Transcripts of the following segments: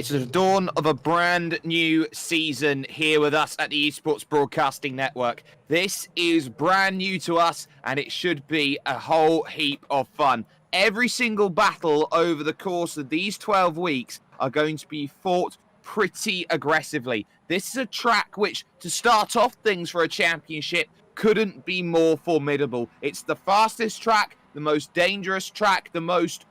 It's the dawn of a brand new season here with us at the Esports Broadcasting Network. This is brand new to us, and it should be a whole heap of fun. Every single battle over the course of these 12 weeks are going to be fought pretty aggressively. This is a track which, to start off things for a championship, couldn't be more formidable. It's the fastest track, the most dangerous track, the most,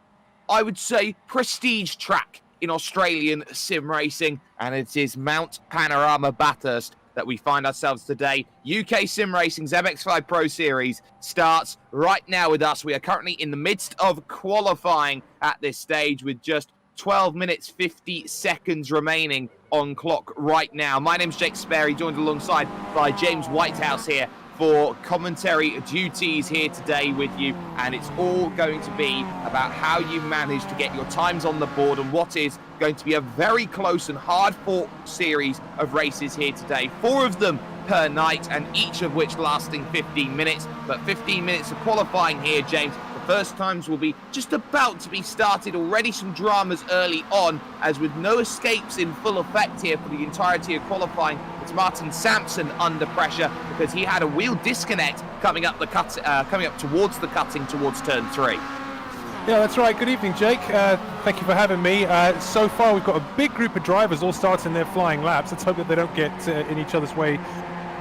I would say, prestige track in Australian sim racing, and it is Mount Panorama Bathurst that we find ourselves today. UK Sim Racing's MX-5 Pro Series starts right now with us. We are currently in the midst of qualifying at this stage with just 12 minutes 50 seconds remaining on clock right now. My name's Jake Sperry, joined alongside by James Whitehouse here for commentary duties here today with you, and it's all going to be about how you manage to get your times on the board and what is going to be a very close and hard-fought series of races here today. 4 of them per night, and each of which lasting 15 minutes, but 15 minutes of qualifying here, James. First times will be just about to be started. Already some dramas early on, as with no escapes in full effect here for the entirety of qualifying. It's Martin Sampson under pressure because he had a wheel disconnect coming up towards the cutting towards turn 3. Yeah, that's right. Good evening, Jake. Thank you for having me. So far, we've got a big group of drivers all starting their flying laps. Let's hope that they don't get in each other's way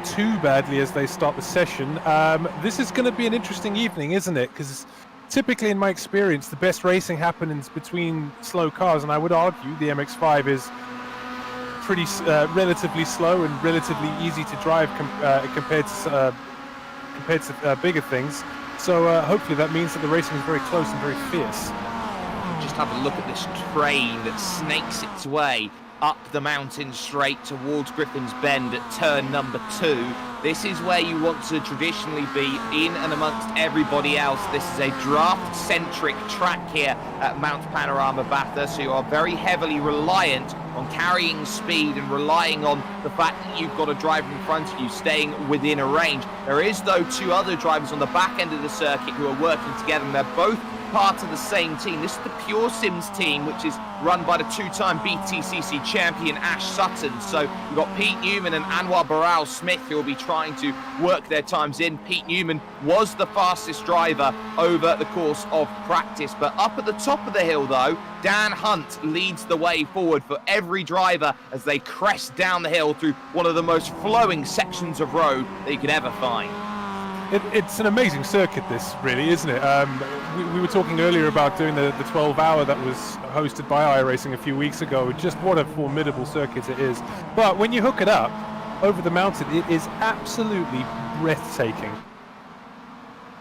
too badly as they start the session. This is going to be an interesting evening, isn't it? Because typically, in my experience, the best racing happens between slow cars, and I would argue the MX-5 is pretty relatively slow and relatively easy to drive compared to bigger things. So hopefully that means that the racing is very close and very fierce. Just have a look at this train that snakes its way up the mountain straight towards Griffin's Bend at turn number 2. This is where you want to traditionally be in and amongst everybody else. This is a draft-centric track here at Mount Panorama Bathurst, so you are very heavily reliant on carrying speed and relying on the fact that you've got a driver in front of you staying within a range. There is, though, 2 other drivers on the back end of the circuit who are working together, and they're both part of the same team. This is the Pure Sims team, which is run by the 2-time BTCC champion Ash Sutton. So you've got Pete Newman and Anwar Baral Smith who will be trying to work their times in. Pete Newman was the fastest driver over the course of practice, but up at the top of the hill though, Dan Hunt leads the way forward for every driver as they crest down the hill through one of the most flowing sections of road that you could ever find. It's an amazing circuit, this, really, isn't it? We were talking earlier about doing the 12-hour that was hosted by iRacing a few weeks ago. Just what a formidable circuit it is. But when you hook it up over the mountain, it is absolutely breathtaking.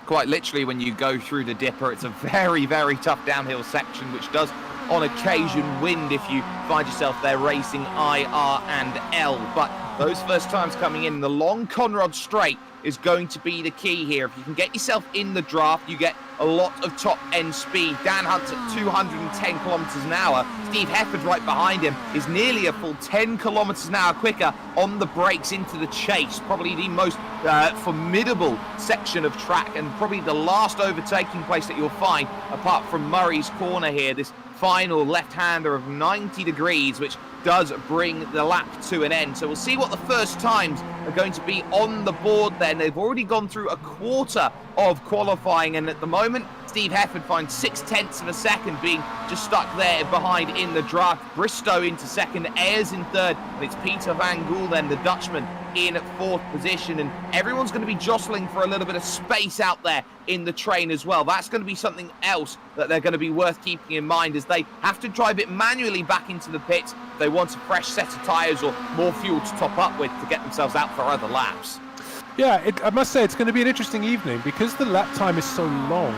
Quite literally, when you go through the dipper, it's a very, very tough downhill section, which does on occasion wind if you find yourself there racing I, R and L. But those first times coming in, the long Conrod straight is going to be the key here. If you can get yourself in the draft, you get a lot of top-end speed. Dan Hunt's at 210 kilometers an hour. Steve Hefford right behind him is nearly a full 10 kilometers an hour quicker on the brakes into the chase. Probably the most formidable section of track, and probably the last overtaking place that you'll find, apart from Murray's Corner here, this final left-hander of 90 degrees, which does bring the lap to an end. So we'll see what the first times are going to be on the board then. They've already gone through a quarter of qualifying, and at the moment, Steve Hefford finds 0.6 of a second, being just stuck there behind in the draft. Bristow into second, Ayers in third, and it's Peter Van Gool then, the Dutchman, in 4th position, and everyone's going to be jostling for a little bit of space out there in the train as well. That's going to be something else that they're going to be worth keeping in mind, as they have to drive it manually back into the pits if they want a fresh set of tyres or more fuel to top up with to get themselves out for other laps. Yeah, I must say it's going to be an interesting evening because the lap time is so long.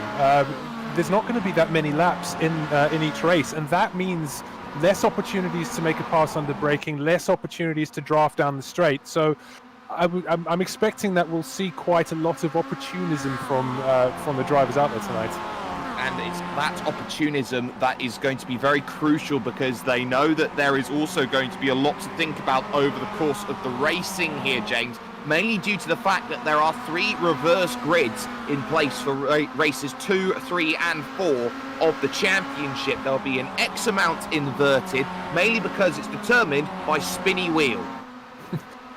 There's not going to be that many laps in each race, and that means less opportunities to make a pass under braking, less opportunities to draft down the straight. So I'm expecting that we'll see quite a lot of opportunism from the drivers out there tonight. And it's that opportunism that is going to be very crucial, because they know that there is also going to be a lot to think about over the course of the racing here, James. mainly due to the fact that there are 3 reverse grids in place for races 2, 3 and 4 of the championship. There'll be an X amount inverted, mainly because it's determined by spinny wheel.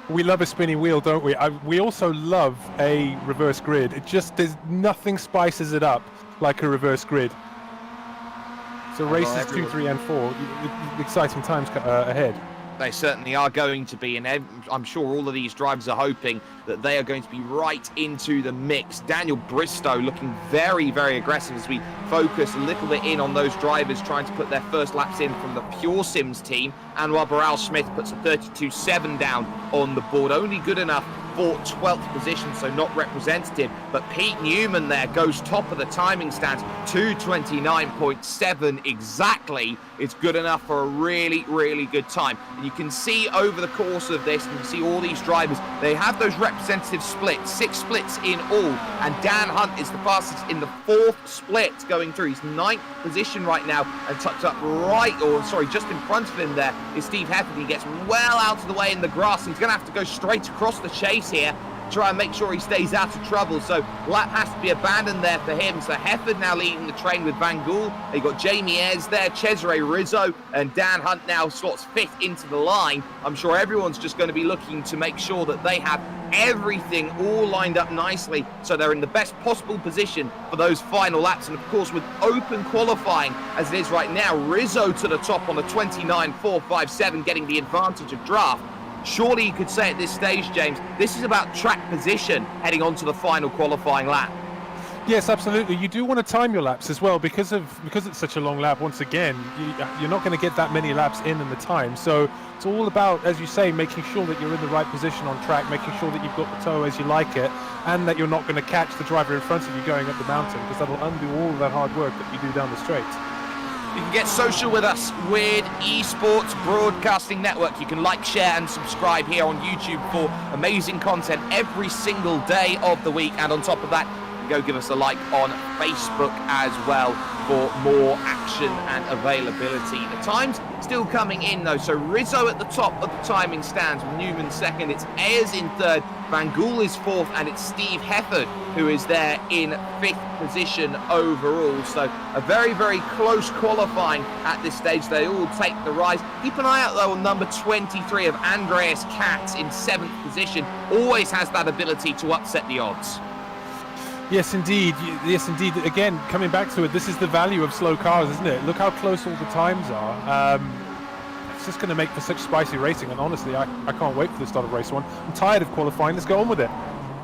We love a spinny wheel, don't we? We also love a reverse grid. There's nothing spices it up like a reverse grid. So races 2, 3 and 4, exciting times ahead. They certainly are going to be, and I'm sure all of these drivers are hoping that they are going to be right into the mix. Daniel Bristow looking very, very aggressive as we focus a little bit in on those drivers trying to put their first laps in from the Pure Sims team. Anwar Barral-Smith puts a 32.7 down on the board, only good enough for 12th position, so not representative. But Pete Newman there goes top of the timing stands, 2:29.7 exactly. It's good enough for a really, really good time. And you can see over the course of this, and you see all these drivers, they have those representative splits, 6 splits in all. And Dan Hunt is the fastest in the 4th split going through. He's 9th position right now, and tucked up just in front of him there is Steve Hefford. He gets well out of the way in the grass. He's going to have to go straight across the chase here, try and make sure he stays out of trouble. So lap has to be abandoned there for him. So Hefford now leading the train with Van Gool. You got Jamie Ayres there, Cesare Rizzo, and Dan Hunt now slots 5th into the line. I'm sure everyone's just going to be looking to make sure that they have everything all lined up nicely so they're in the best possible position for those final laps. And of course, with open qualifying as it is right now, Rizzo to the top on a 29.457, getting the advantage of draft. Surely you could say at this stage, James, this is about track position heading on to the final qualifying lap. Yes, absolutely. You do want to time your laps as well because it's such a long lap. Once again, you're not going to get that many laps in the time. So it's all about, as you say, making sure that you're in the right position on track, making sure that you've got the toe as you like it, and that you're not going to catch the driver in front of you going up the mountain, because that'll undo all of that hard work that you do down the straight. You can get social with us with Esports Broadcasting Network. You can like, share and subscribe here on YouTube for amazing content every single day of the week. And on top of that, go give us a like on Facebook as well for more action and availability. The time's still coming in though, so Rizzo at the top of the timing stands with Newman 2nd, it's Ayres in 3rd, Van Gool is 4th, and it's Steve Hefford who is there in 5th position overall. So a very, very close qualifying at this stage. They all take the rise. Keep an eye out though on number 23 of Andreas Katz in 7th position. Always has that ability to upset the odds. Yes, indeed. Yes, indeed. Again, coming back to it, this is the value of slow cars, isn't it? Look how close all the times are. It's just going to make for such spicy racing, and honestly, I can't wait for the start of race 1. I'm tired of qualifying. Let's go on with it.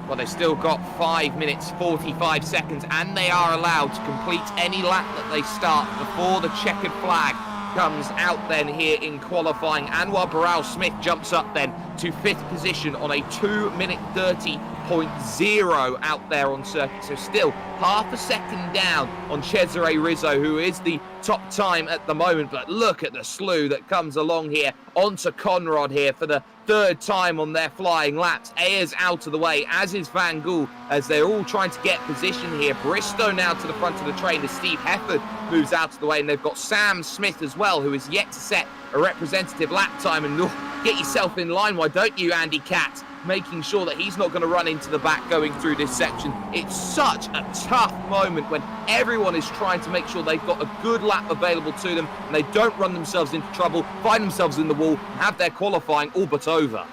Well, they've still got 5 minutes, 45 seconds, and they are allowed to complete any lap that they start before the checkered flag comes out then here in qualifying. Anwar Barral-Smith jumps up then to 5th position on a 2-minute 30.0 out there on circuit. So still half a second down on Cesare Rizzo, who is the top time at the moment. But look at the slew that comes along here onto Conrad here for the 3rd time on their flying laps. Ayres out of the way, as is Van Gool, as they're all trying to get position here. Bristow now to the front of the train as Steve Hefford moves out of the way, and they've got Sam Smith as well, who is yet to set a representative lap time. And get yourself in line, why don't you, Andy Katz? Making sure that he's not going to run into the back going through this section. It's such a tough moment when everyone is trying to make sure they've got a good lap available to them and they don't run themselves into trouble, find themselves in the wall, and have their qualifying all but over.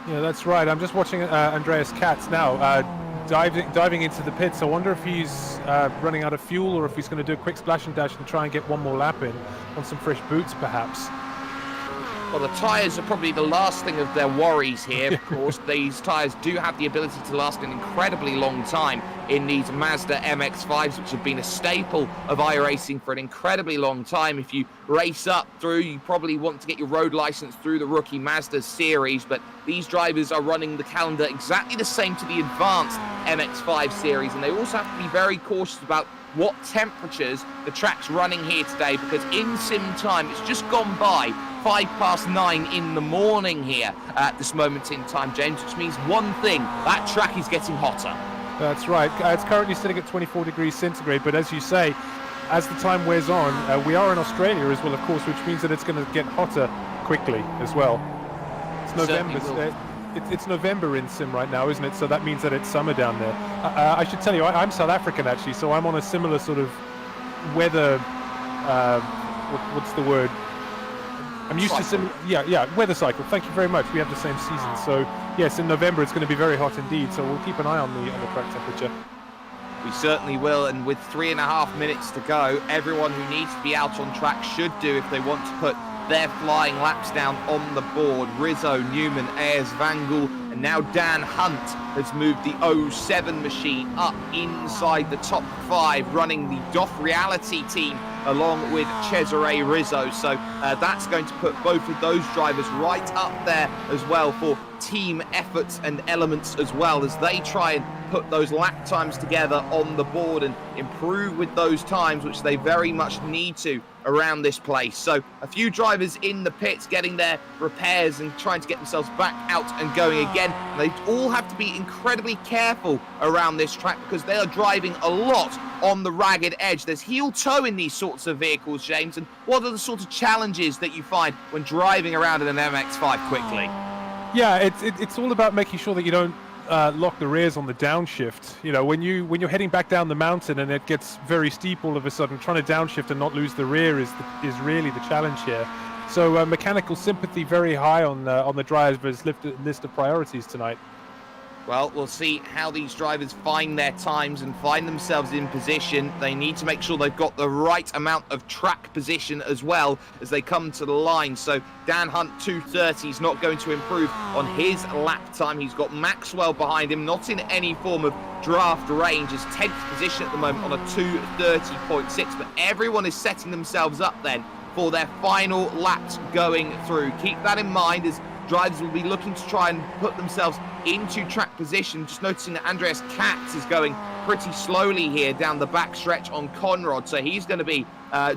Yeah, that's right. I'm just watching Andreas Katz now diving into the pits. I wonder if he's running out of fuel or if he's going to do a quick splash and dash and try and get one more lap in on some fresh boots perhaps. Well, the tyres are probably the last thing of their worries here. Of course, these tyres do have the ability to last an incredibly long time in these Mazda MX-5s, which have been a staple of iRacing for an incredibly long time. If you race up through, you probably want to get your road license through the rookie Mazda series, but these drivers are running the calendar exactly the same to the advanced MX-5 series, and they also have to be very cautious about what temperatures the track's running here today, because in sim time, it's just gone by 9:05 in the morning here at this moment in time, James, which means one thing, that track is getting hotter. That's right. It's currently sitting at 24 degrees centigrade, but as you say, as the time wears on, we are in Australia as well, of course, which means that it's going to get hotter quickly as well. It's November. it's November in Sim right now, isn't it? So that means that it's summer down there. I should tell you, I'm South African actually, so I'm on a similar sort of weather. What's the word? I'm used cycle. to weather cycle. Thank you very much. We have the same season, so yes, in November it's going to be very hot indeed. So we'll keep an eye on the track temperature. We certainly will, and with 3.5 minutes to go, everyone who needs to be out on track should do if they want to put their flying laps down on the board. Rizzo, Newman, Ayers, Vangel, and now Dan Hunt has moved the 07 machine up inside the top 5, running the Doff Reality team along with Cesare Rizzo. So that's going to put both of those drivers right up there as well for team efforts and elements as well, as they try and put those lap times together on the board and improve with those times, which they very much need to around this place. So a few drivers in the pits getting their repairs and trying to get themselves back out and going again. And they all have to be incredibly careful around this track because they are driving a lot on the ragged edge. There's heel toe in these sorts of vehicles, James. And what are the sort of challenges that you find when driving around in an MX-5 quickly? Yeah, it's all about making sure that you don't lock the rears on the downshift. You know, when you're heading back down the mountain and it gets very steep all of a sudden, trying to downshift and not lose the rear is really the challenge here. So mechanical sympathy very high on the driver's list of priorities tonight. Well, we'll see how these drivers find their times and find themselves in position. They need to make sure they've got the right amount of track position as well as they come to the line. So Dan Hunt, 2:30, is not going to improve on his lap time. He's got Maxwell behind him, not in any form of draft range. His 10th position at the moment on a 2:30.6, but everyone is setting themselves up then for their final laps going through. Keep that in mind as drivers will be looking to try and put themselves into track position. Just noticing that Andreas Katz is going pretty slowly here down the back stretch on Conrad, so he's going to be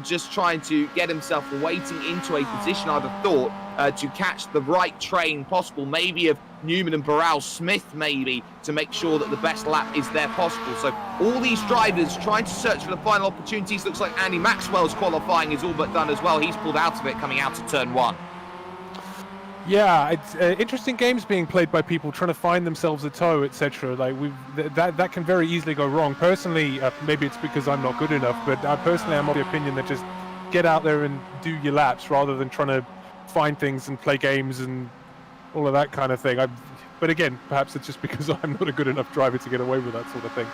just trying to get himself waiting into a position, I'd have thought, to catch the right train possible, maybe of Newman and Burrell Smith, maybe, to make sure that the best lap is there possible. So all these drivers trying to search for the final opportunities. Looks like Andy Maxwell's qualifying is all but done as well. He's pulled out of it coming out of turn 1. Yeah, it's interesting games being played by people trying to find themselves a toe, etc. Like that can very easily go wrong. Personally, maybe it's because I'm not good enough, but personally I'm of the opinion that just get out there and do your laps rather than trying to find things and play games and all of that kind of thing. But again, perhaps it's just because I'm not a good enough driver to get away with that sort of thing.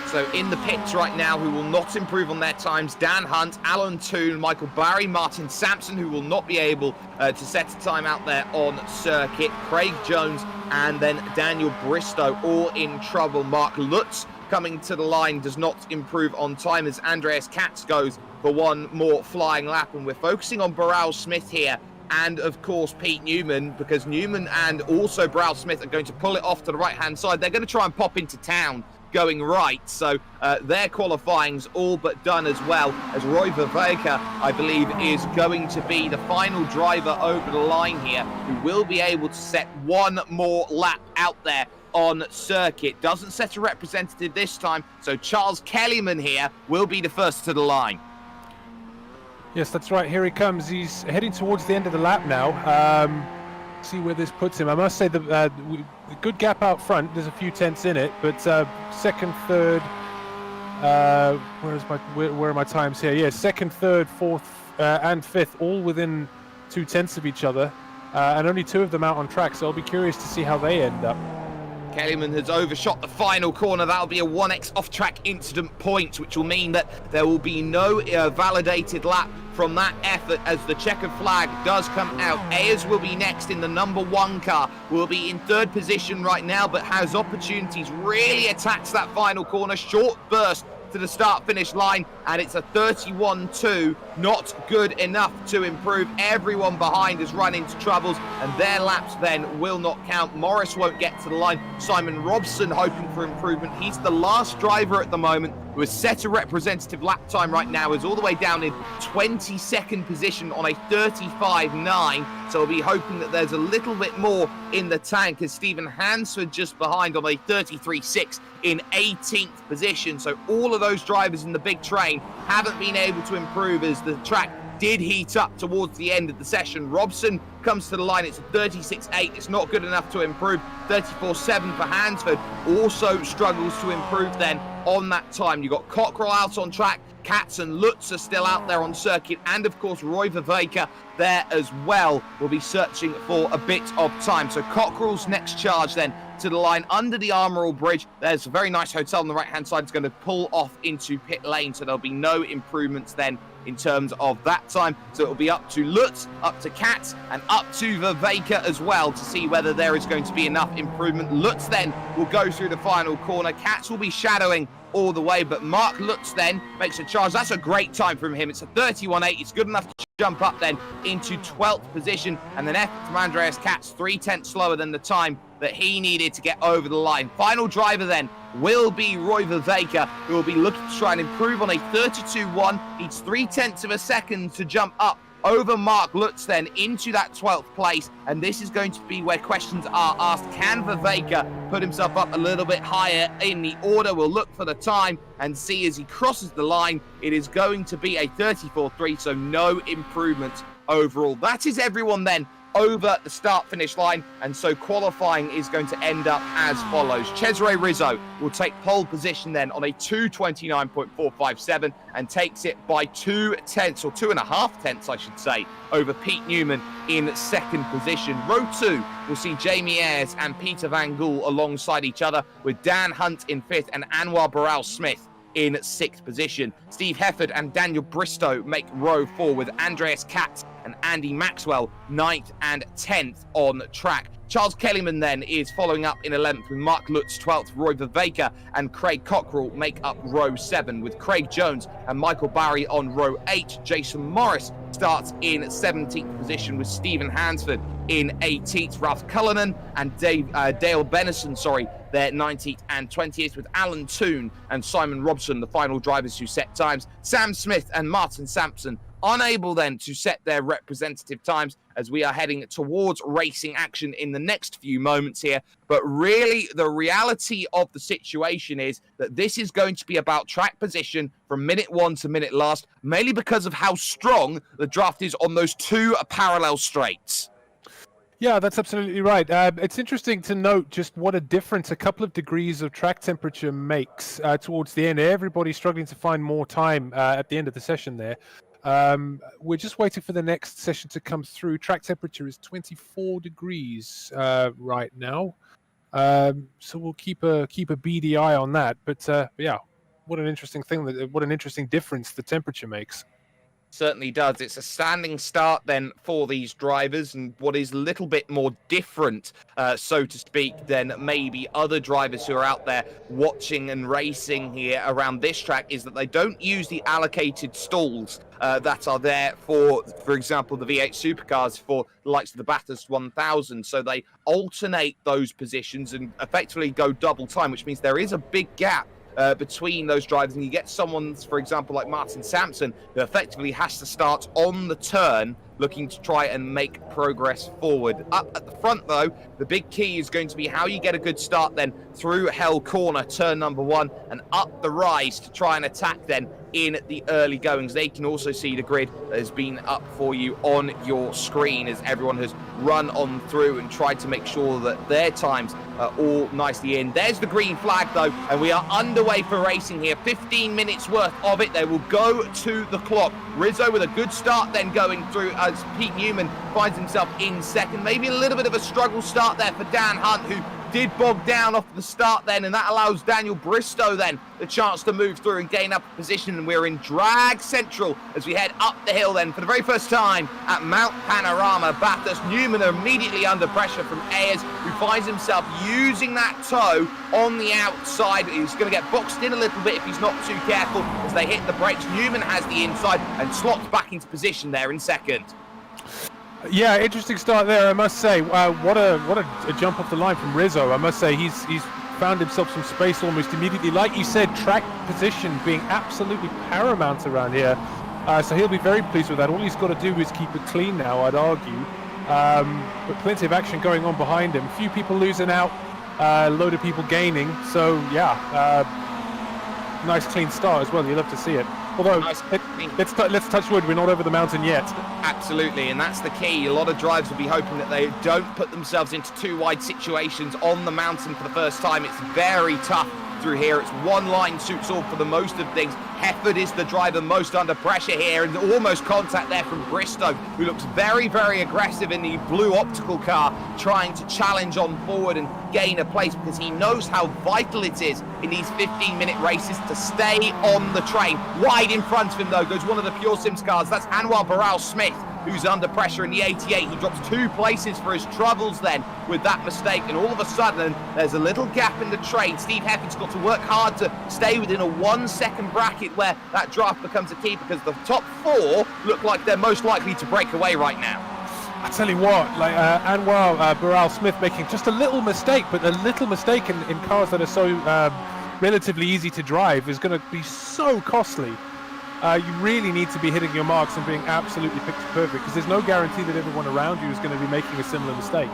So in the pits right now, who will not improve on their times, Dan Hunt, Alan Toon, Michael Barry, Martin Sampson, who will not be able to set a time out there on circuit, Craig Jones, and then Daniel Bristow, all in trouble. Mark Lutz coming to the line does not improve on time as Andreas Katz goes for one more flying lap. And we're focusing on Burrell Smith here, and of course Pete Newman, because Newman and also Burrell Smith are going to pull it off to the right-hand side. They're going to try and pop into town going right, so their qualifying's all but done as well, as Roy Vervaker, I believe, is going to be the final driver over the line here, who will be able to set one more lap out there on circuit. Doesn't set a representative this time, so Charles Kellyman here will be the first to the line. Yes, that's right, here he comes. He's heading towards the end of the lap now. See where this puts him. I must say the good gap out front. There's a few tenths in it, but second, third. Where are my times here? Yeah, second, third, fourth, and fifth, all within 2 tenths of each other, and only 2 of them out on track. So I'll be curious to see how they end up. Kellyman has overshot the final corner. That'll be a 1x off-track incident point, which will mean that there will be no validated lap from that effort as the checkered flag does come out. Ayers will be next in the number 1 car. Will be in 3rd position right now, but has opportunities. Really attacks that final corner. Short burst to the start-finish line, and it's a 31-2. Not good enough to improve. Everyone behind has run into troubles, and their laps then will not count. Morris won't get to the line. Simon Robson hoping for improvement. He's the last driver at the moment who has set a representative lap time right now, is all the way down in 22nd position on a 35.9. So we'll be hoping that there's a little bit more in the tank, as Stephen Hansford just behind on a 33.6 in 18th position. So all of those drivers in the big train haven't been able to improve as the track did heat up towards the end of the session. Robson comes to the line. It's a 36.8. It's not good enough to improve. 34.7 for Hansford. Also struggles to improve then on that time. You've got Cockrell out on track. Katz and Lutz are still out there on circuit. And, of course, Roy Vervaeke there as well will be searching for a bit of time. So Cockrell's next charge then to the line under the Armoural Bridge. There's a very nice hotel on the right-hand side. It's going to pull off into pit lane, so there'll be no improvements then in terms of that time. So it'll be up to Lutz, up to Katz, and up to Vervaeke as well to see whether there is going to be enough improvement. Lutz then will go through the final corner. Katz will be shadowing all the way, but Mark Lutz then makes a charge. That's a great time from him. It's a 31.8. It's good enough to jump up then into 12th position, and then effort from Andreas Katz, 0.3 slower than the time that he needed to get over the line. Final driver then will be Roy Vervaeke, who will be looking to try and improve on a 32.1. Needs 0.3 of a second to jump up over Mark Lutz then into that 12th place, and this is going to be where questions are asked. Can Vervaeke put himself up a little bit higher in the order? We'll look for the time and see as he crosses the line. It is going to be a 34.3, so no improvements overall. That is everyone then over the start-finish line, and so qualifying is going to end up as follows. Cesare Rizzo will take pole position then on a 2:29.457 and takes it by 2/10, or 2.5 I should say, over Pete Newman in second position. Row 2 will see Jamie Ayres and Peter Van Gool alongside each other, with Dan Hunt in 5th and Anwar Burrell-Smith in 6th position. Steve Hefford and Daniel Bristow make row 4, with Andreas Katz and Andy Maxwell 9th and 10th on track. Charles Kellyman then is following up in 11th, with Mark Lutz 12th. Roy Vervaeke and Craig Cockrell make up row 7, with Craig Jones and Michael Barry on row 8. Jason Morris starts in 17th position, with Stephen Hansford in 18th. Ralph Cullinan and Dale Benison, they're 19th and 20th, with Alan Toon and Simon Robson, the final drivers who set times. Sam Smith and Martin Sampson unable then to set their representative times, as we are heading towards racing action in the next few moments here. But really, the reality of the situation is that this is going to be about track position from minute 1 to minute last, mainly because of how strong the draft is on those 2 parallel straights. Yeah, that's absolutely right. It's interesting to note just what a difference a couple of degrees of track temperature makes towards the end. Everybody's struggling to find more time at the end of the session there. We're just waiting for the next session to come through. Track temperature is 24 degrees right now. So we'll keep a beady eye on that. But yeah, what an interesting thing, what an interesting difference the temperature makes. Certainly does. It's a standing start then for these drivers, and what is a little bit more different, so to speak, than maybe other drivers who are out there watching and racing here around this track is that they don't use the allocated stalls that are there for example, the V8 supercars for the likes of the Bathurst 1000. So they alternate those positions and effectively go double time, which means there is a big gap between those drivers, and you get someone, for example, like Martin Sampson, who effectively has to start on the turn looking to try and make progress forward. Up at the front, though, the big key is going to be how you get a good start then through Hell Corner, turn number 1, and up the rise to try and attack then in the early goings. They can also see the grid that has been up for you on your screen as everyone has run on through and tried to make sure that their times are all nicely in. There's the green flag, though, and we are underway for racing here. 15 minutes worth of it. They will go to the clock. Rizzo with a good start then going through as Pete Newman finds himself in second. Maybe a little bit of a struggle start there for Dan Hunt, who did bog down off the start then, and that allows Daniel Bristow then the chance to move through and gain up a position, and we're in drag central as we head up the hill then for the very first time at Mount Panorama, Bathurst. Newman immediately under pressure from Ayres, who finds himself using that toe on the outside. He's going to get boxed in a little bit if he's not too careful as they hit the brakes. Newman has the inside and slots back into position there in second. Yeah, interesting start there, I must say. What a jump off the line from Rizzo. I must say he's found himself some space almost immediately. Like you said, track position being absolutely paramount around here. So he'll be very pleased with that. All he's got to do is keep it clean now, I'd argue. But plenty of action going on behind him. A few people losing out, a load of people gaining. So yeah, nice clean start as well. You love to see it. Although, Nice. let's touch wood, we're not over the mountain yet. Absolutely, and that's the key. A lot of drivers will be hoping that they don't put themselves into too wide situations on the mountain for the first time. It's very tough through here. It's one line suits all for the most of things. Hefford is the driver most under pressure here, and almost contact there from Bristow, who looks very, very aggressive in the blue optical car, trying to challenge on forward and gain a place, because he knows how vital it is in these 15-minute races to stay on the train. Wide in front of him, though, goes one of the Pure Sims cars. That's Anwar Baral-Smith, who's under pressure in the 88. He drops 2 places for his troubles then with that mistake, and all of a sudden there's a little gap in the train. Steve Hefford's got to work hard to stay within a 1-second bracket where that draft becomes a key, because the top 4 look like they're most likely to break away right now. I tell you what, like Anwar Baral-Smith making just a little mistake, but a little mistake in cars that are so relatively easy to drive is going to be so costly. You really need to be hitting your marks and being absolutely picture perfect, because there's no guarantee that everyone around you is going to be making a similar mistake.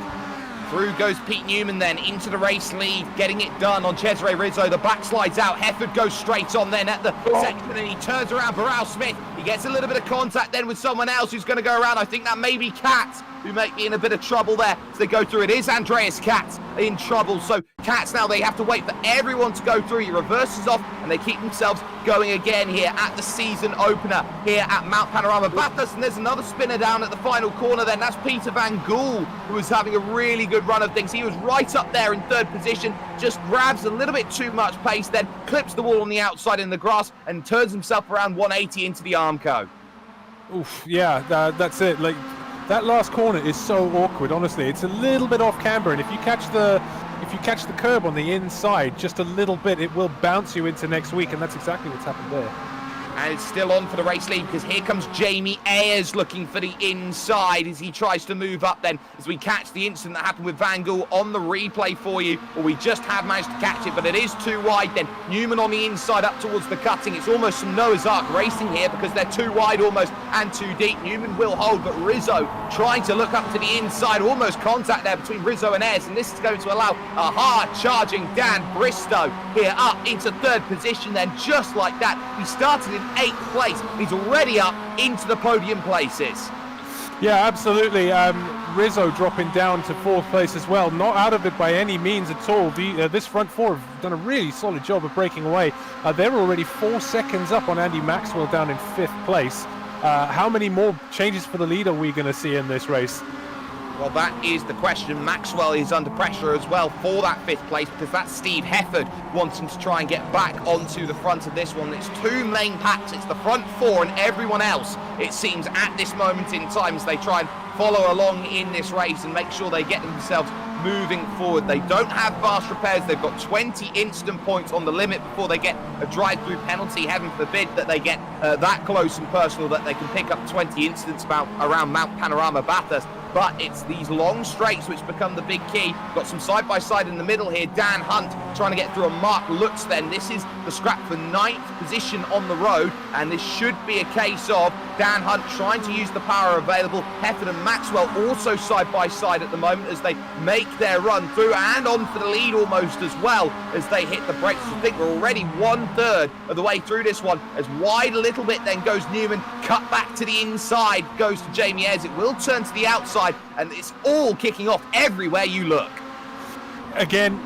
Through goes Pete Newman then into the race lead, getting it done on Cesare Rizzo. The back slides out. Hefford goes straight on then at the section, and he turns around Baral-Smith. He gets a little bit of contact then with someone else who's going to go around. I think that may be Katz, who might be in a bit of trouble there as they go through. It is Andreas Katz in trouble. So Katz now, they have to wait for everyone to go through. He reverses off and they keep themselves going again here at the season opener here at Mount Panorama Bathurst. And there's another spinner down at the final corner then. That's Peter Van Gool, who was having a really good run of things. He was right up there in 3rd position, just grabs a little bit too much pace, then clips the wall on the outside in the grass and turns himself around 180 into the Armco. Oof, yeah, that's it. Like, that last corner is so awkward, honestly. It's a little bit off camber, and if you catch the curb on the inside just a little bit, it will bounce you into next week, and that's exactly what's happened there. And it's still on for the race lead, because here comes Jamie Ayers looking for the inside as he tries to move up then, as we catch the incident that happened with Van Gool on the replay for you. Well, we just have managed to catch it, but it is too wide then. Newman on the inside up towards the cutting. It's almost some Noah's Ark racing here, because they're too wide almost and too deep. Newman will hold, but Rizzo trying to look up to the inside. Almost contact there between Rizzo and Ayers, and this is going to allow a hard charging Dan Bristow here up into 3rd position then, just like that. He started in 8th place. He's already up into the podium places. Yeah, absolutely. Rizzo dropping down to 4th place as well. Not out of it by any means at all. This front 4 have done a really solid job of breaking away. They're already 4 seconds up on Andy Maxwell down in 5th place. How many more changes for the lead are we going to see in this race? Well, that is the question. Maxwell is under pressure as well for that 5th place, because that's Steve Hefford wanting to try and get back onto the front of this one. It's 2 main packs. It's the front 4 and everyone else, it seems, at this moment in time, as they try and follow along in this race and make sure they get themselves moving forward. They don't have fast repairs. They've got 20 instant points on the limit before they get a drive-through penalty. Heaven forbid that they get that close and personal that they can pick up 20 incidents around Mount Panorama Bathurst. But it's these long straights which become the big key. Got some side-by-side in the middle here. Dan Hunt trying to get through a Mark Lutz then. This is the scrap for 9th position on the road, and this should be a case of Dan Hunt trying to use the power available. Hefford and Maxwell also side-by-side at the moment as they make their run through, and on for the lead almost as well as they hit the brakes. I think we're already 1/3 of the way through this one. As wide a little bit then goes Newman. Cut back to the inside goes to Jamie Ayres. It will turn to the outside, and it's all kicking off everywhere you look. Again,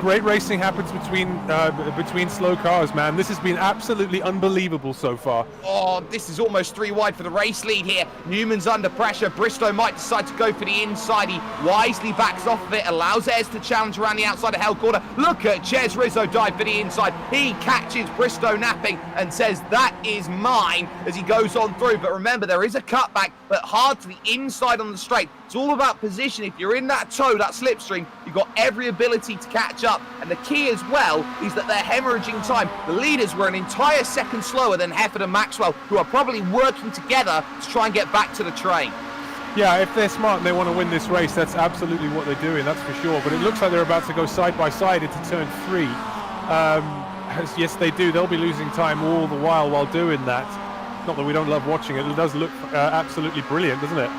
great racing happens between slow cars, man. This has been absolutely unbelievable so far. Oh, this is almost 3 wide for the race lead here. Newman's under pressure. Bristow might decide to go for the inside. He wisely backs off of it, allows Ayres to challenge around the outside of Hell Corner. Look at Ches Rizzo dive for the inside. He catches Bristow napping and says, "That is mine," as he goes on through. But remember, there is a cutback, but hard to the inside on the straight. It's all about position. If you're in that toe, that slipstream, you've got every ability to catch up. And the key as well is that they're hemorrhaging time. The leaders were an entire second slower than Hefford and Maxwell, who are probably working together to try and get back to the train. Yeah, if they're smart and they want to win this race, that's absolutely what they're doing, that's for sure. But it looks like they're about to go side by side into turn 3. Yes, they do. They'll be losing time all the while doing that. Not that we don't love watching it. It does look absolutely brilliant, doesn't it?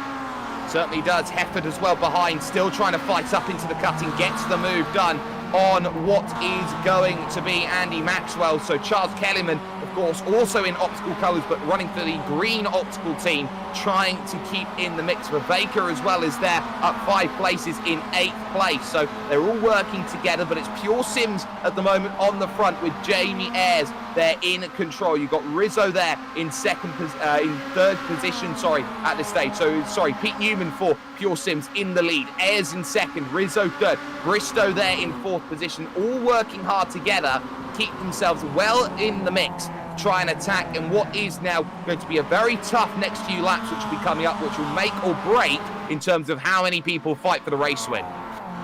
Certainly does. Hefford as well behind, still trying to fight up into the cutting, gets the move done on what is going to be Andy Maxwell. So Charles Kellyman, of course, also in optical colours, but running for the green optical team, trying to keep in the mix. Viveka as well is there, up 5 places in 8th place. So they're all working together, but it's Pure Sims at the moment on the front with Jamie Ayres there in control. You've got Rizzo there in third position, at this stage. So, Pete Newman for Pure Sims in the lead. Ayres in second, Rizzo third, Bristow there in 4th position, all working hard together, keep themselves well in the mix, try and attack in what is now going to be a very tough next few laps, which will be coming up, which will make or break in terms of how many people fight for the race win.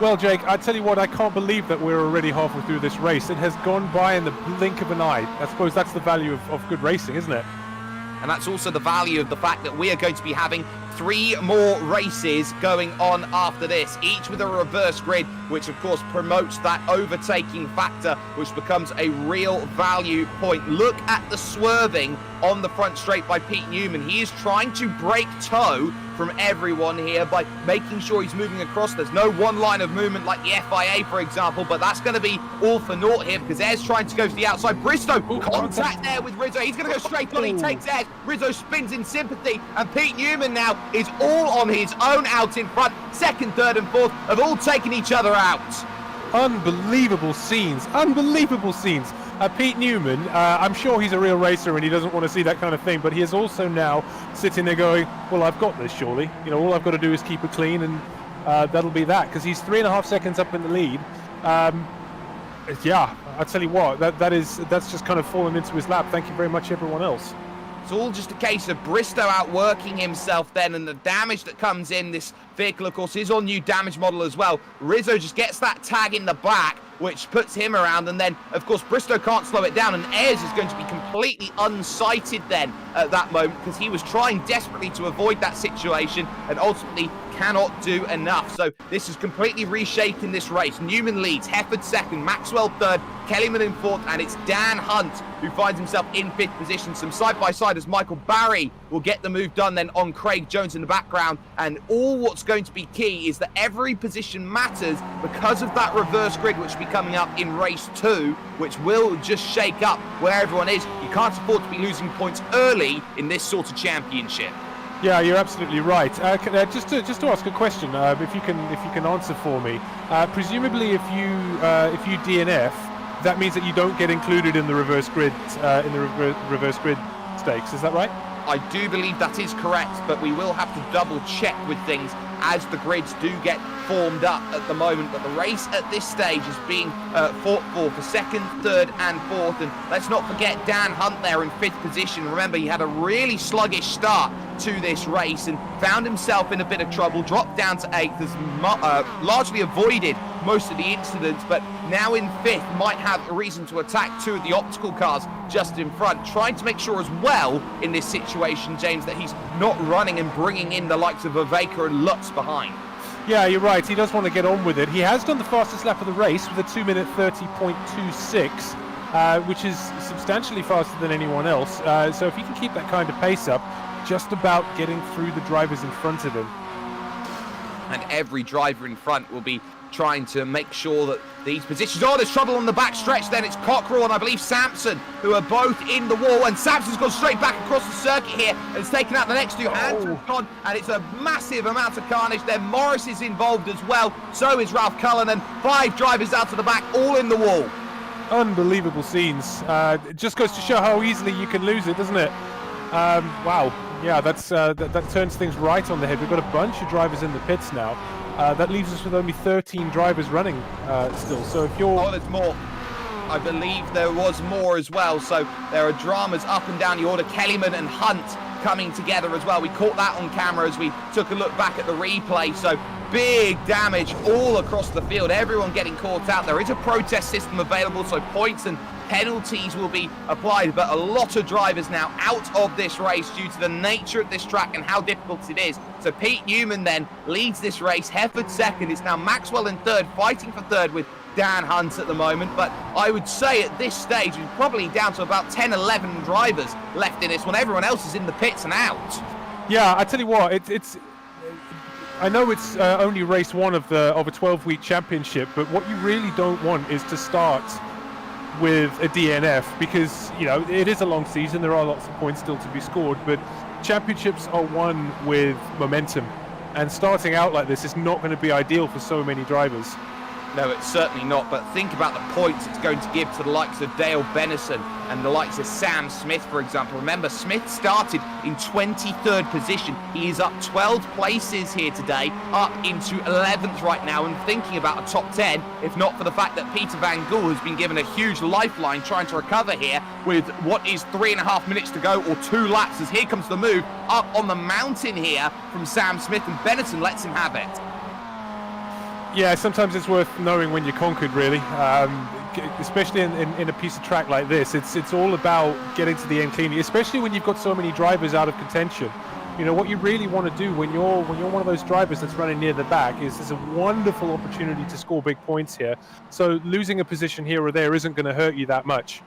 Well, Jake, I tell you what, I can't believe that we're already halfway through this race. It has gone by in the blink of an eye. I suppose that's the value of good racing, isn't it? And that's also the value of the fact that we are going to be having 3 more races going on after this, each with a reverse grid, which of course promotes that overtaking factor, which becomes a real value point. Look at the swerving on the front straight by Pete Newman. He is trying to break toe from everyone here by making sure he's moving across. There's no one line of movement like the FIA, for example, but that's going to be all for naught here because Ayres trying to go to the outside. Bristow, contact there with Rizzo. He's going to go straight on. He takes Ayres. Rizzo spins in sympathy, and Pete Newman now is all on his own out in front. Second, third, and fourth have all taken each other out. Unbelievable scenes. Unbelievable scenes. Pete Newman, I'm sure he's a real racer and he doesn't want to see that kind of thing, but he is also now sitting there going, well, I've got this, surely. You know, all I've got to do is keep it clean, and that'll be that, because he's 3.5 seconds up in the lead. Yeah, I tell you what, that's just kind of fallen into his lap. Thank you very much, everyone else. It's all just a case of Bristow outworking himself then, and the damage that comes in. This vehicle, of course, is on new damage model as well. Rizzo just gets that tag in the back, which puts him around, and then, of course, Bristow can't slow it down, and Ayres is going to be completely unsighted then at that moment, because he was trying desperately to avoid that situation, and ultimately cannot do enough. So this is completely reshaping this race. Newman leads, Hefford second, Maxwell third, Kellyman in fourth, and it's Dan Hunt who finds himself in 5th position. Some side-by-side as Michael Barry will get the move done then on Craig Jones in the background, and all what's going to be key is that every position matters because of that reverse grid, which will be coming up in race 2, which will just shake up where everyone is. You can't afford to be losing points early in this sort of championship. Yeah, you're absolutely right. Just to ask a question, if you can answer for me. Presumably, if you DNF, that means that you don't get included in the reverse grid reverse grid stakes. Is that right? I do believe that is correct, but we will have to double check with things as the grids do get formed up at the moment. But the race at this stage is being fought for second, third and fourth. And let's not forget Dan Hunt there in 5th position. Remember, he had a really sluggish start to this race and found himself in a bit of trouble, dropped down to 8th, has largely avoided most of the incidents, but now in 5th might have a reason to attack 2 of the optical cars just in front, trying to make sure as well in this situation, James, that he's not running and bringing in the likes of Viveka and Lutz behind. Yeah, you're right. He does want to get on with it. He has done the fastest lap of the race with a 2-minute 30.26, which is substantially faster than anyone else. So if he can keep that kind of pace up, just about getting through the drivers in front of him. And every driver in front will be trying to make sure that these positions... Oh, there's trouble on the back stretch then. It's Cockrell and I believe Sampson who are both in the wall, and Sampson's gone straight back across the circuit here and has taken out the next 2. Andrew's gone, and it's a massive amount of carnage there. Morris is involved as well, so is Ralph Cullen, 5 drivers out to the back, all in the wall. Unbelievable scenes. It just goes to show how easily you can lose it, doesn't it? Wow. Yeah, that turns things right on the head. We've got a bunch of drivers in the pits now. That leaves us with only 13 drivers running still. So if you're... Oh, there's more. I believe there was more as well. So there are dramas up and down the order. Kellyman and Hunt coming together as well. We caught that on camera as we took a look back at the replay. So big damage all across the field. Everyone getting caught out. There is a protest system available, so points and penalties will be applied, but a lot of drivers now out of this race due to the nature of this track and how difficult it is. So Pete Newman then leads this race, Hefford second. It's now Maxwell in third, fighting for third with Dan Hunt at the moment. But I would say at this stage we're probably down to about 10-11 drivers left in this when everyone else is in the pits and out. Yeah, I tell you what, it's I know it's only race 1 of a 12-week championship, but what you really don't want is to start with a DNF because, you know, it is a long season. There are lots of points still to be scored, but championships are won with momentum. And starting out like this is not going to be ideal for so many drivers. No, it's certainly not, but think about the points it's going to give to the likes of Dale Benison and the likes of Sam Smith, for example. Remember, Smith started in 23rd position. He is up 12 places here today, up into 11th right now, and thinking about a top 10, if not for the fact that Peter Van Gool has been given a huge lifeline trying to recover here with what is 3.5 minutes to go, or 2 laps, as here comes the move up on the mountain here from Sam Smith, and Benison lets him have it. Yeah, sometimes it's worth knowing when you're conquered, really. Especially in a piece of track like this, it's all about getting to the end cleanly. Especially when you've got so many drivers out of contention. You know what you really want to do when you're one of those drivers that's running near the back is there's a wonderful opportunity to score big points here. So losing a position here or there isn't going to hurt you that much.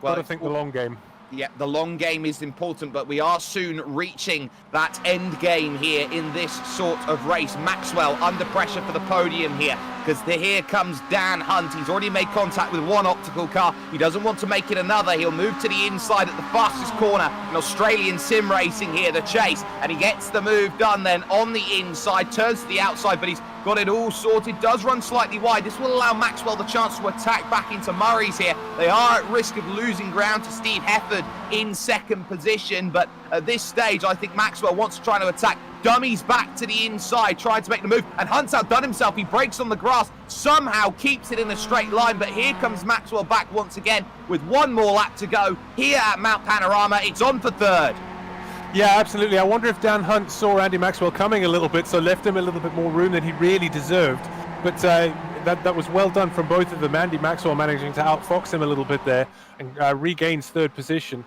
Well, got to think the long game. Yeah, the long game is important, but we are soon reaching that end game here in this sort of race. Maxwell under pressure for the podium here, because here comes Dan Hunt. He's already made contact with one optical car. He doesn't want to make it another. He'll move to the inside at the fastest corner in Australian sim racing here, the chase, and he gets the move done then on the inside, turns to the outside, but he's got it all sorted, does run slightly wide. This will allow Maxwell the chance to attack back into Murray's here. They are at risk of losing ground to Steve Hefford in second position, but at this stage I think Maxwell wants to try to attack. Dummies back to the inside, trying to make the move, and Hunt's outdone himself. He breaks on the grass, somehow keeps it in a straight line, but here comes Maxwell back once again with one more lap to go here at Mount Panorama. It's on for third. Yeah, absolutely. I wonder if Dan Hunt saw Andy Maxwell coming a little bit, so left him a little bit more room than he really deserved. But that was well done from both of them. Andy Maxwell managing to outfox him a little bit there and regains third position.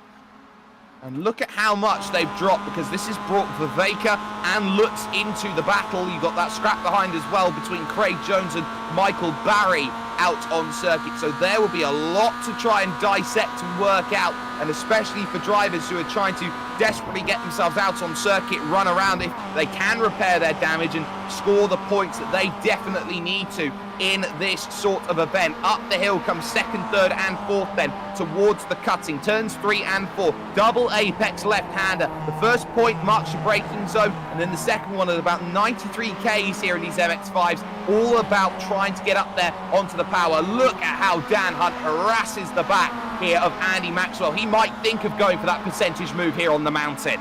And look at how much they've dropped, because this has brought Viveka and Lutz into the battle. You've got that scrap behind as well between Craig Jones and Michael Barry out on circuit. So there will be a lot to try and dissect and work out, and especially for drivers who are trying to desperately get themselves out on circuit, run around, if they can repair their damage and score the points that they definitely need to in this sort of event. Up the hill comes second, third and fourth then towards the cutting. Turns 3 and 4. Double apex left-hander. The first point marks your braking zone, and then the second one at about 93 Ks here in these MX-5s. All about trying to get up there onto the power. Look at how Dan Hunt harasses the back here of Andy Maxwell. He might think of going for that percentage move here on the mountain.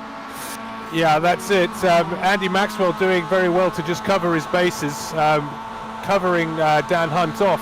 Yeah, that's it. Andy Maxwell doing very well to just cover his bases, covering Dan Hunt off.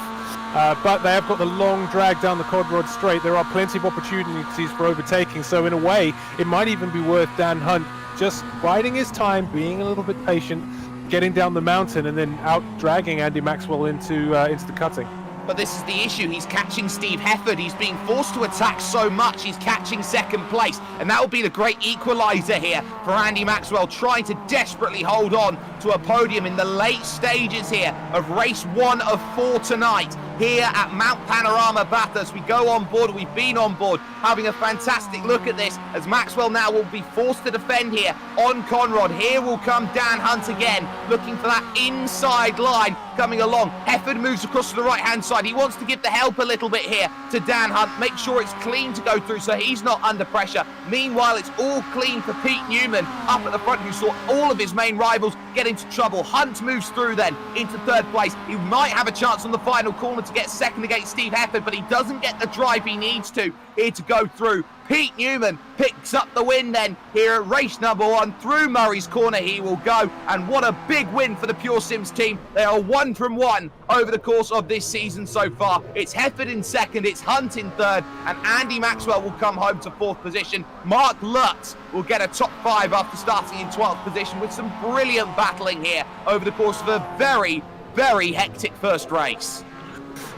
But they have got the long drag down the Cod Rod Straight. There are plenty of opportunities for overtaking. So in a way, it might even be worth Dan Hunt just biding his time, being a little bit patient, getting down the mountain, and then out dragging Andy Maxwell into the cutting. But this is the issue. He's catching Steve Hefford. He's being forced to attack so much. He's catching second place. And that will be the great equaliser here for Andy Maxwell, trying to desperately hold on to a podium in the late stages here of race 1 of 4 tonight. Here at Mount Panorama Bathurst, we go on board, we've been on board, having a fantastic look at this, as Maxwell now will be forced to defend here on Conrod. Here will come Dan Hunt again, looking for that inside line coming along. Hefford moves across to the right-hand side. He wants to give the help a little bit here to Dan Hunt, make sure it's clean to go through so he's not under pressure. Meanwhile, it's all clean for Pete Newman up at the front, who saw all of his main rivals get into trouble. Hunt moves through then into third place. He might have a chance on the final corner to get second against Steve Hefford, but he doesn't get the drive he needs to here to go through. Pete Newman picks up the win then here at race number 1. Through Murray's Corner he will go, and what a big win for the Pure Sims team. They are 1 from 1 over the course of this season so far. It's Hefford in second, it's Hunt in third, and Andy Maxwell will come home to 4th position. Mark Lutz will get a top 5 after starting in 12th position, with some brilliant battling here over the course of a very, very hectic first race.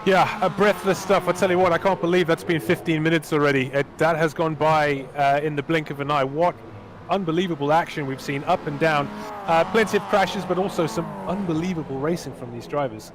Yeah, breathless stuff. I tell you what, I can't believe that's been 15 minutes already. That has gone by in the blink of an eye. What unbelievable action we've seen up and down. Plenty of crashes, but also some unbelievable racing from these drivers.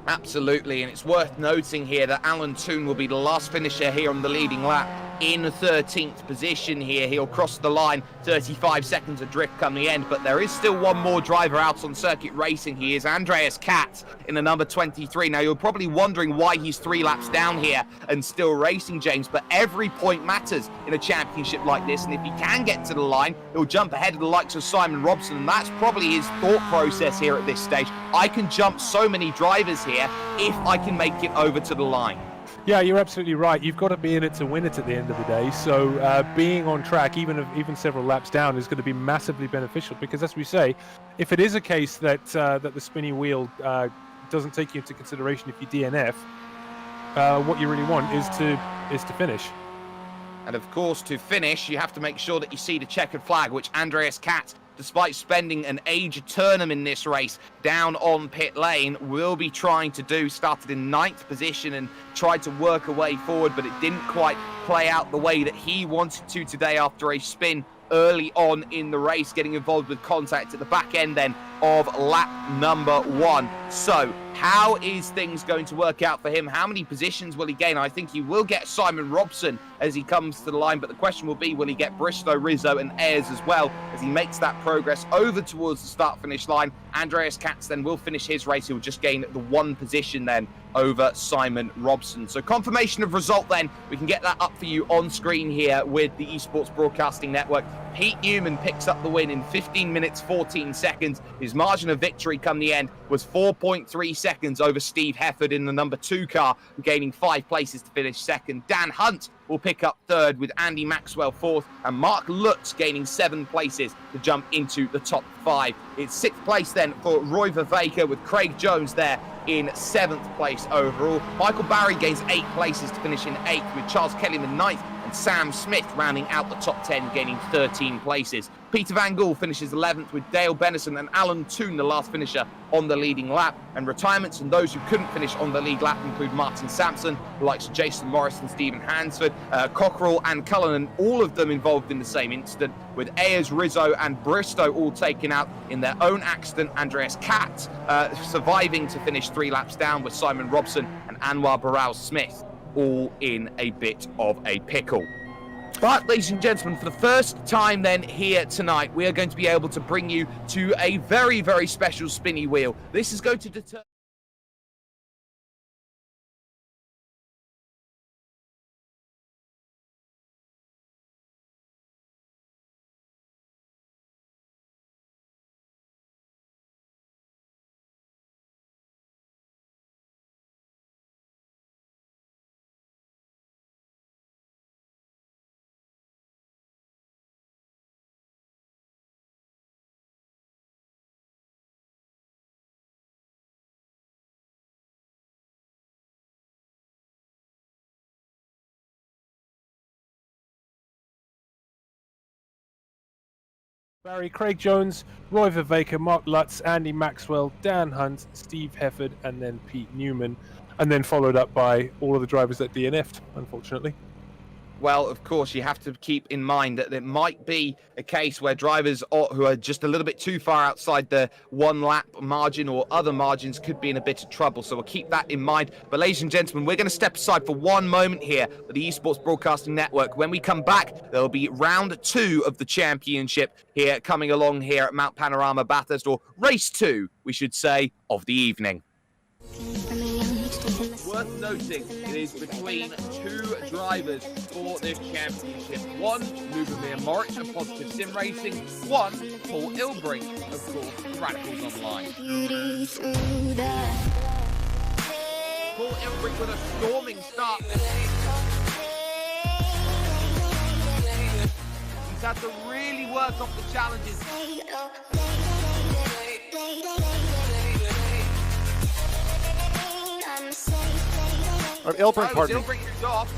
Absolutely, and it's worth noting here that Alan Toon will be the last finisher here on the leading lap. in 13th position here. He'll cross the line, 35 seconds adrift come the end, but there is still one more driver out on circuit racing. He is Andreas Katz in the number 23. Now, you're probably wondering why he's 3 laps down here and still racing, James, but every point matters in a championship like this, and if he can get to the line, he'll jump ahead of the likes of Simon Robson, and that's probably his thought process here at this stage. I can jump so many drivers here if I can make it over to the line. Yeah, you're absolutely right. You've got to be in it to win it at the end of the day. So being on track, even several laps down, is going to be massively beneficial, because, as we say, if it is a case that that the spinny wheel doesn't take you into consideration if you DNF, what you really want is to finish. And of course, to finish, you have to make sure that you see the checkered flag, which Andreas Katz, despite spending an age Turnham in this race down on pit lane, will be trying to do. Started in 9th position and tried to work a way forward, but it didn't quite play out the way that he wanted to today after a spin early on in the race, getting involved with contact at the back end then of lap number 1. So how is things going to work out for him? How many positions will he gain? I think he will get Simon Robson as he comes to the line, but the question will be, will he get Bristow, Rizzo and Ayres as well as he makes that progress over towards the start-finish line? Andreas Katz then will finish his race. He will just gain the 1 position then over Simon Robson. So confirmation of result then, we can get that up for you on screen here with the Esports Broadcasting Network. Pete Newman picks up the win in 15 minutes 14 seconds. His margin of victory come the end was 4.3 seconds over Steve Hefford in the number 2 car, gaining 5 places to finish second. Dan Hunt will pick up third, with Andy Maxwell 4th, and Mark Lutz gaining 7 places to jump into the top 5. It's 6th place then for Roy Vervaeke, with Craig Jones there in 7th place overall. Michael Barry gains 8 places to finish in 8th, with Charles Kellyman 9th, and Sam Smith rounding out the top 10, gaining 13 places. Peter Van Gool finishes 11th, with Dale Bennison and Alan Toon, the last finisher, on the leading lap. And retirements and those who couldn't finish on the lead lap include Martin Sampson, the likes of Jason Morris and Stephen Hansford, Cockerell and Cullinan, all of them involved in the same incident, with Ayres, Rizzo and Bristow all taken out in their own accident. Andreas Katz surviving to finish 3 laps down, with Simon Robson and Anwar Barrows-Smith all in a bit of a pickle. But, ladies and gentlemen, for the first time then here tonight, we are going to be able to bring you to a very, very special spinny wheel. This is going to determine... Barry, Craig Jones, Roy Vervaeke, Mark Lutz, Andy Maxwell, Dan Hunt, Steve Hefford, and then Pete Newman, and then followed up by all of the drivers that DNF'd, unfortunately. Well, of course, you have to keep in mind that there might be a case where drivers who are just a little bit too far outside the 1 lap margin or other margins could be in a bit of trouble. So we'll keep that in mind. But ladies and gentlemen, we're going to step aside for one moment here with the Esports Broadcasting Network. When we come back, there'll be round 2 of the championship here coming along here at Mount Panorama Bathurst, or race 2, we should say, of the evening. Worth noting, it is between 2 drivers for this championship. One, Lubomir Moritz of Positive Sim Racing. One, Paul Ilbrink, of course, Radicals Online. Paul Ilbrink with a storming start. He's had to really work off the challenges. Ilbrink, pardon me. Ilbrink is off.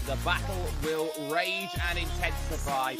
The battle will rage and intensify.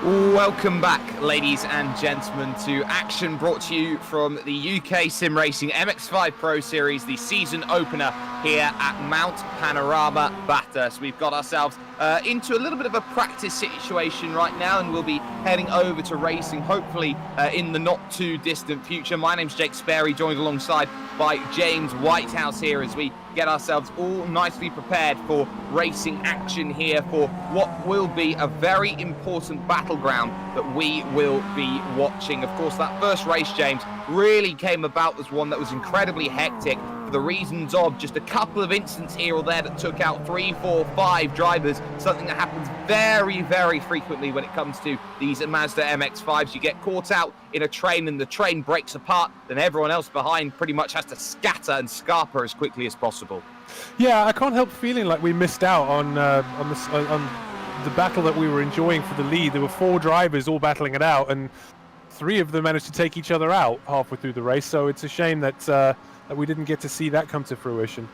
Welcome back, ladies and gentlemen, to Action, brought to you from the UK Sim Racing MX-5 Pro Series, the season opener here at Mount Panorama, Bathurst. We've got ourselves into a little bit of a practice situation right now, and we'll be heading over to racing, hopefully in the not too distant future. My name's Jake Sperry, joined alongside by James Whitehouse here as we get ourselves all nicely prepared for racing action here for what will be a very important battleground that we will be watching. Of course, that first race, James, really came about as one that was incredibly hectic for the reasons of just a couple of incidents here or there that took out 3, 4, 5 drivers, something that happens very, very frequently when it comes to these Mazda MX-5s. You get caught out in a train and the train breaks apart, then everyone else behind pretty much has to scatter and scarper as quickly as possible. Yeah, I can't help feeling like we missed out on the battle that we were enjoying for the lead. There were 4 drivers all battling it out, and 3 of them managed to take each other out halfway through the race. So it's a shame that we didn't get to see that come to fruition.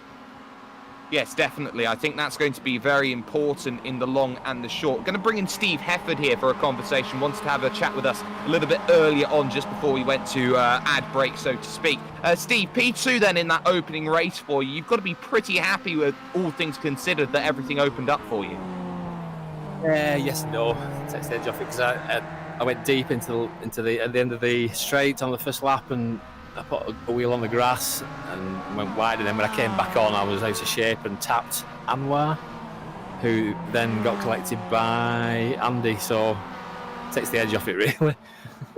Yes, definitely. I think that's going to be very important in the long and the short. Going to bring in Steve Hefford here for a conversation. Wants to have a chat with us a little bit earlier on, just before we went to ad break, so to speak. Steve, P2 then in that opening race for you. You've got to be pretty happy with all things considered that everything opened up for you. Yes and no. Takes the edge off it because I went deep into the at the end of the straight on the first lap, and I put a wheel on the grass and went wide, and then when I came back on I was out of shape and tapped Anwar, who then got collected by Andy, so it takes the edge off it really.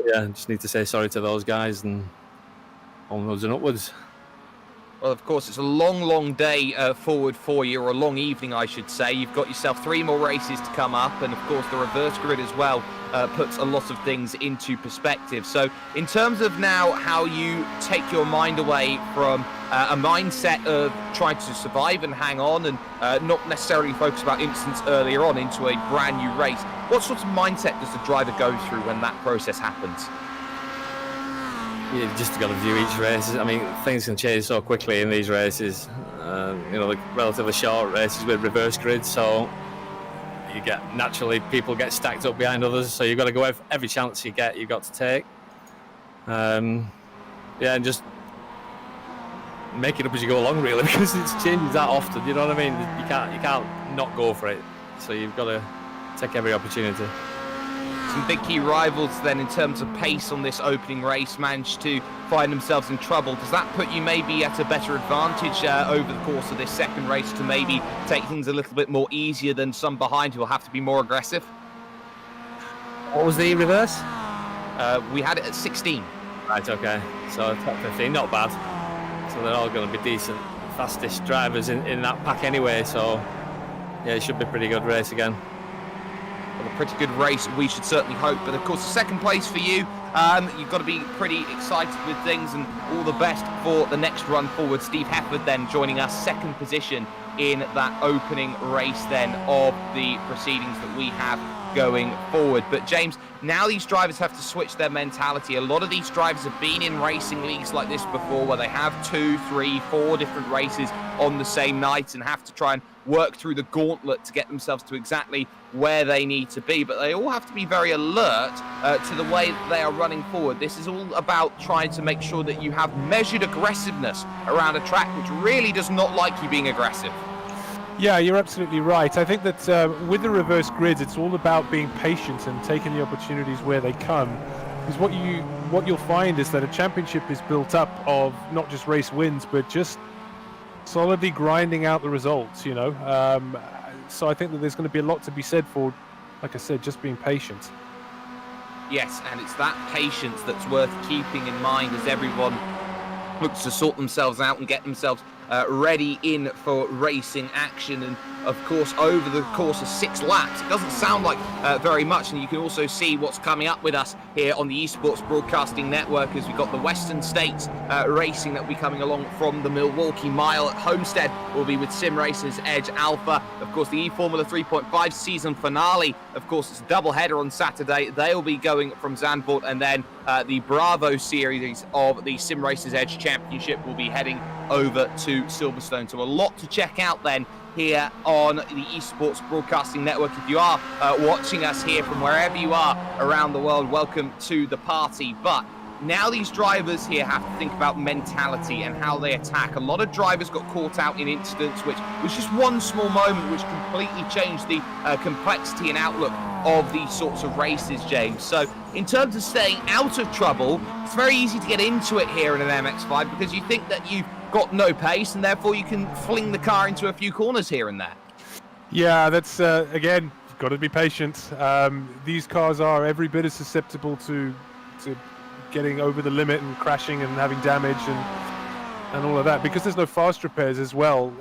Yeah, just need to say sorry to those guys and onwards and upwards. Well, of course, it's a long, long day forward for you, or a long evening, I should say. You've got yourself 3 more races to come up, and of course the reverse grid as well puts a lot of things into perspective. So in terms of now how you take your mind away from a mindset of trying to survive and hang on and not necessarily focus about incidents earlier on into a brand new race, what sort of mindset does the driver go through when that process happens? You just got to view each race. I mean, things can change so quickly in these races. The relatively short races with reverse grids, so you get naturally people get stacked up behind others. So you've got to go every chance you get. You've got to take. And just make it up as you go along, really, because it changes that often. You know what I mean? You can't not go for it. So you've got to take every opportunity. Some big key rivals then in terms of pace on this opening race managed to find themselves in trouble. Does that put you maybe at a better advantage over the course of this second race to maybe take things a little bit more easier than some behind who will have to be more aggressive? What was the reverse? We had it at 16. Right, okay. So top 15, not bad. So they're all going to be decent, fastest drivers in that pack anyway. So yeah, it should be a pretty good race again. Well, a pretty good race, we should certainly hope. But of course, the second place for you, you've got to be pretty excited with things, and all the best for the next run forward. Steve Hefford then joining us, second position in that opening race then of the proceedings that we have going forward. But James, now these drivers have to switch their mentality. A lot of these drivers have been in racing leagues like this before, where they have 2, 3, 4 different races on the same night and have to try and work through the gauntlet to get themselves to exactly where they need to be. But they all have to be very alert to the way that they are running forward. This is all about trying to make sure that you have measured aggressiveness around a track which really does not like you being aggressive. Yeah, you're absolutely right. I think that with the reverse grids, it's all about being patient and taking the opportunities where they come. Because what you'll find is that a championship is built up of not just race wins, but just solidly grinding out the results, you know. So I think that there's going to be a lot to be said for, like I said, just being patient. Yes, and it's that patience that's worth keeping in mind as everyone looks to sort themselves out and get themselves ready in for racing action. And of course, over the course of 6 laps, it doesn't sound like very much, and you can also see what's coming up with us here on the Esports Broadcasting Network as we've got the Western States racing that will be coming along from the Milwaukee Mile at Homestead. Will be with Sim Racers Edge Alpha. Of course, the eFormula 3.5 season finale, of course, it's a double header on Saturday. They'll be going from Zandvoort, and then the Bravo series of the Sim Racers Edge Championship will be heading over to Silverstone. So a lot to check out then here on the Esports Broadcasting Network. If you are watching us here from wherever you are around the world, welcome to the party. But now these drivers here have to think about mentality and how they attack. A lot of drivers got caught out in incidents which was just one small moment which completely changed the complexity and outlook of these sorts of races, James. So in terms of staying out of trouble, it's very easy to get into it here in an MX-5 because you think that you've got no pace and therefore you can fling the car into a few corners here and there. Yeah, that's, again, you've got to be patient. These cars are every bit as susceptible to getting over the limit and crashing and having damage and all of that, because there's no fast repairs as well.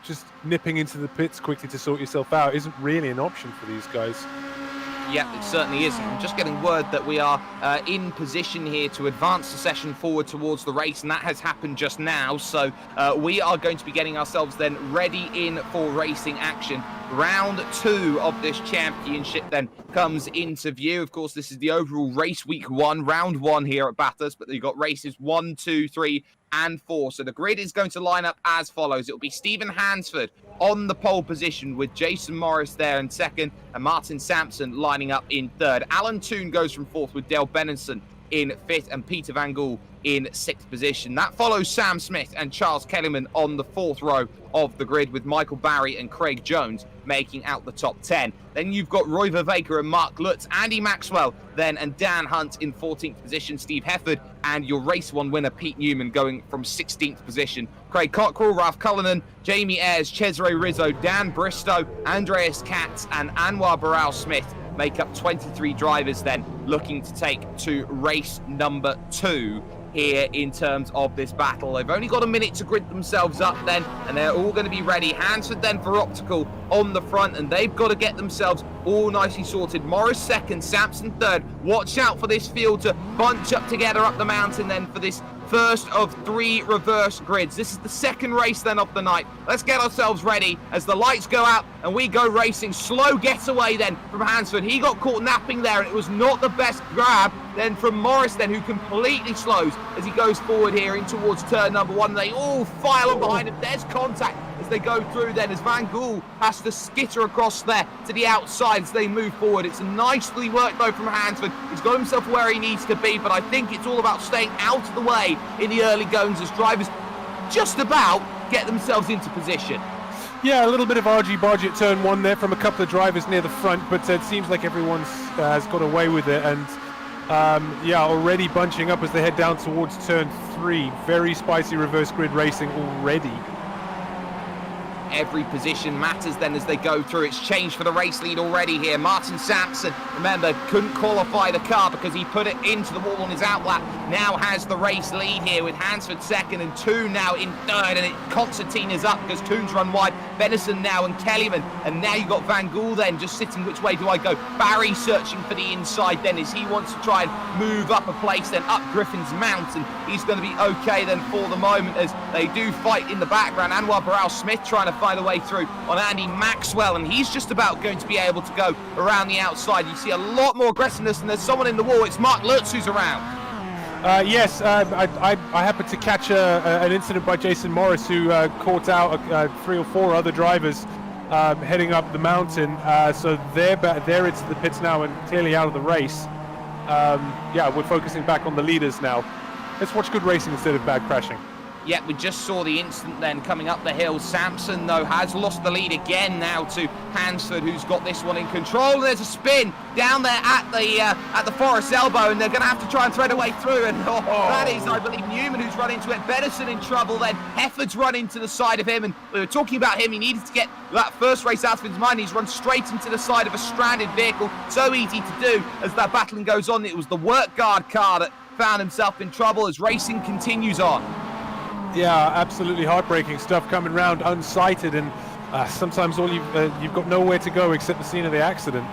Just nipping into the pits quickly to sort yourself out isn't really an option for these guys. Yeah, it certainly isn't. I'm just getting word that we are in position here to advance the session forward towards the race, and that has happened just now. So we are going to be getting ourselves then ready in for racing action. Round 2 of this championship then comes into view. Of course, this is the overall race week 1, round 1 here at Bathurst, but you've got races 1, 2, 3, and 4. So the grid is going to line up as follows. It'll be Stephen Hansford on the pole position with Jason Morris there in second and Martin Sampson lining up in third. Alan Toon goes from fourth with Dale Benenson in fifth and Peter Van Gool in sixth position. That follows Sam Smith and Charles Kellyman on the fourth row of the grid with Michael Barry and Craig Jones making out the top 10. Then you've got Roy Vervaker and Mark Lutz, Andy Maxwell then and Dan Hunt in 14th position, Steve Hefford and your race 1 winner Pete Newman going from 16th position. Craig Cockrell, Ralph Cullinan, Jamie Ayres, Cesare Rizzo, Dan Bristow, Andreas Katz and Anwar Baral Smith make up 23 drivers then looking to take to race number 2 here in terms of this battle. They've only got a minute to grid themselves up then, and they're all going to be ready. Hansford then for optical on the front, and they've got to get themselves all nicely sorted. Morris second, Sampson third. Watch out for this field to bunch up together up the mountain then for this first of 3 reverse grids. This is the second race then of the night. Let's get ourselves ready as the lights go out and we go racing. Slow getaway then from Hansford. He got caught napping there and it was not the best grab then from Morris then, who completely slows as he goes forward here in towards turn number 1. They all file on behind him. There's contact as they go through then as Van Gool has to skitter across there to the outside as they move forward. It's nicely worked though from Hansford. He's got himself where he needs to be, but I think it's all about staying out of the way in the early goings as drivers just about get themselves into position. Yeah, a little bit of argy-bargy at turn 1 there from a couple of drivers near the front, but it seems like everyone's has got away with it, and yeah, already bunching up as they head down towards turn 3. Very spicy reverse grid racing already. Every position matters then as they go through. It's changed for the race lead already here. Martin Sampson, remember, couldn't qualify the car because he put it into the wall on his outlap. Now has the race lead here with Hansford second and Toon now in third. And Constantine is up because Toon's run wide. Benison now and Kellyman. And now you've got Van Gool then just sitting, which way do I go? Barry searching for the inside then as he wants to try and move up a place then up Griffin's Mountain. He's going to be okay then for the moment as they do fight in the background. Anwar Baral Smith trying to find a way through on Andy Maxwell, and he's just about going to be able to go around the outside. You see a lot more aggressiveness, and there's someone in the wall. It's Mark Lutz who's around. Yes, I happened to catch an incident by Jason Morris who caught out 3 or 4 other drivers heading up the mountain. So they're into the pits now and clearly out of the race. Yeah, we're focusing back on the leaders now. Let's watch good racing instead of bad crashing. Yeah, we just saw the incident then coming up the hill. Sampson, though, has lost the lead again now to Hansford, who's got this one in control. And there's a spin down there at the Forest Elbow, and they're going to have to try and thread a way through. And that is, I believe, Newman who's run into it. Benison in trouble then. Hefford's run into the side of him, and we were talking about him. He needed to get that first race out of his mind. He's run straight into the side of a stranded vehicle. So easy to do as that battling goes on. It was the work guard car that found himself in trouble as racing continues on. Yeah, absolutely heartbreaking stuff coming round unsighted, and sometimes all you've got nowhere to go except the scene of the accident.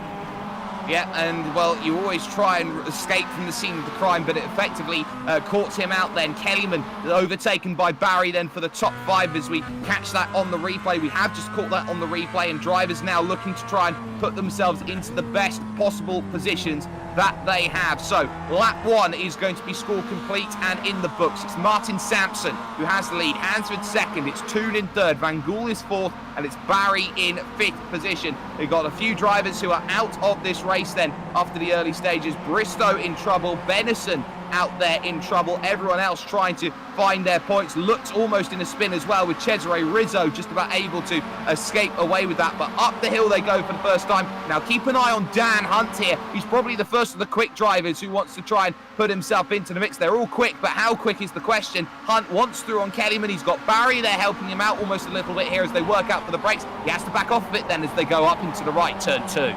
Yeah, and well, you always try and escape from the scene of the crime, but it effectively caught him out then. Kellyman overtaken by Barry then for the top 5 as we catch that on the replay. We have just caught that on the replay, and drivers now looking to try and put themselves into the best possible positions that they have. So lap 1 is going to be score complete and in the books. It's Martin Sampson who has the lead, Hansford second, it's Toon in third, Van Gool is fourth, and it's Barry in 5th position. We've got a few drivers who are out of this race then after the early stages. Bristow in trouble, Benison out there in trouble, everyone else trying to find their points. Looks almost in a spin as well, with Cesare Rizzo just about able to escape away with that, but up the hill they go for the first time. Now keep an eye on Dan Hunt here. He's probably the first of the quick drivers who wants to try and put himself into the mix. They're all quick, but how quick is the question. Hunt wants through on Kellyman. He's got Barry there helping him out almost a little bit here as they work out for the brakes. He has to back off a bit then as they go up into the right turn 2.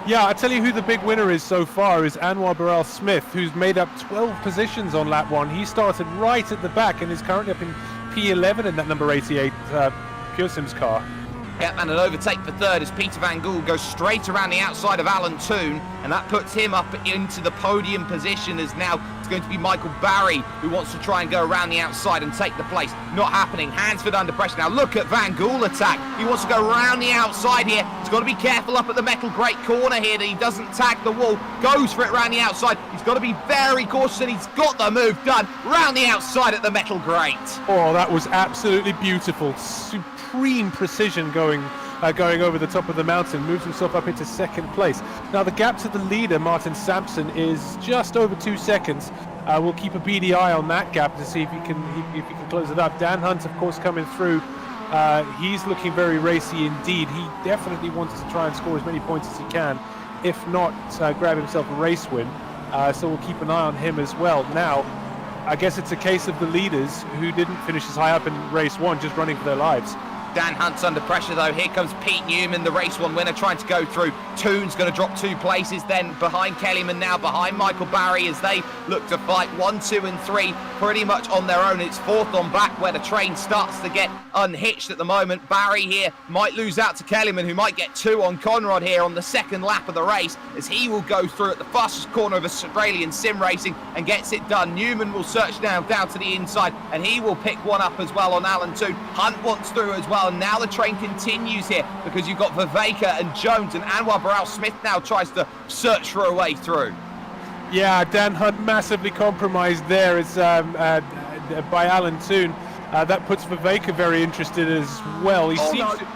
Yeah, I tell you who the big winner is so far is Anwar Burrell Smith, who's made up 12 positions on lap 1. He started right at the back and is currently up in P11 in that number 88 Pure Sims car. Yep, and an overtake for third as Peter Van Gool goes straight around the outside of Alan Toon, and that puts him up into the podium position as now it's going to be Michael Barry who wants to try and go around the outside and take the place. Not happening. Hansford under pressure. Now look at Van Gool attack. He wants to go around the outside here. He's got to be careful up at the metal grate corner here that he doesn't tag the wall. Goes for it around the outside. He's got to be very cautious, and he's got the move done round the outside at the metal grate. Oh, that was absolutely beautiful. Supreme precision going over the top of the mountain, moves himself up into 2nd place. Now the gap to the leader, Martin Sampson, is just over 2 seconds. We'll keep a beady eye on that gap to see if he can close it up. Dan Hunt, of course, coming through. He's looking very racy indeed. He definitely wants to try and score as many points as he can, if not grab himself a race win. So we'll keep an eye on him as well. Now, I guess it's a case of the leaders who didn't finish as high up in race 1, just running for their lives. Dan Hunt's under pressure though. Here comes Pete Newman, the race 1 winner, trying to go through. Toon's going to drop 2 places then behind Kellyman, now behind Michael Barry as they look to fight 1, 2 and 3 pretty much on their own. It's 4th on back where the train starts to get unhitched at the moment. Barry here might lose out to Kellyman, who might get 2 on Conrad here on the 2nd lap of the race as he will go through at the fastest corner of Australian sim racing and gets it done. Newman will search now down to the inside and he will pick one up as well on Alan Toon. Hunt wants through as well, and now the train continues here because you've got Viveka and Jones, and Anwar Burrell Smith now tries to search for a way through. Yeah, Dan Hunt massively compromised there as by Alan Toon. That puts Viveka very interested as well. He seems to...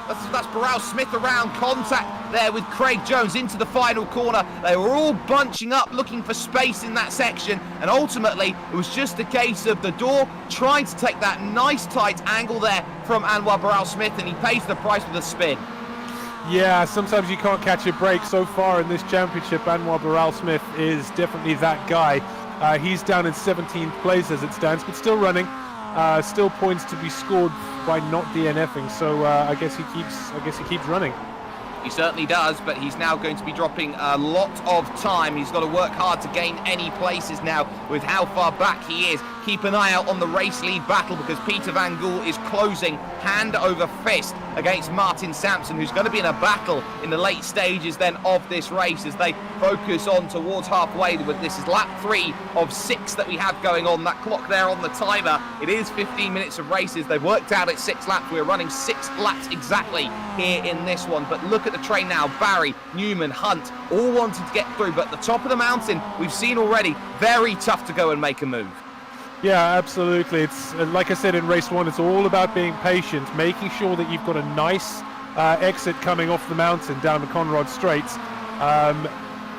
That's Burrell Smith around contact there with Craig Jones into the final corner. They were all bunching up looking for space in that section, and ultimately it was just a case of the door trying to take that nice tight angle there from Anwar Burrell Smith, and he pays the price with a spin. Yeah, sometimes you can't catch a break. So far in this championship, Anwar Burrell Smith is definitely that guy. He's down in 17th place as it stands, but still running. Still points to be scored by not DNFing, so I guess he keeps running. He certainly does, but he's now going to be dropping a lot of time. He's got to work hard to gain any places now with how far back he is. Keep an eye out on the race lead battle because Peter Van Gool is closing hand over fist against Martin Sampson, who's going to be in a battle in the late stages then of this race as they focus on towards halfway. This is lap 3 of 6 that we have going on. That clock there on the timer, it is 15 minutes of races. They've worked out at 6 laps. We're running 6 laps exactly here in this one, but look at the train now. Barry, Newman, Hunt, all wanting to get through, but the top of the mountain, we've seen already, very tough to go and make a move. Yeah, absolutely. It's like I said in race 1, it's all about being patient, making sure that you've got a nice exit coming off the mountain down the Conrad Straits.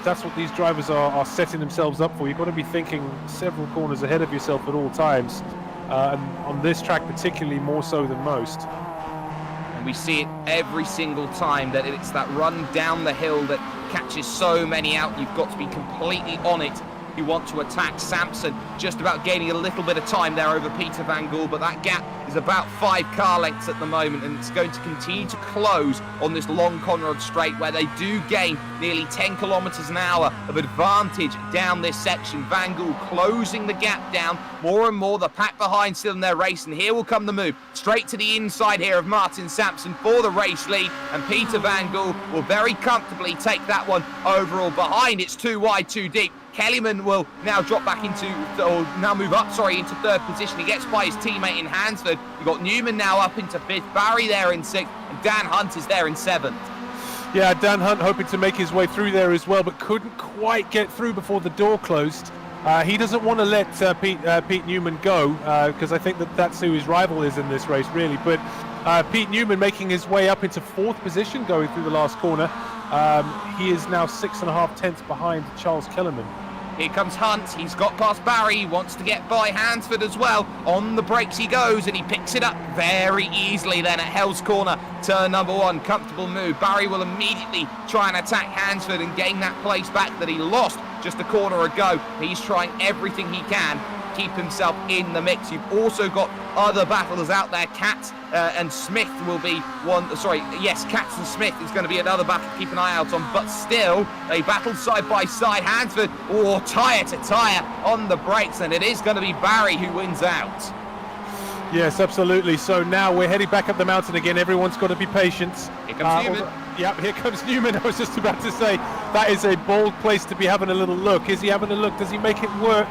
That's what these drivers are setting themselves up for. You've got to be thinking several corners ahead of yourself at all times, and on this track particularly more so than most. And we see it every single time that it's that run down the hill that catches so many out. You've got to be completely on it who want to attack Samson. Just about gaining a little bit of time there over Peter Van Gool, but that gap is about 5 car lengths at the moment, and it's going to continue to close on this long Conrod straight, where they do gain nearly 10 kilometers an hour of advantage down this section. Van Gool closing the gap down more and more. The pack behind still in their race, and here will come the move straight to the inside here of Martin Sampson for the race lead, and Peter Van Gool will very comfortably take that one overall. Behind, it's too wide, too deep. Kellyman will now drop back into, or now move up, into third position. He gets by his teammate in Hansford. You've got Newman now up into 5th, Barry there in 6th, and Dan Hunt is there in 7th. Yeah, Dan Hunt hoping to make his way through there as well, but couldn't quite get through before the door closed. He doesn't want to let Pete Newman go, because I think that's who his rival is in this race, really. But Pete Newman making his way up into 4th position going through the last corner. He is now 6.5 tenths behind Charles Kellerman. Here comes Hunt. He's got past Barry. He wants to get by Hansford as well. On the brakes he goes, and he picks it up very easily then at Hell's Corner. Turn number 1. Comfortable move. Barry will immediately try and attack Hansford and gain that place back that he lost just a corner ago. He's trying everything he can to keep himself in the mix. You've also got other battlers out there. Katz and Smith will be one. Katz and Smith is going to be another battle to keep an eye out on. But still, they battle side by side. Hansford, tyre to tyre on the brakes, and it is going to be Barry who wins out. Yes, absolutely. So now we're heading back up the mountain again. Everyone's got to be patient. Here comes Newman. Yep, here comes Newman. I was just about to say, that is a bold place to be having a little look. Is he having a look? Does he make it work?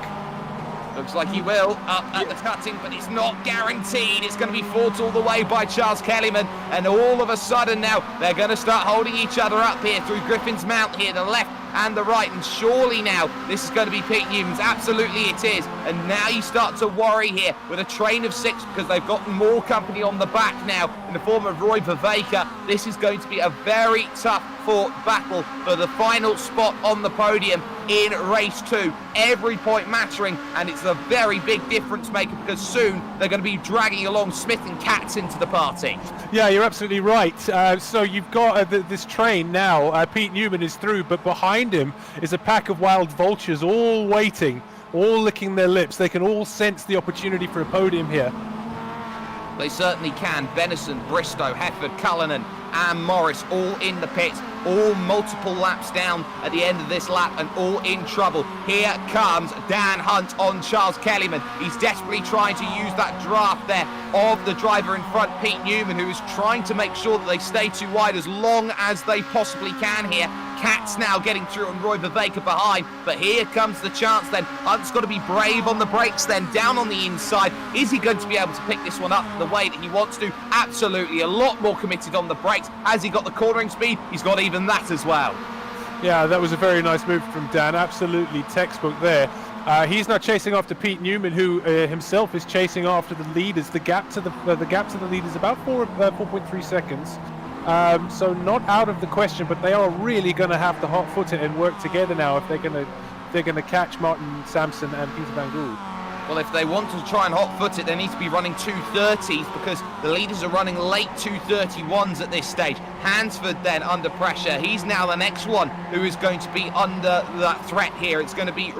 Looks like he will, up at the cutting, but it's not guaranteed. It's going to be fought all the way by Charles Kellyman, and all of a sudden now they're going to start holding each other up here through Griffin's Mount here, the left and the right, and surely now this is going to be Pete Newman's. Absolutely it is, and now you start to worry here with a train of 6 because they've got more company on the back now in the form of Roy Viveka. This is going to be a very tough fought battle for the final spot on the podium in race 2. Every point mattering, and it's a very big difference maker because soon they're going to be dragging along Smith and Katz into the party. Yeah, you're absolutely right. So you've got this train now. Pete Newman is through, but behind him is a pack of wild vultures all waiting, all licking their lips. They can all sense the opportunity for a podium here. They certainly can. Benison, Bristow, Hefford, Cullinan and Morris all in the pits, all multiple laps down at the end of this lap and all in trouble. Here comes Dan Hunt on Charles Kellyman. He's desperately trying to use that draft there of the driver in front, Pete Newman, who is trying to make sure that they stay too wide as long as they possibly can here. Katz now getting through and Roy Viveka behind, but here comes the chance then. Hunt's got to be brave on the brakes then, down on the inside. Is he going to be able to pick this one up the way that he wants to? Absolutely, a lot more committed on the brakes. Has he got the cornering speed? He's got even that as well. Yeah, that was a very nice move from Dan, absolutely textbook there. He's now chasing after Pete Newman, who himself is chasing after the leaders. The gap to the lead is about 4.3 seconds. So not out of the question, but they are really going to have to hot-foot it and work together now if they're going to catch Martin Sampson and Peter Van Gool. Well, if they want to try and hot-foot it, they need to be running 2:30s because the leaders are running late 2:31s at this stage. Hansford then under pressure. He's now the next one who is going to be under that threat here. It's going to be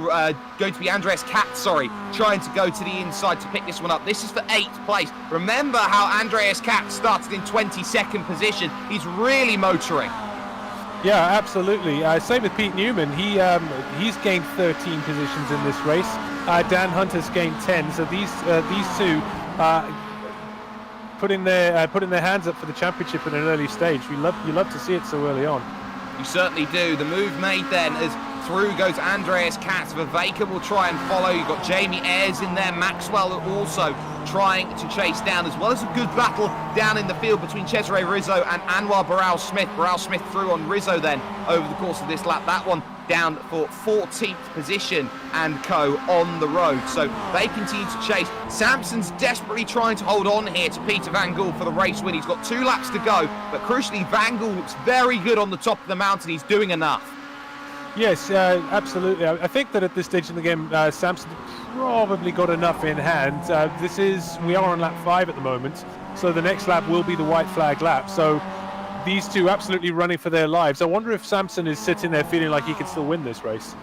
Andreas Katz, trying to go to the inside to pick this one up. This is for 8th place. Remember how Andreas Katz started in 22nd position. He's really motoring. Yeah, absolutely. Same with Pete Newman. He's gained 13 positions in this race. Dan Hunt has gained 10. So these two putting their hands up for the championship at an early stage. You love to see it so early on. You certainly do. The move made then as through goes Andreas Katz. Viveka will try and follow. You've got Jamie Ayres in there. Maxwell also trying to chase down, as well as a good battle down in the field between Cesare Rizzo and Anwar Barral Smith. Barral Smith through on Rizzo then over the course of this lap. That one down for 14th position and co on the road. So they continue to chase. Sampson's desperately trying to hold on here to Peter Van Gool for the race win. He's got 2 laps to go, but crucially Van Gool looks very good on the top of the mountain. He's doing enough. Yes, absolutely. I think that at this stage in the game, Sampson probably got enough in hand. We are on lap 5 at the moment, so the next lap will be the white flag lap. So these two absolutely running for their lives. I wonder if Sampson is sitting there feeling like he can still win this race.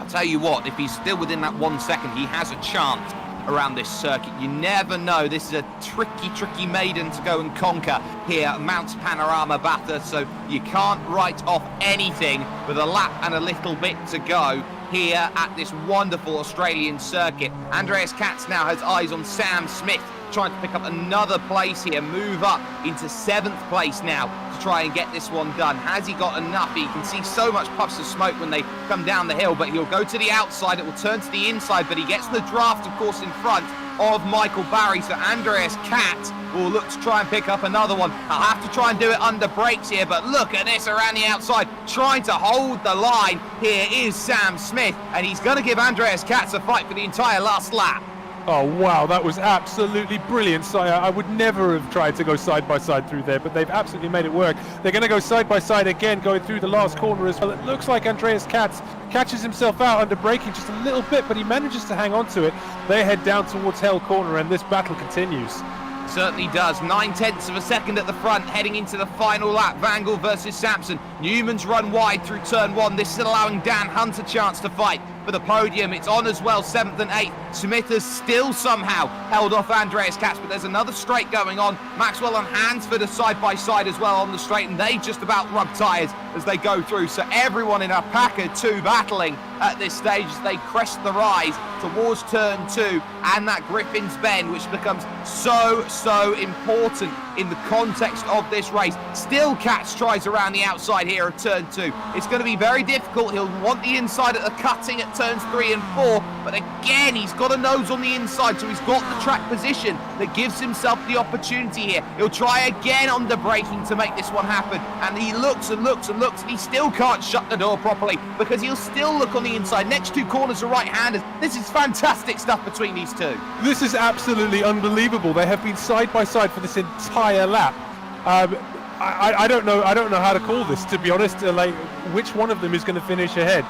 I'll tell you what, if he's still within that 1 second, he has a chance around this circuit. You never know. This is a tricky maiden to go and conquer here at Mount Panorama Bathurst, so you can't write off anything with a lap and a little bit to go here at this wonderful Australian circuit. Andreas Katz now has eyes on Sam Smith, trying to pick up another place here, move up into 7th place now to try and get this one done. Has he got enough? You can see so much puffs of smoke when they come down the hill, but he'll go to the outside, it will turn to the inside, but he gets the draft, of course, in front of Michael Barry, so Andreas Katz will look to try and pick up another one. I'll have to try and do it under brakes here, but look at this around the outside, trying to hold the line. Here is Sam Smith, and he's going to give Andreas Katz a fight for the entire last lap. Oh, wow, that was absolutely brilliant. So I would never have tried to go side by side through there, but they've absolutely made it work. They're going to go side by side again, going through the last corner as well. It looks like Andreas Katz catches himself out under braking just a little bit, but he manages to hang on to it. They head down towards Hell Corner, and this battle continues. Certainly does. 9/10 of a second at the front, heading into the final lap. Vangel versus Sampson. Newman's run wide through turn 1. This is allowing Dan Hunt a chance to fight for the podium. It's on as well, 7th and 8th. Smith has still somehow held off Andreas Katz, but there's another straight going on. Maxwell and Hansford are side by side as well on the straight, and they just about rub tyres as they go through. So everyone in a pack of 2 battling at this stage as they crest the rise towards turn 2 and that Griffin's Bend, which becomes so important in the context of this race. Still Katz tries around the outside here at turn 2. It's going to be very difficult. He'll want the inside at the cutting at turns 3 and 4, but again he's got a nose on the inside, so he's got the track position that gives himself the opportunity here. He'll try again under braking to make this one happen, and he looks and he still can't shut the door properly because he'll still look on the inside. Next 2 corners are right-handers. This is fantastic stuff between these 2. This is absolutely unbelievable. They have been side by side for this entire lap. I don't know how to call this, to be honest. Like, which one of them is going to finish ahead?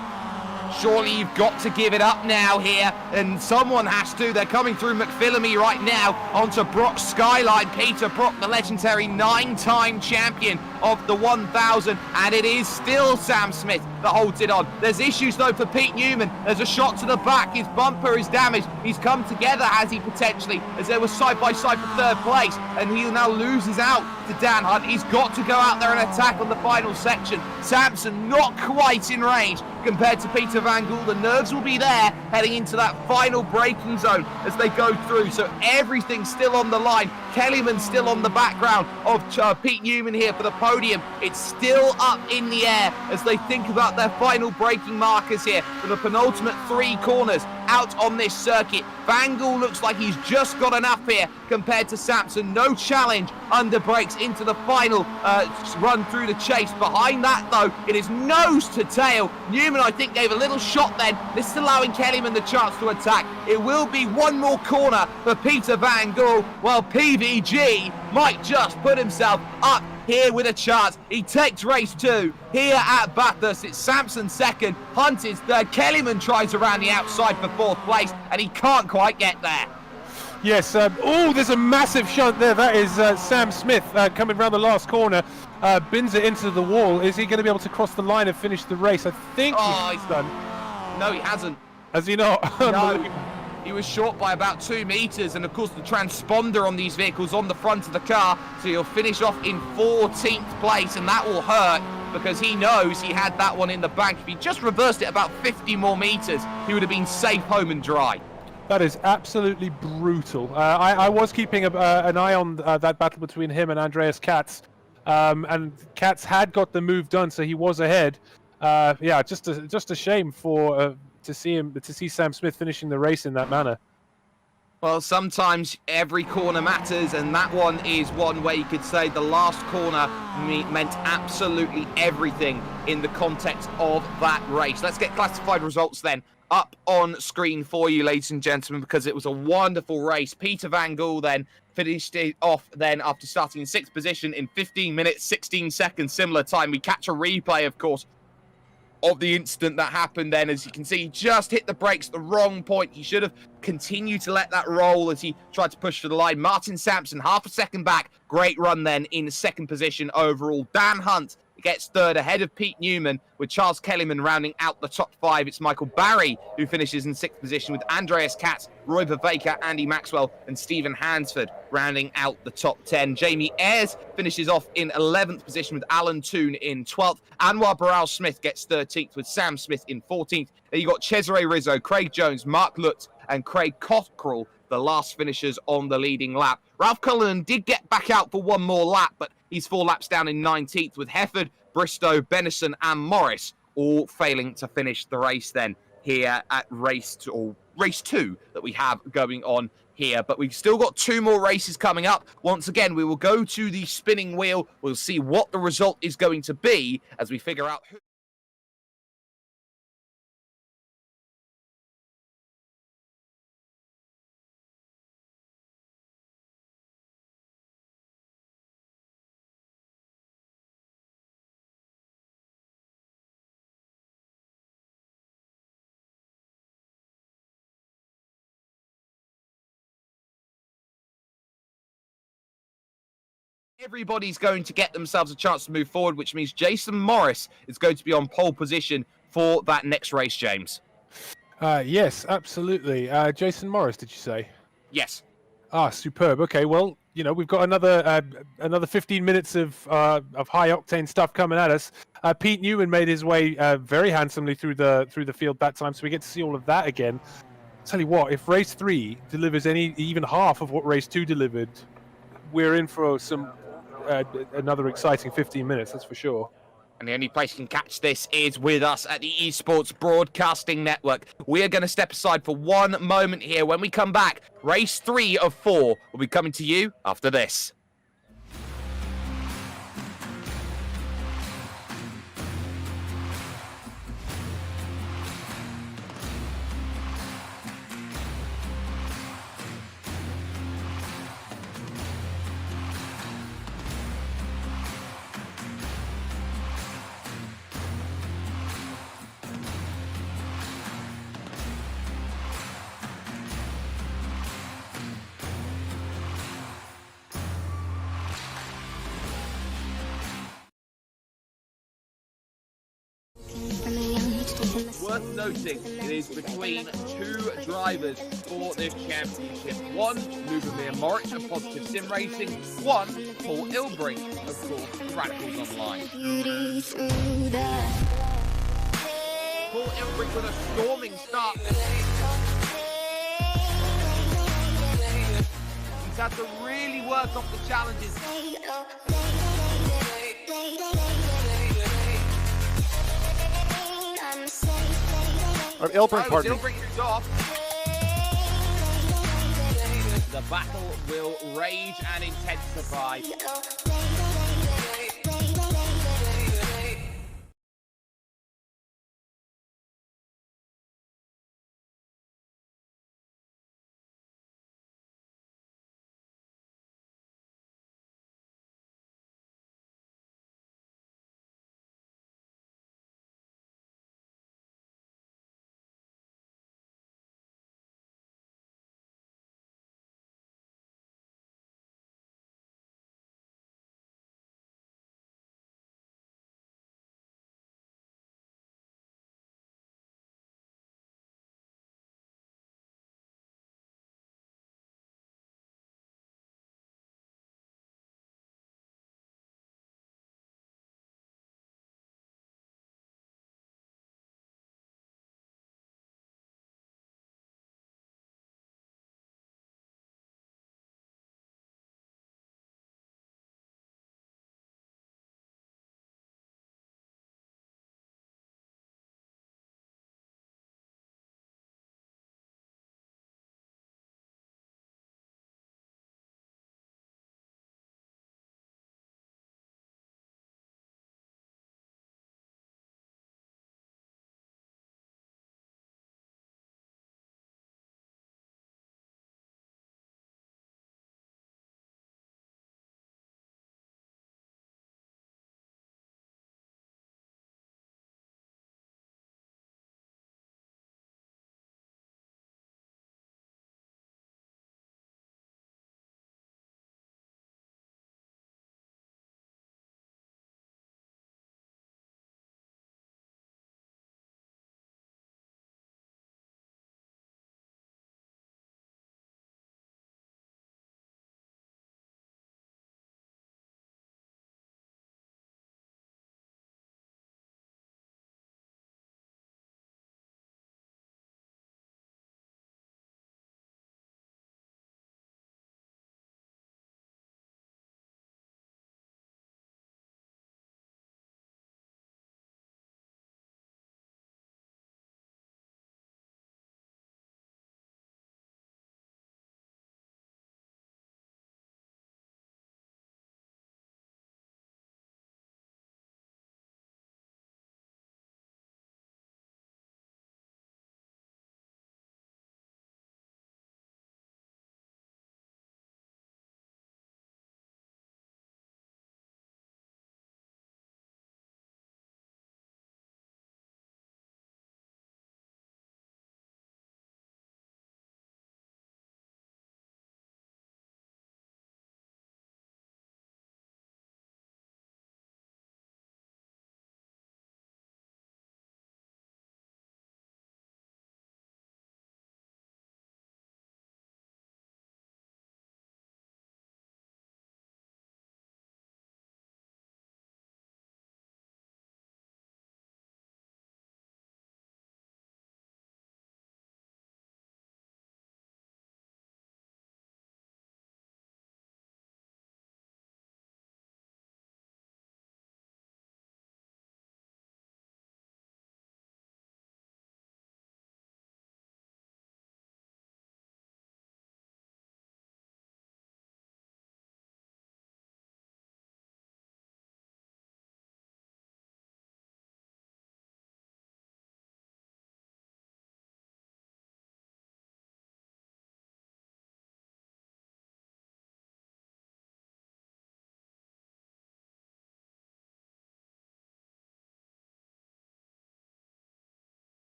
Surely you've got to give it up now here, and someone has to. They're coming through McPhillamy right now onto Brock's Skyline. Peter Brock, the legendary 9-time champion of the 1000, and it is still Sam Smith that holds it on. There's issues though for Pete Newman. There's a shot to the back. His bumper is damaged. He's come together, has he, potentially, as they were side by side for 3rd place, and he now loses out to Dan Hunt. He's got to go out there and attack on the final section. Sampson not quite in range compared to Peter Van Gool. The nerves will be there heading into that final braking zone as they go through, so everything's still on the line. Kellyman still on the background of Pete Newman here for the podium. It's still up in the air as they think about their final braking markers here for the penultimate 3 corners out on this circuit. Van Gool looks like he's just got enough here compared to Sampson. No challenge under brakes into the final run through the chase. Behind that though, it is nose to tail. Newman, I think, gave a little shot then. This is allowing Kellyman the chance to attack. It will be one more corner for Peter Van Gool, while PVG might just put himself up here with a chance. He takes race 2 here at Bathurst. It's Sampson 2nd, Hunt is 3rd. Kellyman tries around the outside for 4th place, and he can't quite get there. Yes, there's a massive shunt there. That is Sam Smith coming around the last corner. Bins it into the wall. Is he going to be able to cross the line and finish the race? I think he's done. No, he hasn't. Has he not? No. He was short by about 2 meters, and of course the transponder on these vehicles on the front of the car, so he'll finish off in 14th place, and that will hurt because he knows he had that one in the bank. If he just reversed it about 50 more meters, he would have been safe home and dry. That is absolutely brutal. I was keeping an eye on that battle between him and Andreas Katz, and Katz had got the move done, so he was ahead. Yeah, just a shame for to see Sam Smith finishing the race in that manner. Well, sometimes every corner matters, and that one is one where you could say the last corner meant absolutely everything in the context of that race. Let's get classified results then up on screen for you, ladies and gentlemen, because it was a wonderful race. Peter Van Gool then finished it off then after starting in 6th position in 15 minutes, 16 seconds, similar time. We catch a replay, of course, of the incident that happened then. As you can see, he just hit the brakes at the wrong point. He should have continued to let that roll as he tried to push to the line. Martin Sampson, half a second back. Great run then in 2nd position overall. Dan Hunt gets third ahead of Pete Newman, with Charles Kellyman rounding out the top 5. It's Michael Barry who finishes in 6th position, with Andreas Katz, Roy Bavaker, Andy Maxwell, and Stephen Hansford rounding out the top 10. Jamie Ayres finishes off in 11th position, with Alan Toon in 12th. Anwar Baral Smith gets 13th, with Sam Smith in 14th. Then you got Cesare Rizzo, Craig Jones, Mark Lutz, and Craig Cockrell, the last finishers on the leading lap. Ralph Cullinan did get back out for one more lap, but he's 4 laps down in 19th, with Hefford, Bristow, Benison, and Morris all failing to finish the race then here at race 2 that we have going on here. But we've still got 2 more races coming up. Once again, we will go to the spinning wheel. We'll see what the result is going to be as we figure out who... Everybody's going to get themselves a chance to move forward, which means Jason Morris is going to be on pole position for that next race, James. Yes, absolutely. Jason Morris, did you say? Yes. Superb. Okay, well, you know, we've got another 15 minutes of high octane stuff coming at us. Pete Newman made his way very handsomely through the field that time, so we get to see all of that again. Tell you what, if race 3 delivers even half of what race 2 delivered, we're in for another exciting 15 minutes, that's for sure. And the only place you can catch this is with us at the Esports Broadcasting Network. We are going to step aside for one moment here. When we come back, race 3 of 4 will be coming to you after this. Worth noting, it is between 2 drivers for this championship. One, Lubomir Moritz of Positive Sim Racing. One, Paul Ilbrink, of course, Radicals Online. Paul Ilbrink with a storming start. He's had to really work off the challenges. Ilbrink, pardon me. Ilbrink is off. The battle will rage and intensify.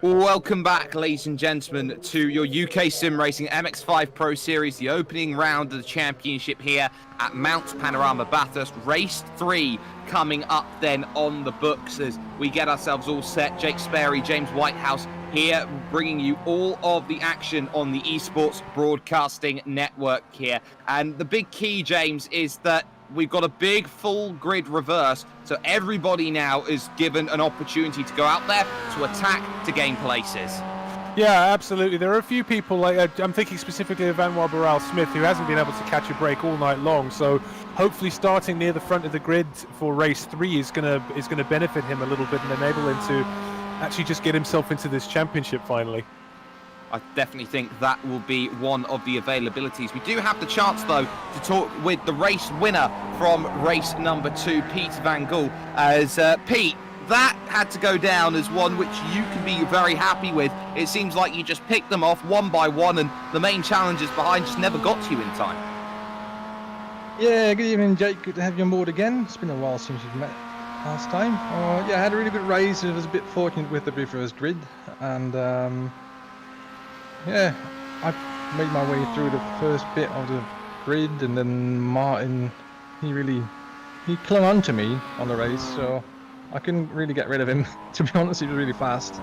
Welcome back, ladies and gentlemen, to your UK Sim Racing MX-5 Pro Series, the opening round of the championship here at Mount Panorama Bathurst. Race 3 coming up then on the books as we get ourselves all set. Jake Sperry, James Whitehouse here, bringing you all of the action on the Esports Broadcasting Network here. And the big key, James, is that we've got a big full grid reverse, so everybody now is given an opportunity to go out there, to attack, to gain places. Yeah, absolutely. There are a few people, like I'm thinking specifically of Vanwar Barral-Smith, who hasn't been able to catch a break all night long. So hopefully starting near the front of the grid for race 3 is gonna benefit him a little bit and enable him to actually just get himself into this championship finally. I definitely think that will be one of the availabilities. We do have the chance, though, to talk with the race winner from race number 2, Peter Van Gool. As Pete, that had to go down as one which you can be very happy with. It seems like you just picked them off one by one, and the main challenges behind just never got to you in time. Yeah, good evening, Jake. Good to have you on board again. It's been a while since we've met last time. Yeah, I had a really good race. I was a bit fortunate with the reverse grid, and yeah, I made my way through the first bit of the grid, and then Martin, he clung on to me on the race, so I couldn't really get rid of him. To be honest, he was really fast.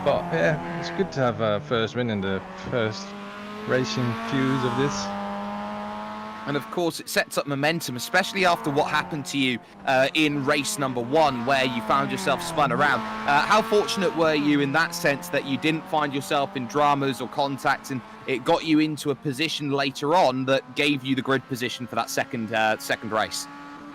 But yeah, it's good to have a first win in the first racing fuse of this. And of course, it sets up momentum, especially after what happened to you in race number 1, where you found yourself spun around. How fortunate were you in that sense that you didn't find yourself in dramas or contacts, and it got you into a position later on that gave you the grid position for that second race?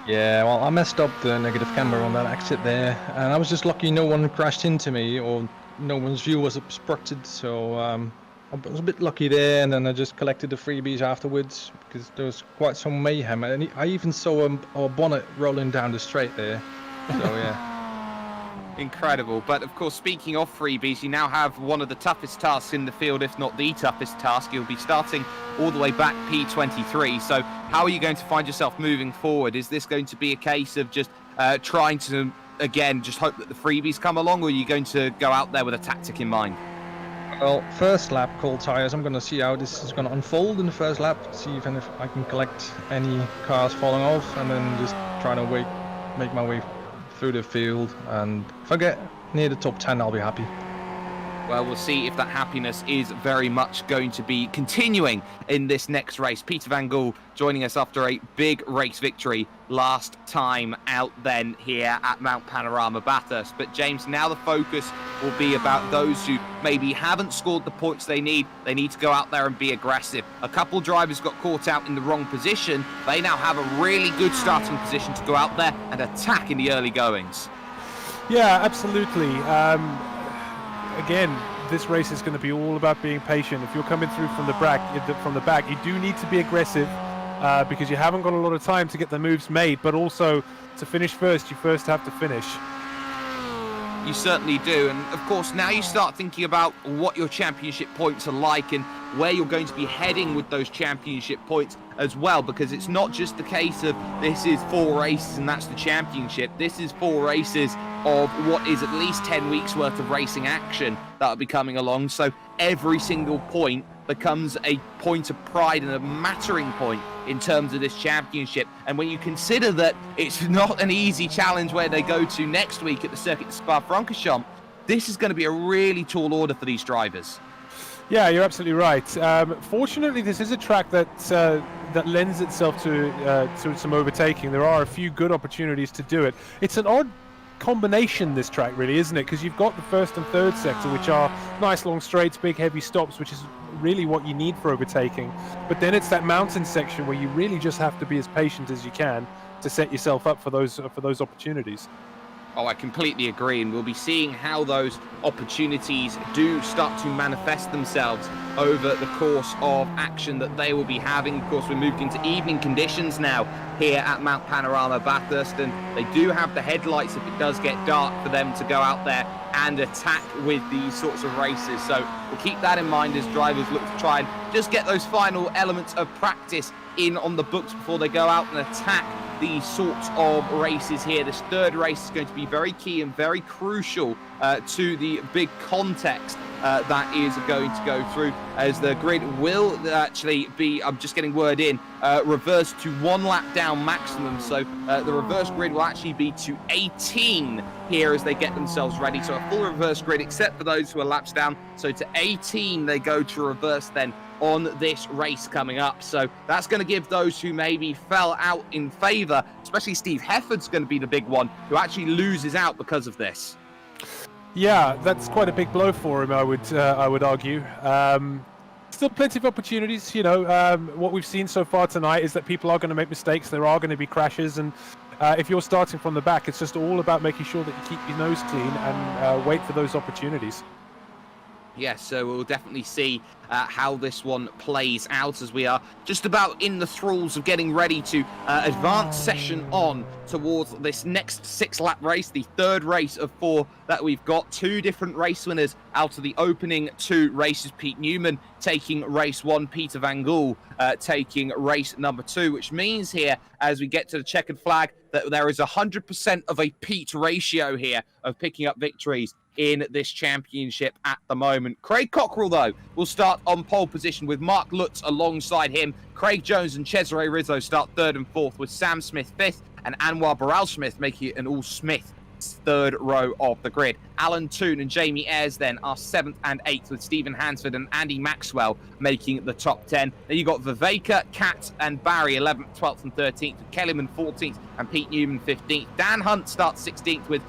Yeah, well, I messed up the negative camera on that exit there, and I was just lucky no one crashed into me or no one's view was obstructed, so I was a bit lucky there, and then I just collected the freebies afterwards because there was quite some mayhem, and I even saw a bonnet rolling down the straight there. So yeah. Incredible. But of course, speaking of freebies, you now have one of the toughest tasks in the field, if not the toughest task. You'll be starting all the way back P23. So how are you going to find yourself moving forward? Is this going to be a case of just trying to, again, just hope that the freebies come along, or are you going to go out there with a tactic in mind? Well, first lap, cold tires. I'm going to see how this is going to unfold in the first lap. See if I can collect any cars falling off, and then just try to make my way through the field. And if I get near the top 10, I'll be happy. Well, we'll see if that happiness is very much going to be continuing in this next race. Peter Van Gool joining us after a big race victory last time out then here at Mount Panorama Bathurst. But James, now the focus will be about those who maybe haven't scored the points they need. They need to go out there and be aggressive. A couple drivers got caught out in the wrong position. They now have a really good starting position to go out there and attack in the early goings. Yeah, absolutely. Again, this race is going to be all about being patient. If you're coming through from the back, you do need to be aggressive because you haven't got a lot of time to get the moves made, but also to finish first, you first have to finish. You certainly do, and of course now you start thinking about what your championship points are like and where you're going to be heading with those championship points as well, because it's not just the case of this is 4 races and that's the championship. This is 4 races of what is at least 10 weeks worth of racing action that will be coming along, so every single point becomes a point of pride and a mattering point in terms of this championship. And when you consider that it's not an easy challenge where they go to next week at the Circuit de Spa-Francorchamps, this is going to be a really tall order for these drivers. Yeah, you're absolutely right. Fortunately, this is a track that lends itself to some overtaking. There are a few good opportunities to do it. It's an odd combination, this track, really, isn't it? Because you've got the first and third sector, which are nice long straights, big heavy stops, which is really what you need for overtaking. But then it's that mountain section where you really just have to be as patient as you can to set yourself up for those opportunities. Oh, I completely agree, and we'll be seeing how those opportunities do start to manifest themselves over the course of action that they will be having. Of course, we're moved into evening conditions now here at Mount Panorama Bathurst, and they do have the headlights if it does get dark for them to go out there and attack with these sorts of races. So we'll keep that in mind as drivers look to try and just get those final elements of practice in on the books before they go out and attack these sorts of races here. This third race is going to be very key and very crucial to the big context that is going to go through, as the grid will actually be, I'm just getting word in, reversed to 1 lap down maximum. So the reverse grid will actually be to 18 here as they get themselves ready. So a full reverse grid, except for those who are laps down. So to 18 they go to reverse then on this race coming up. So that's going to give those who maybe fell out in favour, especially Steve Hefford's going to be the big one who actually loses out because of this. Yeah, that's quite a big blow for him, I would argue. Still plenty of opportunities. You know, what we've seen so far tonight is that people are going to make mistakes. There are going to be crashes, and if you're starting from the back, it's just all about making sure that you keep your nose clean and wait for those opportunities. Yes, so we'll definitely see how this one plays out, as we are just about in the thralls of getting ready to advance session on towards this next 6-lap race, the third race of 4 that we've got. 2 different race winners out of the opening 2 races. Pete Newman taking race 1, Peter Van Gool taking race number 2, which means here, as we get to the checkered flag, that there is 100% of a Pete ratio here of picking up victories in this championship at the moment. Craig Cockrell, though, will start on pole position with Mark Lutz alongside him. Craig Jones and Cesare Rizzo start 3rd and 4th, with Sam Smith 5th and Anwar Barral-Smith making it an all-Smith 3rd row of the grid. Alan Toon and Jamie Ayres then are 7th and 8th, with Stephen Hansford and Andy Maxwell making the top 10. Then you've got Viveka, Kat and Barry 11th, 12th and 13th, with Kellyman 14th and Pete Newman 15th. Dan Hunt starts 16th, with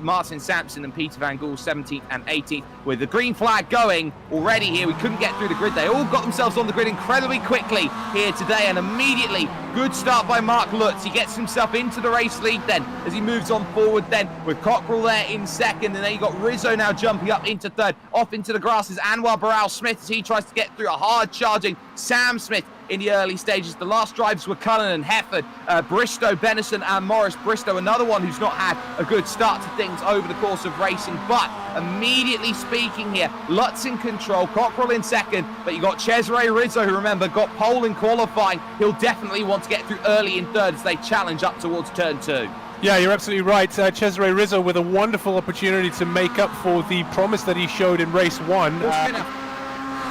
Martin Sampson and Peter Van Gool 17th and 18th, with the green flag going already here. We couldn't get through the grid. They all got themselves on the grid incredibly quickly here today, and immediately good start by Mark Lutz. He gets himself into the race lead then as he moves on forward then, with Cockrell there in 2nd, and then you got Rizzo now jumping up into 3rd. Off into the grass is Anwar Barral-Smith as he tries to get through a hard charging Sam Smith in the early stages. The last drivers were Cullen and Hefford, Bristow, Benison and Morris. Bristow, another one who's not had a good start to things over the course of racing, but immediately speaking here, Lutz in control, Cockrell in 2nd, but you got Cesare Rizzo, who, remember, got pole in qualifying. He'll definitely want to get through early in 3rd as they challenge up towards turn 2. Yeah, you're absolutely right. Cesare Rizzo with a wonderful opportunity to make up for the promise that he showed in race 1.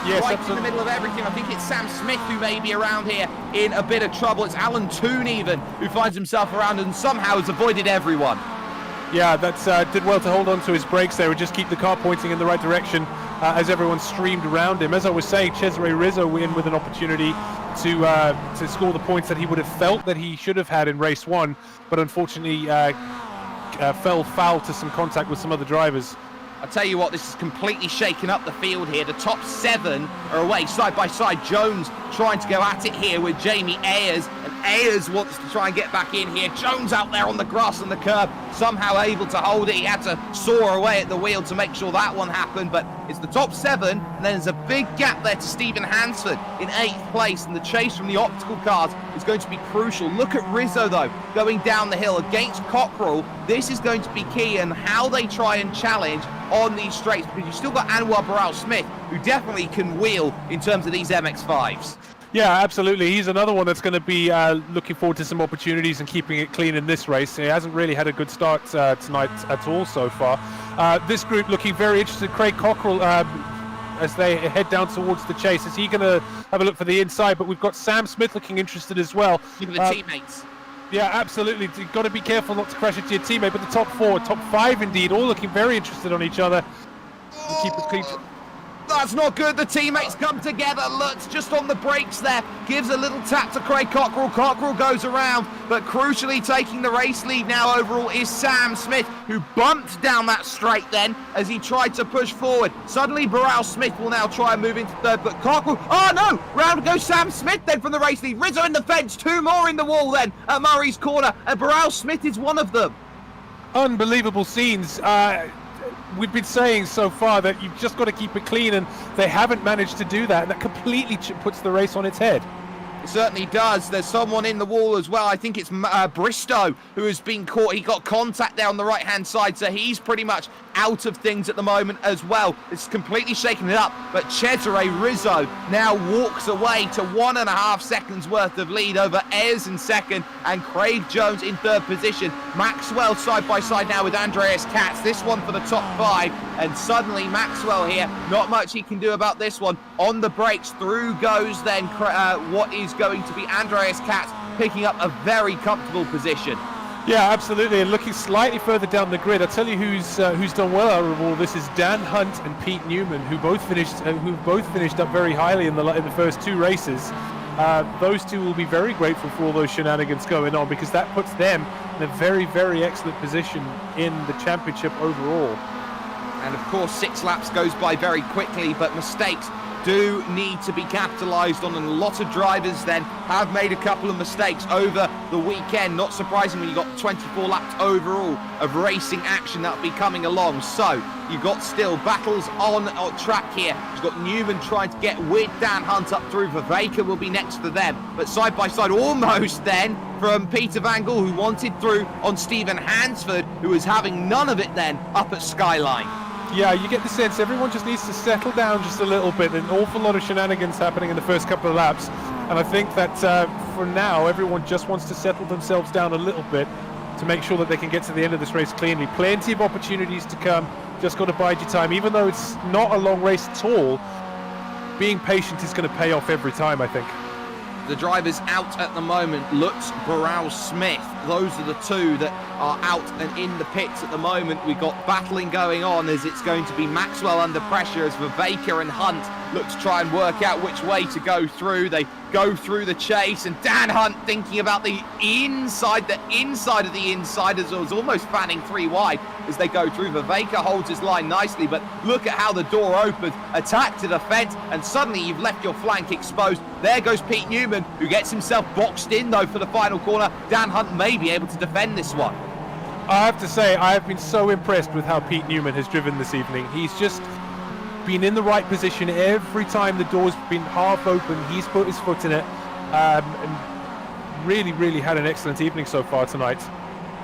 Yes, right absolutely. in the middle of everything. I think it's Sam Smith who may be around here in a bit of trouble. It's Alan Toon even who finds himself around and somehow has avoided everyone. Yeah, that's did well to hold on to his brakes there and just keep the car pointing in the right direction as everyone streamed around him. As I was saying, Cesare Rizzo in with an opportunity to score the points that he would have felt that he should have had in race 1, but unfortunately fell foul to some contact with some other drivers. I tell you what, this is completely shaken up the field here. The top 7 are away side by side. Jones trying to go at it here with Jamie Ayres, and Ayres wants to try and get back in here. Jones out there on the grass and the curb, somehow able to hold it. He had to soar away at the wheel to make sure that one happened, but it's the top 7, and then there's a big gap there to Stephen Hansford in 8th place, and the chase from the optical cars is going to be crucial. Look at Rizzo, though, going down the hill against Cockrell. This is going to be key in how they try and challenge on these straights, because you've still got Anwar Barral-Smith, who definitely can wheel in terms of these MX-5s. Yeah, absolutely. He's another one that's going to be looking forward to some opportunities and keeping it clean in this race. He hasn't really had a good start tonight at all so far. This group looking very interested. Craig Cockrell, as they head down towards the chase, is he going to have a look for the inside? But we've got Sam Smith looking interested as well. Look at the teammates. Yeah, absolutely. You've got to be careful not to crash into your teammate. But the top 4, top 5 indeed, all looking very interested on each other. Keep it clean. That's not good. The teammates come together. Lutz just on the brakes there. Gives a little tap to Craig Cockrell. Cockrell goes around, but crucially taking the race lead now overall is Sam Smith, who bumped down that straight then as he tried to push forward. Suddenly Barral-Smith will now try and move into 3rd, but Cockrell, oh no! Round goes Sam Smith then from the race lead. Rizzo in the fence, 2 more in the wall then at Murray's corner, and Barral-Smith is one of them. Unbelievable scenes. We've been saying so far that you've just got to keep it clean, and they haven't managed to do that, and that completely puts the race on its head. It certainly does. There's someone in the wall as well. I think it's Bristow who has been caught. He got contact there on the right-hand side, so he's pretty much out of things at the moment as well. It's completely shaking it up, but Cesare Rizzo now walks away to 1.5 seconds worth of lead over Ayres in second and Craig Jones in third position. Maxwell side by side now with Andreas Katz. This one for the top 5, and suddenly Maxwell here, not much he can do about this one. On the brakes, through goes then what is going to be Andreas Katz, picking up a very comfortable position. Yeah, absolutely. And looking slightly further down the grid, I'll tell you who's done well out of all this is Dan Hunt and Pete Newman, who both finished up very highly in the first 2 races. Those two will be very grateful for all those shenanigans going on, because that puts them in a very, very excellent position in the championship overall. And of course, 6 laps goes by very quickly, but mistakes do need to be capitalised on, and a lot of drivers then have made a couple of mistakes over the weekend. Not surprising when you got 24 laps overall of racing action that'll be coming along. So you've got still battles on track here. You've got Newman trying to get with Dan Hunt up through. Viveka will be next to them, but side by side almost then from Peter Van Gool, who wanted through on Stephen Hansford, who was having none of it then up at Skyline. Yeah, you get the sense everyone just needs to settle down just a little bit. An awful lot of shenanigans happening in the first couple of laps, and I think that for now everyone just wants to settle themselves down a little bit to make sure that they can get to the end of this race cleanly. Plenty of opportunities to come, just got to bide your time. Even though it's not a long race at all, being patient is going to pay off every time, I think. The drivers out at the moment, Lutz, Burrell, Smith. Those are the 2 that are out and in the pits at the moment. We've got battling going on, as it's going to be Maxwell under pressure as Viveka and Hunt look to try and work out which way to go through. They go through the chase, and Dan Hunt thinking about the inside of the inside, as it was almost fanning 3 wide as they go through. Viveka holds his line nicely, but look at how the door opens, attack to the fence, and suddenly you've left your flank exposed. There goes Pete Newman, who gets himself boxed in though for the final corner. Dan Hunt may be able to defend this one. I have to say, I have been so impressed with how Pete Newman has driven this evening. He's just been in the right position every time the door's been half open. He's put his foot in it, and really, really had an excellent evening so far tonight.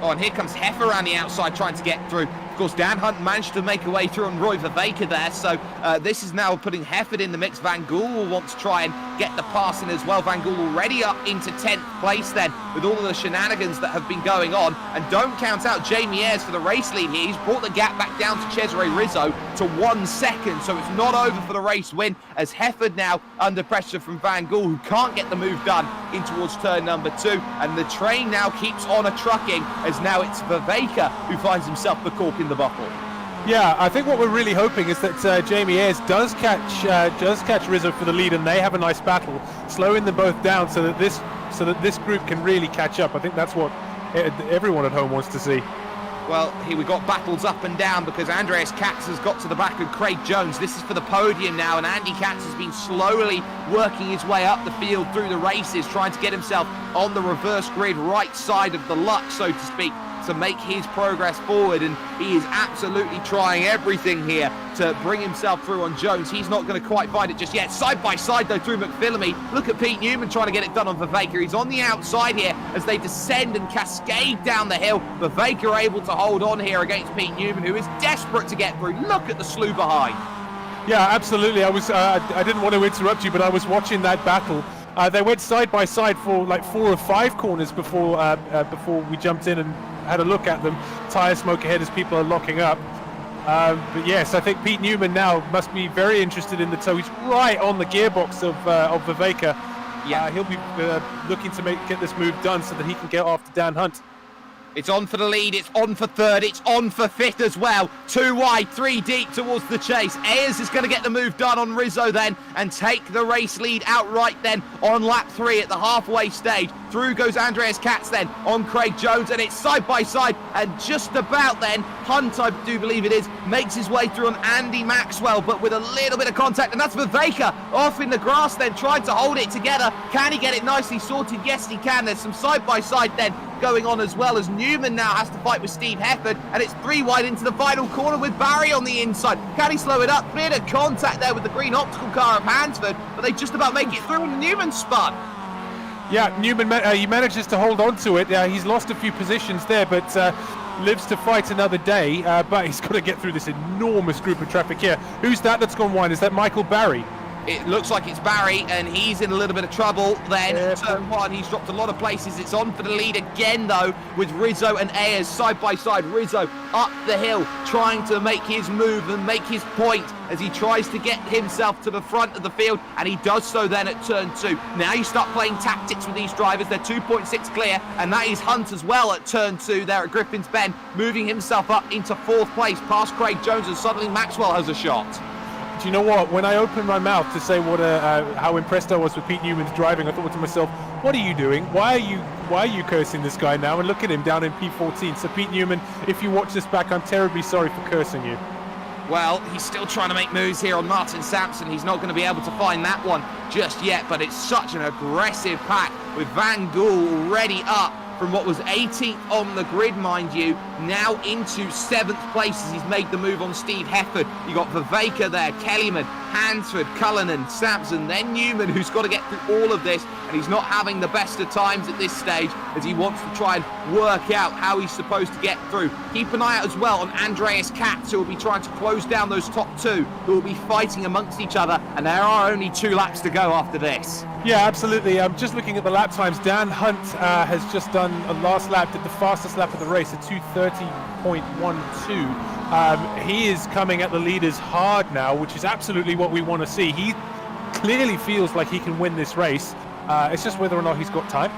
Oh, and here comes Heffer around the outside trying to get through. Of course, Dan Hunt managed to make a way through on Roy Viveka there, so this is now putting Hefford in the mix. Van Gool will want to try and get the pass in as well. Van Gool already up into 10th place then, with all of the shenanigans that have been going on. And don't count out Jamie Ayres for the race lead here. He's brought the gap back down to Cesare Rizzo to 1 second, so it's not over for the race win, as Hefford now under pressure from Van Gool, who can't get the move done in towards turn number 2. And the train now keeps on a trucking, as now it's Viveka who finds himself the cork in the bottle. Yeah, I think what we're really hoping is that Jamie Ayres does catch Rizzo for the lead, and they have a nice battle, slowing them both down so that this group can really catch up. I think that's what everyone at home wants to see. Well, here we've got battles up and down, because Andreas Katz has got to the back of Craig Jones. This is for the podium now, and Andy Katz has been slowly working his way up the field through the races, trying to get himself on the reverse grid, right side of the luck, so to speak, to make his progress forward. And he is absolutely trying everything here to bring himself through on Jones. He's not going to quite find it just yet. Side by side though through McPhillamy. Look at Pete Newman trying to get it done on Viveka. He's on the outside here as they descend and cascade down the hill. Viveka able to hold on here against Pete Newman, who is desperate to get through. Look at the slew behind. Yeah, absolutely. I didn't want to interrupt you, but I was watching that battle. They went side by side for like 4 or 5 corners before we jumped in and had a look at them. Tire smoke ahead as people are locking up. But yes, I think Pete Newman now must be very interested in the toe. He's right on the gearbox of Viveka. Yeah, he'll be looking to get this move done so that he can get after Dan Hunt. It's on for the lead, it's on for third, it's on for fifth as well. 2 wide, 3 deep towards the chase. Ayres is going to get the move done on Rizzo then and take the race lead outright then on lap 3 at the halfway stage. Through goes Andreas Katz then on Craig Jones, and it's side by side, and just about then Hunt, I do believe it is, makes his way through on Andy Maxwell, but with a little bit of contact, and that's Viveka off in the grass then, trying to hold it together. Can he get it nicely sorted? Yes, he can. There's some side by side then going on, as well as Newman now has to fight with Steve Hefford, and it's 3 wide into the final corner with Barry on the inside. Can he slow it up? Bit of contact there with the green optical car of Hansford, but they just about make it through, and Newman spun. Yeah, Newman he manages to hold on to it. He's lost a few positions there, but lives to fight another day, but he's got to get through this enormous group of traffic here. Who's that's gone wide? Is that Michael Barry? It looks like it's Barry, and he's in a little bit of trouble then. Turn one, he's dropped a lot of places. It's on for the lead again, though, with Rizzo and Ayers side by side. Rizzo up the hill, trying to make his move and make his point as he tries to get himself to the front of the field, and he does so then at turn 2. Now you start playing tactics with these drivers. They're 2.6 clear, and that is Hunt as well at turn 2 there at Griffin's Bend, moving himself up into 4th place past Craig Jones, and suddenly Maxwell has a shot. Do you know what? When I opened my mouth to say how impressed I was with Pete Newman's driving, I thought to myself, what are you doing? Why are you cursing this guy now? And look at him down in P14. So Pete Newman, if you watch this back, I'm terribly sorry for cursing you. Well, he's still trying to make moves here on Martin Sampson. He's not going to be able to find that one just yet, but it's such an aggressive pack with Van Gool already up from what was 18th on the grid, mind you, now into 7th place as he's made the move on Steve Hefford. You got Viveka there, Kellyman, Hansford, Cullinan, Sampson, then Newman, who's got to get through all of this, and he's not having the best of times at this stage as he wants to try and work out how he's supposed to get through. Keep an eye out as well on Andreas Katz, who will be trying to close down those top 2, who will be fighting amongst each other, and there are only 2 laps to go after this. Yeah, absolutely. I'm just looking at the lap times. Dan Hunt has just done a last lap, did the fastest lap of the race at 2:30.12. He is coming at the leaders hard now, which is absolutely what we want to see. He clearly feels like he can win this race. It's just whether or not he's got time.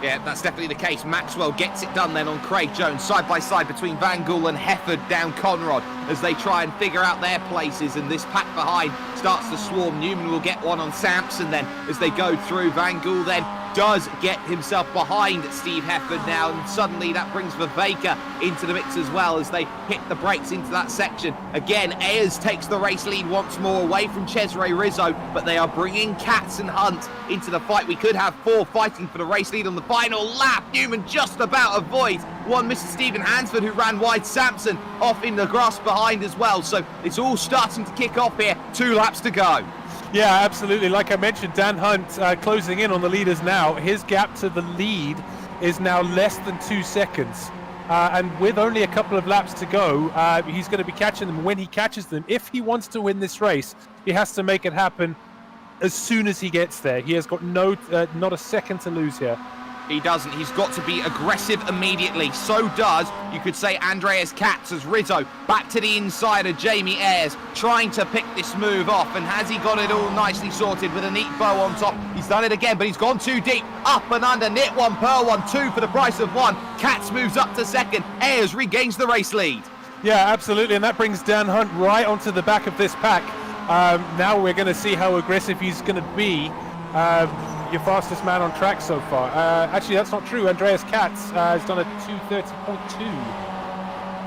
Yeah, that's definitely the case. Maxwell gets it done then on Craig Jones, side by side between Van Gool and Hefford down Conrod as they try and figure out their places, and this pack behind starts to swarm. Newman will get one on Sampson then as they go through. Van Gool then does get himself behind Steve Hefford now, and suddenly that brings Viveka into the mix as well as they hit the brakes into that section. Again, Ayers takes the race lead once more away from Cesare Rizzo, but they are bringing Katz and Hunt into the fight. We could have 4 fighting for the race lead on the final lap. Newman just about avoids one Mr. Stephen Hansford, who ran wide. Sampson off in the grass behind as well, so it's all starting to kick off here. 2 laps to go. Yeah, absolutely. Like I mentioned, Dan Hunt closing in on the leaders now. His gap to the lead is now less than 2 seconds. And with only a couple of laps to go, he's going to be catching them. When he catches them, if he wants to win this race, he has to make it happen as soon as he gets there. He has got not a second to lose here. He doesn't. He's got to be aggressive immediately. So does, you could say, Andreas Katz as Rizzo back to the inside of Jamie Ayres, trying to pick this move off. And has he got it all nicely sorted with a neat bow on top? He's done it again, but he's gone too deep. Up and under, knit one, pearl one, 2 for the price of 1. Katz moves up to second. Ayres regains the race lead. Yeah, absolutely. And that brings Dan Hunt right onto the back of this pack. Now we're going to see how aggressive he's going to be. Your fastest man on track so far. Actually, that's not true. Andreas Katz has done a 2:30.2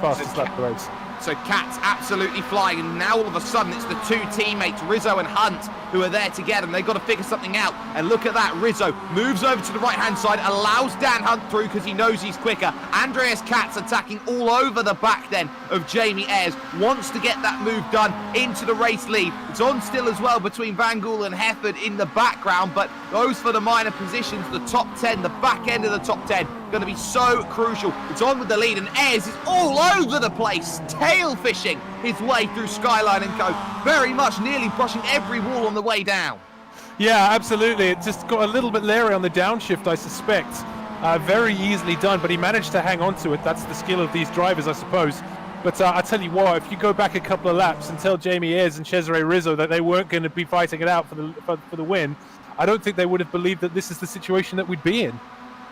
fastest lap of the race. So Katz absolutely flying, and now all of a sudden it's the 2 teammates, Rizzo and Hunt, who are there together, and they've got to figure something out. And look at that, Rizzo moves over to the right-hand side, allows Dan Hunt through because he knows he's quicker. Andreas Katz attacking all over the back then of Jamie Ayres, wants to get that move done into the race lead. It's on still as well between Van Gool and Hefford in the background, but those for the minor positions, the top 10, the back end of the top 10, going to be so crucial. It's on with the lead, and Ayres is all over the place, tail fishing his way through Skyline and Co. Very much nearly brushing every wall on the way down. Yeah, absolutely. It just got a little bit leery on the downshift, I suspect. Very easily done, but he managed to hang on to it. That's the skill of these drivers, I suppose. But I tell you what, if you go back a couple of laps and tell Jamie Ayres and Cesare Rizzo that they weren't going to be fighting it out for the win, I don't think they would have believed that this is the situation that we'd be in.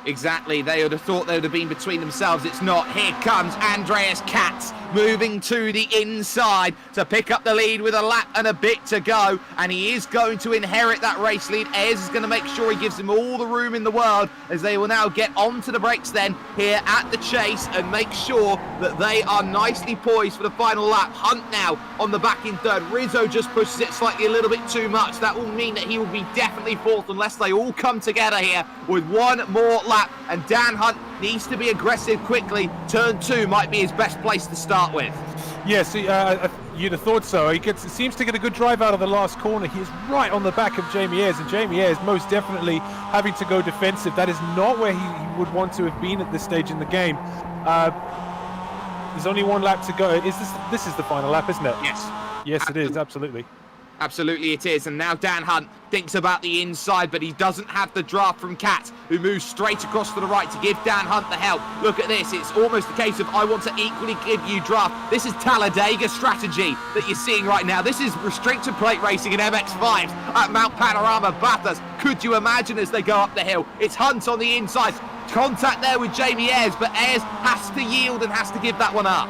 Exactly, they would have thought they would have been between themselves. It's not. Here comes Andreas Katz moving to the inside to pick up the lead with a lap and a bit to go, and he is going to inherit that race lead. Ayres is going to make sure he gives him all the room in the world as they will now get onto the brakes then here at the chase and make sure that they are nicely poised for the final lap. Hunt now on the back in third. Rizzo just pushes it slightly a little bit too much. That will mean that he will be definitely fourth unless they all come together here with one more lap, and Dan Hunt needs to be aggressive quickly. Turn 2 might be his best place to start with. Yes, you'd have thought so. He seems to get a good drive out of the last corner. He is right on the back of Jamie Ayres, and Jamie Ayres most definitely having to go defensive. That is not where he would want to have been at this stage in the game. There's only one lap to go. This is the final lap, isn't it? Yes. Yes, it is. Absolutely. Absolutely it is, and now Dan Hunt thinks about the inside, but he doesn't have the draft from Kat, who moves straight across to the right to give Dan Hunt the help. Look at this, it's almost a case of I want to equally give you draft. This is Talladega strategy that you're seeing right now. This is restricted plate racing in MX-5s at Mount Panorama, Bathurst. Could you imagine as they go up the hill? It's Hunt on the inside. Contact there with Jamie Ayres, but Ayres has to yield and has to give that one up.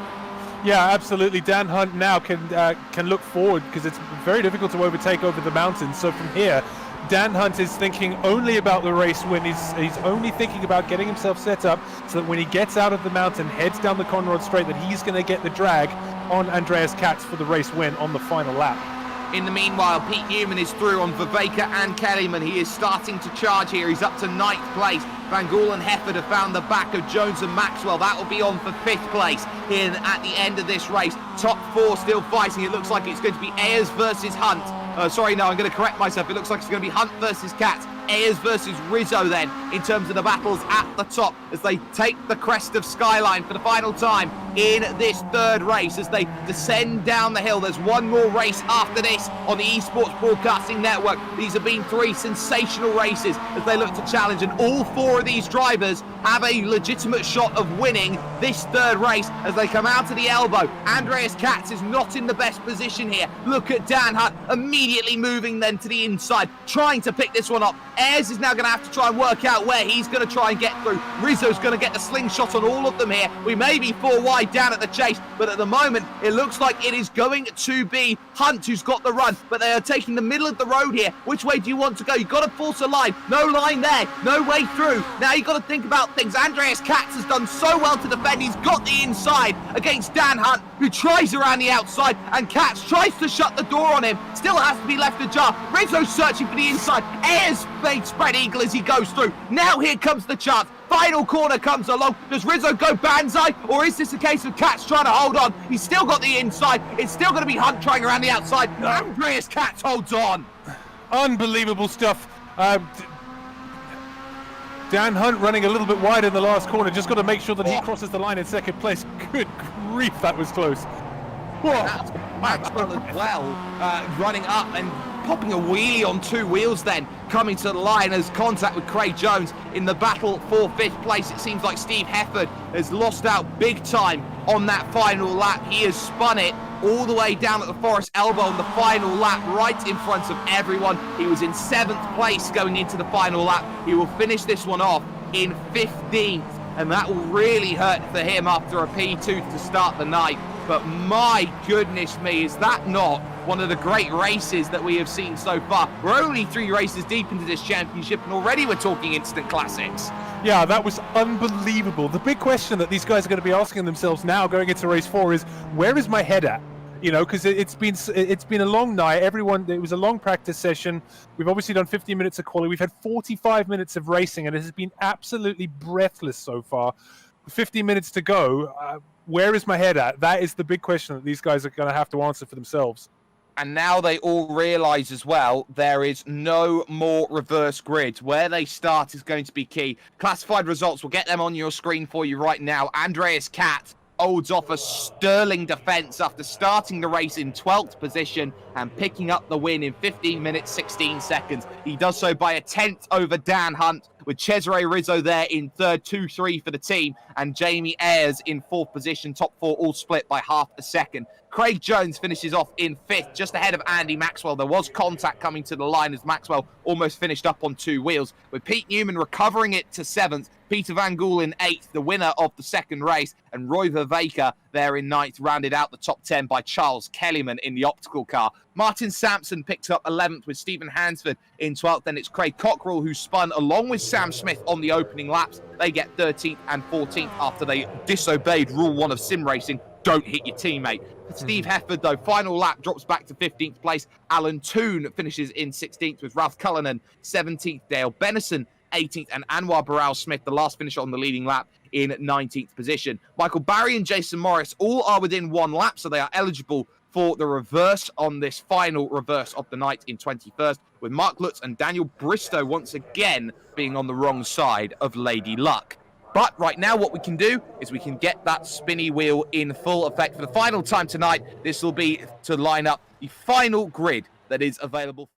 Yeah, absolutely. Dan Hunt now can look forward because it's very difficult to overtake over the mountains. So from here, Dan Hunt is thinking only about the race win. He's only thinking about getting himself set up so that when he gets out of the mountain, heads down the Conrod Straight, that he's going to get the drag on Andreas Katz for the race win on the final lap. In the meanwhile, Pete Newman is through on Viveka and Kellyman. He is starting to charge here. He's up to 9th place. Van Gool and Hefford have found the back of Jones and Maxwell. That will be on for 5th place at the end of this race. Top 4 still fighting. It looks like it's going to be Ayres versus Hunt. Sorry, no, I'm going to correct myself. It looks like it's going to be Hunt versus Katz. Ayres versus Rizzo then, in terms of the battles at the top, as they take the crest of Skyline for the final time in this 3rd race as they descend down the hill. There's one more race after this on the Esports Broadcasting Network. These have been 3 sensational races as they look to challenge, and all 4 of these drivers have a legitimate shot of winning this 3rd race as they come out to the elbow. Andreas Katz is not in the best position here. Look at Dan Hunt immediately moving then to the inside, trying to pick this one up. Ayres is now going to have to try and work out where he's going to try and get through. Rizzo's going to get the slingshot on all of them here. We may be 4 wide down at the chase, but at the moment, it looks like it is going to be Hunt who's got the run, but they are taking the middle of the road here. Which way do you want to go? You've got to force a line. No line there. No way through. Now you've got to think about things. Andreas Katz has done so well to defend. He's got the inside against Dan Hunt, who tries around the outside, and Katz tries to shut the door on him. Still has to be left ajar. Rizzo's searching for the inside. Ayres made spread eagle as he goes through. Now here comes the chance. Final corner comes along. Does Rizzo go banzai, or is this a case of Katz trying to hold on? He's still got the inside. It's still going to be Hunt trying around the outside. Andreas Katz holds on. Unbelievable stuff. Dan Hunt running a little bit wide in the last corner. Just got to make sure that he crosses the line in 2nd place. Good grief, that was close. That's Maxwell as well, running up and popping a wheelie on 2 wheels then, coming to the line as contact with Craig Jones in the battle for 5th place. It seems like Steve Hefford has lost out big time on that final lap. He has spun it all the way down at the Forest Elbow on the final lap, right in front of everyone. He was in 7th place going into the final lap. He will finish this one off in 15th, and that will really hurt for him after a P2 to start the night. But my goodness me, is that not one of the great races that we have seen so far? We're only 3 races deep into this championship, and already we're talking instant classics. Yeah, that was unbelievable. The big question that these guys are going to be asking themselves now going into race 4 is, where is my head at? You know, because it's been a long night. It was a long practice session. We've obviously done 50 minutes of quality. We've had 45 minutes of racing, and it has been absolutely breathless so far. 50 minutes to go. Where is my head at? That is the big question that these guys are going to have to answer for themselves. And now they all realise as well, there is no more reverse grid. Where they start is going to be key. Classified results, we'll get them on your screen for you right now. Andreas Katz holds off a sterling defence after starting the race in 12th position and picking up the win in 15 minutes, 16 seconds. He does so by a 10th over Dan Hunt, with Cesare Rizzo there in 3rd, 2-3 for the team, and Jamie Ayres in 4th position. Top 4 all split by half a second. Craig Jones finishes off in 5th, just ahead of Andy Maxwell. There was contact coming to the line as Maxwell almost finished up on 2 wheels, with Pete Newman recovering it to 7th, Peter Van Gool in 8th, the winner of the 2nd race, and Roy Viveka there in 9th, rounded out the top 10 by Charles Kellyman in the optical car. Martin Sampson picks up 11th with Stephen Hansford in 12th. Then it's Craig Cockrell who spun along with Sam Smith on the opening laps. They get 13th and 14th after they disobeyed Rule 1 of sim racing. Don't hit your teammate. Steve Hefford, though, final lap drops back to 15th place. Alan Toon finishes in 16th with Ralph Cullinan 17th. Dale Bennison 18th, and Anwar Burrell Smith, the last finisher on the leading lap, in 19th position. Michael Barry and Jason Morris all are within 1 lap, so they are eligible for the reverse on this final reverse of the night in 21st, with Mark Lutz and Daniel Bristow once again being on the wrong side of Lady Luck. But right now, what we can do is we can get that spinny wheel in full effect for the final time tonight. This will be to line up the final grid that is available.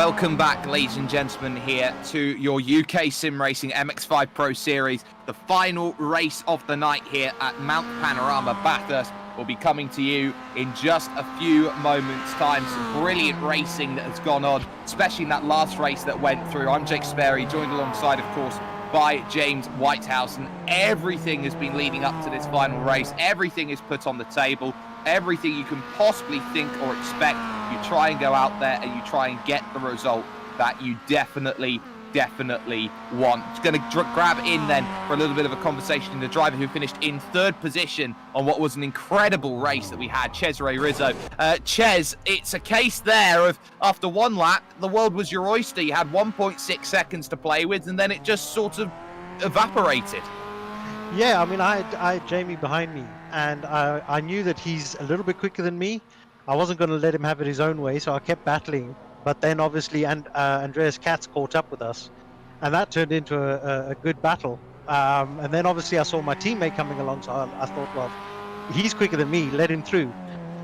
Welcome back, ladies and gentlemen, here to your UK Sim Racing MX-5 Pro Series. The final race of the night here at Mount Panorama, Bathurst, will be coming to you in just a few moments' time. Some brilliant racing that has gone on, especially in that last race that went through. I'm Jake Sperry, joined alongside, of course, by James Whitehouse, and everything has been leading up to this final race. Everything is put on the table. Everything you can possibly think or expect. You try and go out there and you try and get the result that you definitely want. It's going to grab in then for a little bit of a conversation. The driver who finished in third position on what was an incredible race that we had, Cesare Rizzo. Ches, it's a case there of after one lap, the world was your oyster. You had 1.6 seconds to play with, and then it just sort of evaporated. Yeah, I mean, I had Jamie behind me, and I knew that he's a little bit quicker than me. I wasn't going to let him have it his own way, so I kept battling. But then obviously Andreas Katz caught up with us, and that turned into a good battle. And then obviously I saw my teammate coming along, so I thought, well, he's quicker than me, let him through.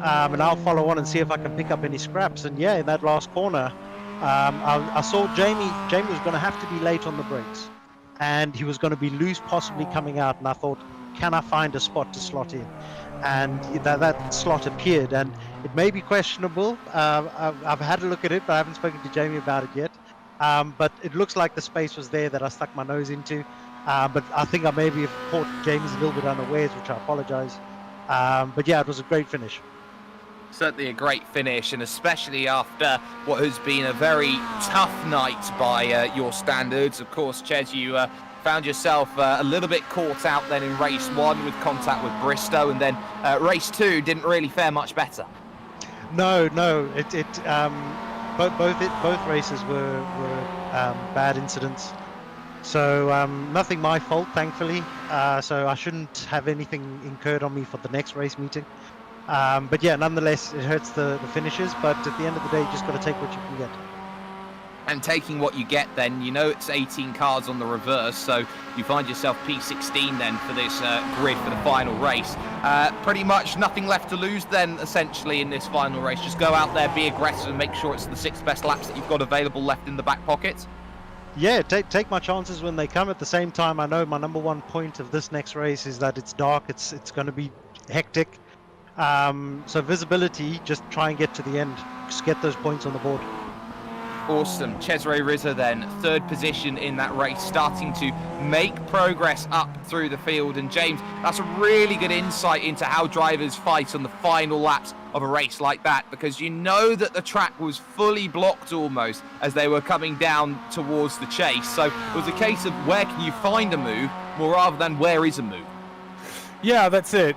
And I'll follow on and see if I can pick up any scraps. And yeah, in that last corner, I saw Jamie was going to have to be late on the brakes, and he was going to be loose, possibly coming out. And I thought, can I find a spot to slot in? And that slot appeared, and it may be questionable. I've had a look at it, but I haven't spoken to Jamie about it yet. But it looks like the space was there that I stuck my nose into. But I think I maybe have caught James a little bit unawares, which I apologize. But yeah, it was a great finish. Certainly a great finish, and especially after what has been a very tough night by your standards. Of course, Ches, you found yourself a little bit caught out then in race one with contact with Bristow, and then race two didn't really fare much better. No, both races were bad incidents. So nothing my fault, thankfully. So I shouldn't have anything incurred on me for the next race meeting. But yeah, nonetheless, it hurts the finishes. But at the end of the day, you just got to take what you can get. And taking what you get then, you know it's 18 cars on the reverse, so you find yourself P16 then for this grid for the final race. Pretty much nothing left to lose then, essentially, in this final race. Just go out there, be aggressive, and make sure it's the 6 best laps that you've got available left in the back pocket. Yeah, take my chances when they come. At the same time, I know my number one point of this next race is that it's dark, it's going to be hectic. So visibility, just try and get to the end. Just get those points on the board. Awesome. Cesare Rizzo then, third position in that race, starting to make progress up through the field. And James, that's a really good insight into how drivers fight on the final laps of a race like that, because you know that the track was fully blocked almost as they were coming down towards the chase. So it was a case of where can you find a move more rather than where is a move. Yeah, that's it.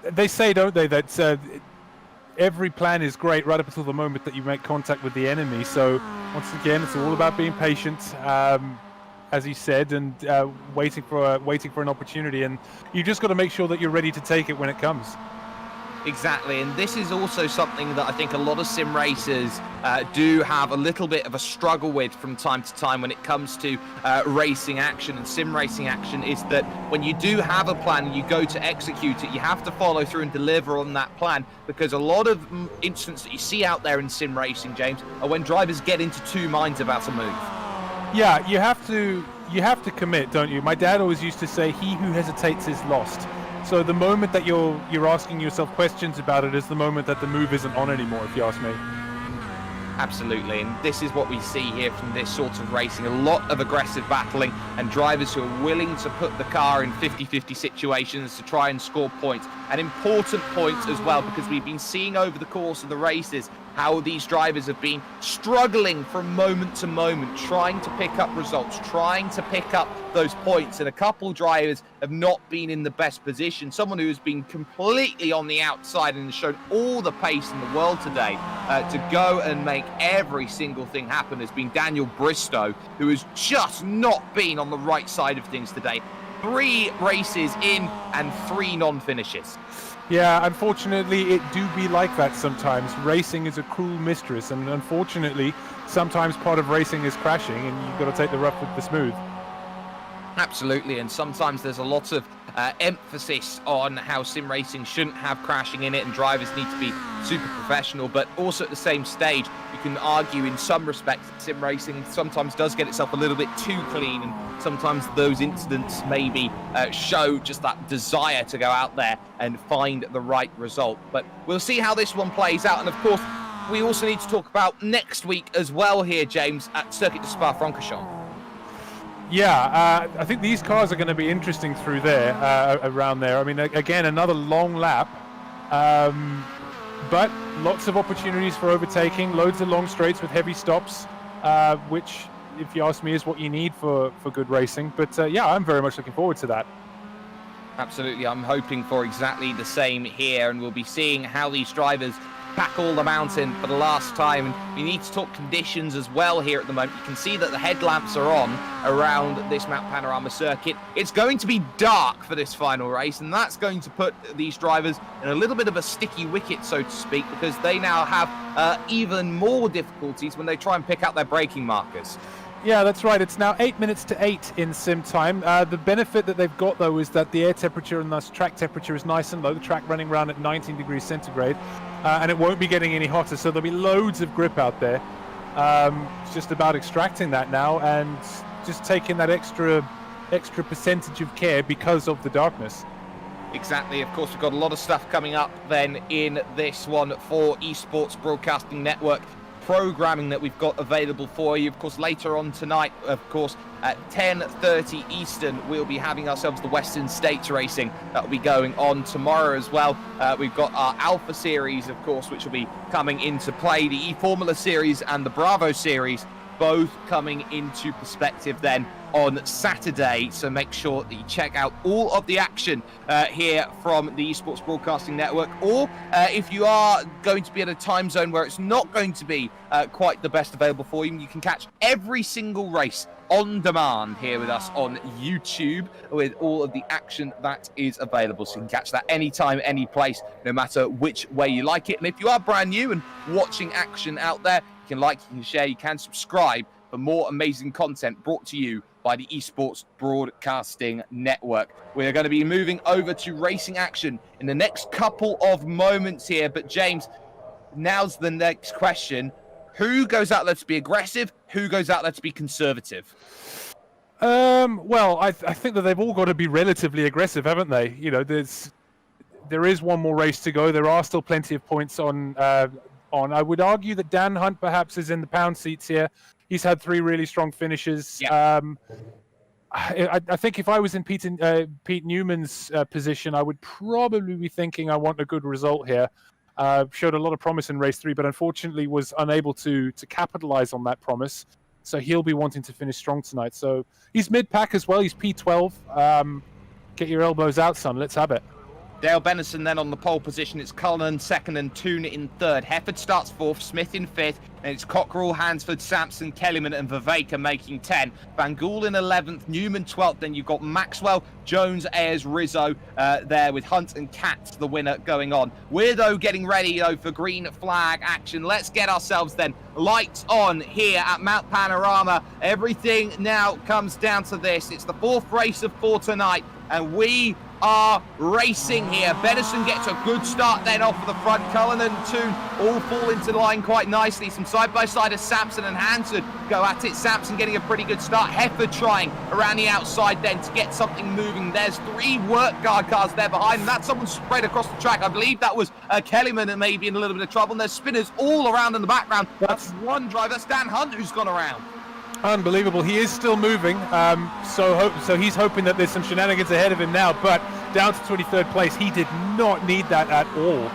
They say, don't they, that every plan is great right up until the moment that you make contact with the enemy. So once again, it's all about being patient, as he said, and waiting for an opportunity. And you just got to make sure that you're ready to take it when it comes. Exactly, and this is also something that I think a lot of sim racers do have a little bit of a struggle with from time to time when it comes to racing action and sim racing action, is that when you do have a plan and you go to execute it, you have to follow through and deliver on that plan, because a lot of instances that you see out there in sim racing, James, are when drivers get into two minds about a move. Yeah, you have to commit, don't you? My dad always used to say, he who hesitates is lost. So the moment that you're asking yourself questions about it is the moment that the move isn't on anymore, if you ask me. Absolutely, and this is what we see here from this sort of racing. A lot of aggressive battling and drivers who are willing to put the car in 50-50 situations to try and score points. And important points as well, because we've been seeing over the course of the races how these drivers have been struggling from moment to moment, trying to pick up results, trying to pick up those points. And a couple drivers have not been in the best position. Someone who has been completely on the outside and has shown all the pace in the world today to go and make every single thing happen has been Daniel Bristow, who has just not been on the right side of things today. 3 races in and 3 non-finishes. Yeah, unfortunately, it do be like that sometimes. Racing is a cruel mistress, and unfortunately, sometimes part of racing is crashing, and you've got to take the rough with the smooth. Absolutely, and sometimes there's a lot of emphasis on how sim racing shouldn't have crashing in it and drivers need to be super professional, but also at the same stage you can argue in some respects that sim racing sometimes does get itself a little bit too clean, and sometimes those incidents maybe show just that desire to go out there and find the right result. But we'll see how this one plays out, and of course we also need to talk about next week as well here, James, at Circuit de Spa-Francorchamps. Yeah, I think these cars are going to be interesting through there, around there. I mean, again, another long lap, but lots of opportunities for overtaking, loads of long straights with heavy stops, which, if you ask me, is what you need for good racing. But yeah, I'm very much looking forward to that. Absolutely, I'm hoping for exactly the same here, and we'll be seeing how these drivers tackle the mountain for the last time. And we need to talk conditions as well here at the moment. You can see that the headlamps are on around this Mount Panorama circuit. It's going to be dark for this final race, and that's going to put these drivers in a little bit of a sticky wicket, so to speak, because they now have even more difficulties when they try and pick out their braking markers. Yeah, that's right. It's now 8 minutes to 8 in sim time. The benefit that they've got, though, is that the air temperature and thus track temperature is nice and low. The track running around at 19 degrees centigrade, and it won't be getting any hotter, so there'll be loads of grip out there. It's just about extracting that now and just taking that extra percentage of care because of the darkness. Exactly. Of course, we've got a lot of stuff coming up then in this one for Esports Broadcasting Network programming that we've got available for you. Of course, later on tonight, of course, at 10:30 Eastern, we'll be having ourselves the Western States racing that will be going on tomorrow as well. We've got our Alpha Series, of course, which will be coming into play, the E-Formula Series and the Bravo Series, both coming into perspective then on Saturday. So make sure that you check out all of the action here from the Esports Broadcasting Network, or if you are going to be at a time zone where it's not going to be quite the best available for you, you can catch every single race on demand here with us on YouTube with all of the action that is available. So you can catch that anytime, any place, no matter which way you like it. And if you are brand new and watching action out there, you can like, you can share, you can subscribe for more amazing content brought to you by the Esports Broadcasting Network. We're going to be moving over to racing action in the next couple of moments here. But James, now's the next question. Who goes out there to be aggressive? Who goes out there to be conservative? Well, I think that they've all got to be relatively aggressive, haven't they? You know, there is one more race to go. There are still plenty of points on. I would argue that Dan Hunt perhaps is in the pound seats here. He's had 3 really strong finishes. Yeah. I think if I was in Pete Newman's position, I would probably be thinking I want a good result here. Showed a lot of promise in race 3, but unfortunately was unable to capitalize on that promise. So he'll be wanting to finish strong tonight. So he's mid-pack as well. He's P12. Get your elbows out, son. Let's have it. Dale Benison then on the pole position. It's Cullinan second and Toon in third. Hefford starts fourth, Smith in fifth. And it's Cockerell, Hansford, Sampson, Kellyman and Viveka making 10. Van Gool in 11th, Newman 12th. Then you've got Maxwell, Jones, Ayers, Rizzo there with Hunt and Katz, the winner, going on. We're, though, getting ready, though, for green flag action. Let's get ourselves, then, lights on here at Mount Panorama. Everything now comes down to this. It's the 4th race of 4 tonight, and we are racing here. Benison gets a good start then off of the front. Cullinan and Toon all fall into line quite nicely. Some side-by-side as Sampson and Hansford go at it. Sampson getting a pretty good start. Hefford trying around the outside then to get something moving. There's 3 work guard cars there behind, and that's someone spread across the track. I believe that was Kellyman and maybe in a little bit of trouble. And there's spinners all around in the background. That's one driver. That's Dan Hunt who's gone around. Unbelievable. He is still moving, so he's hoping that there's some shenanigans ahead of him now, but down to 23rd place. He did not need that at all.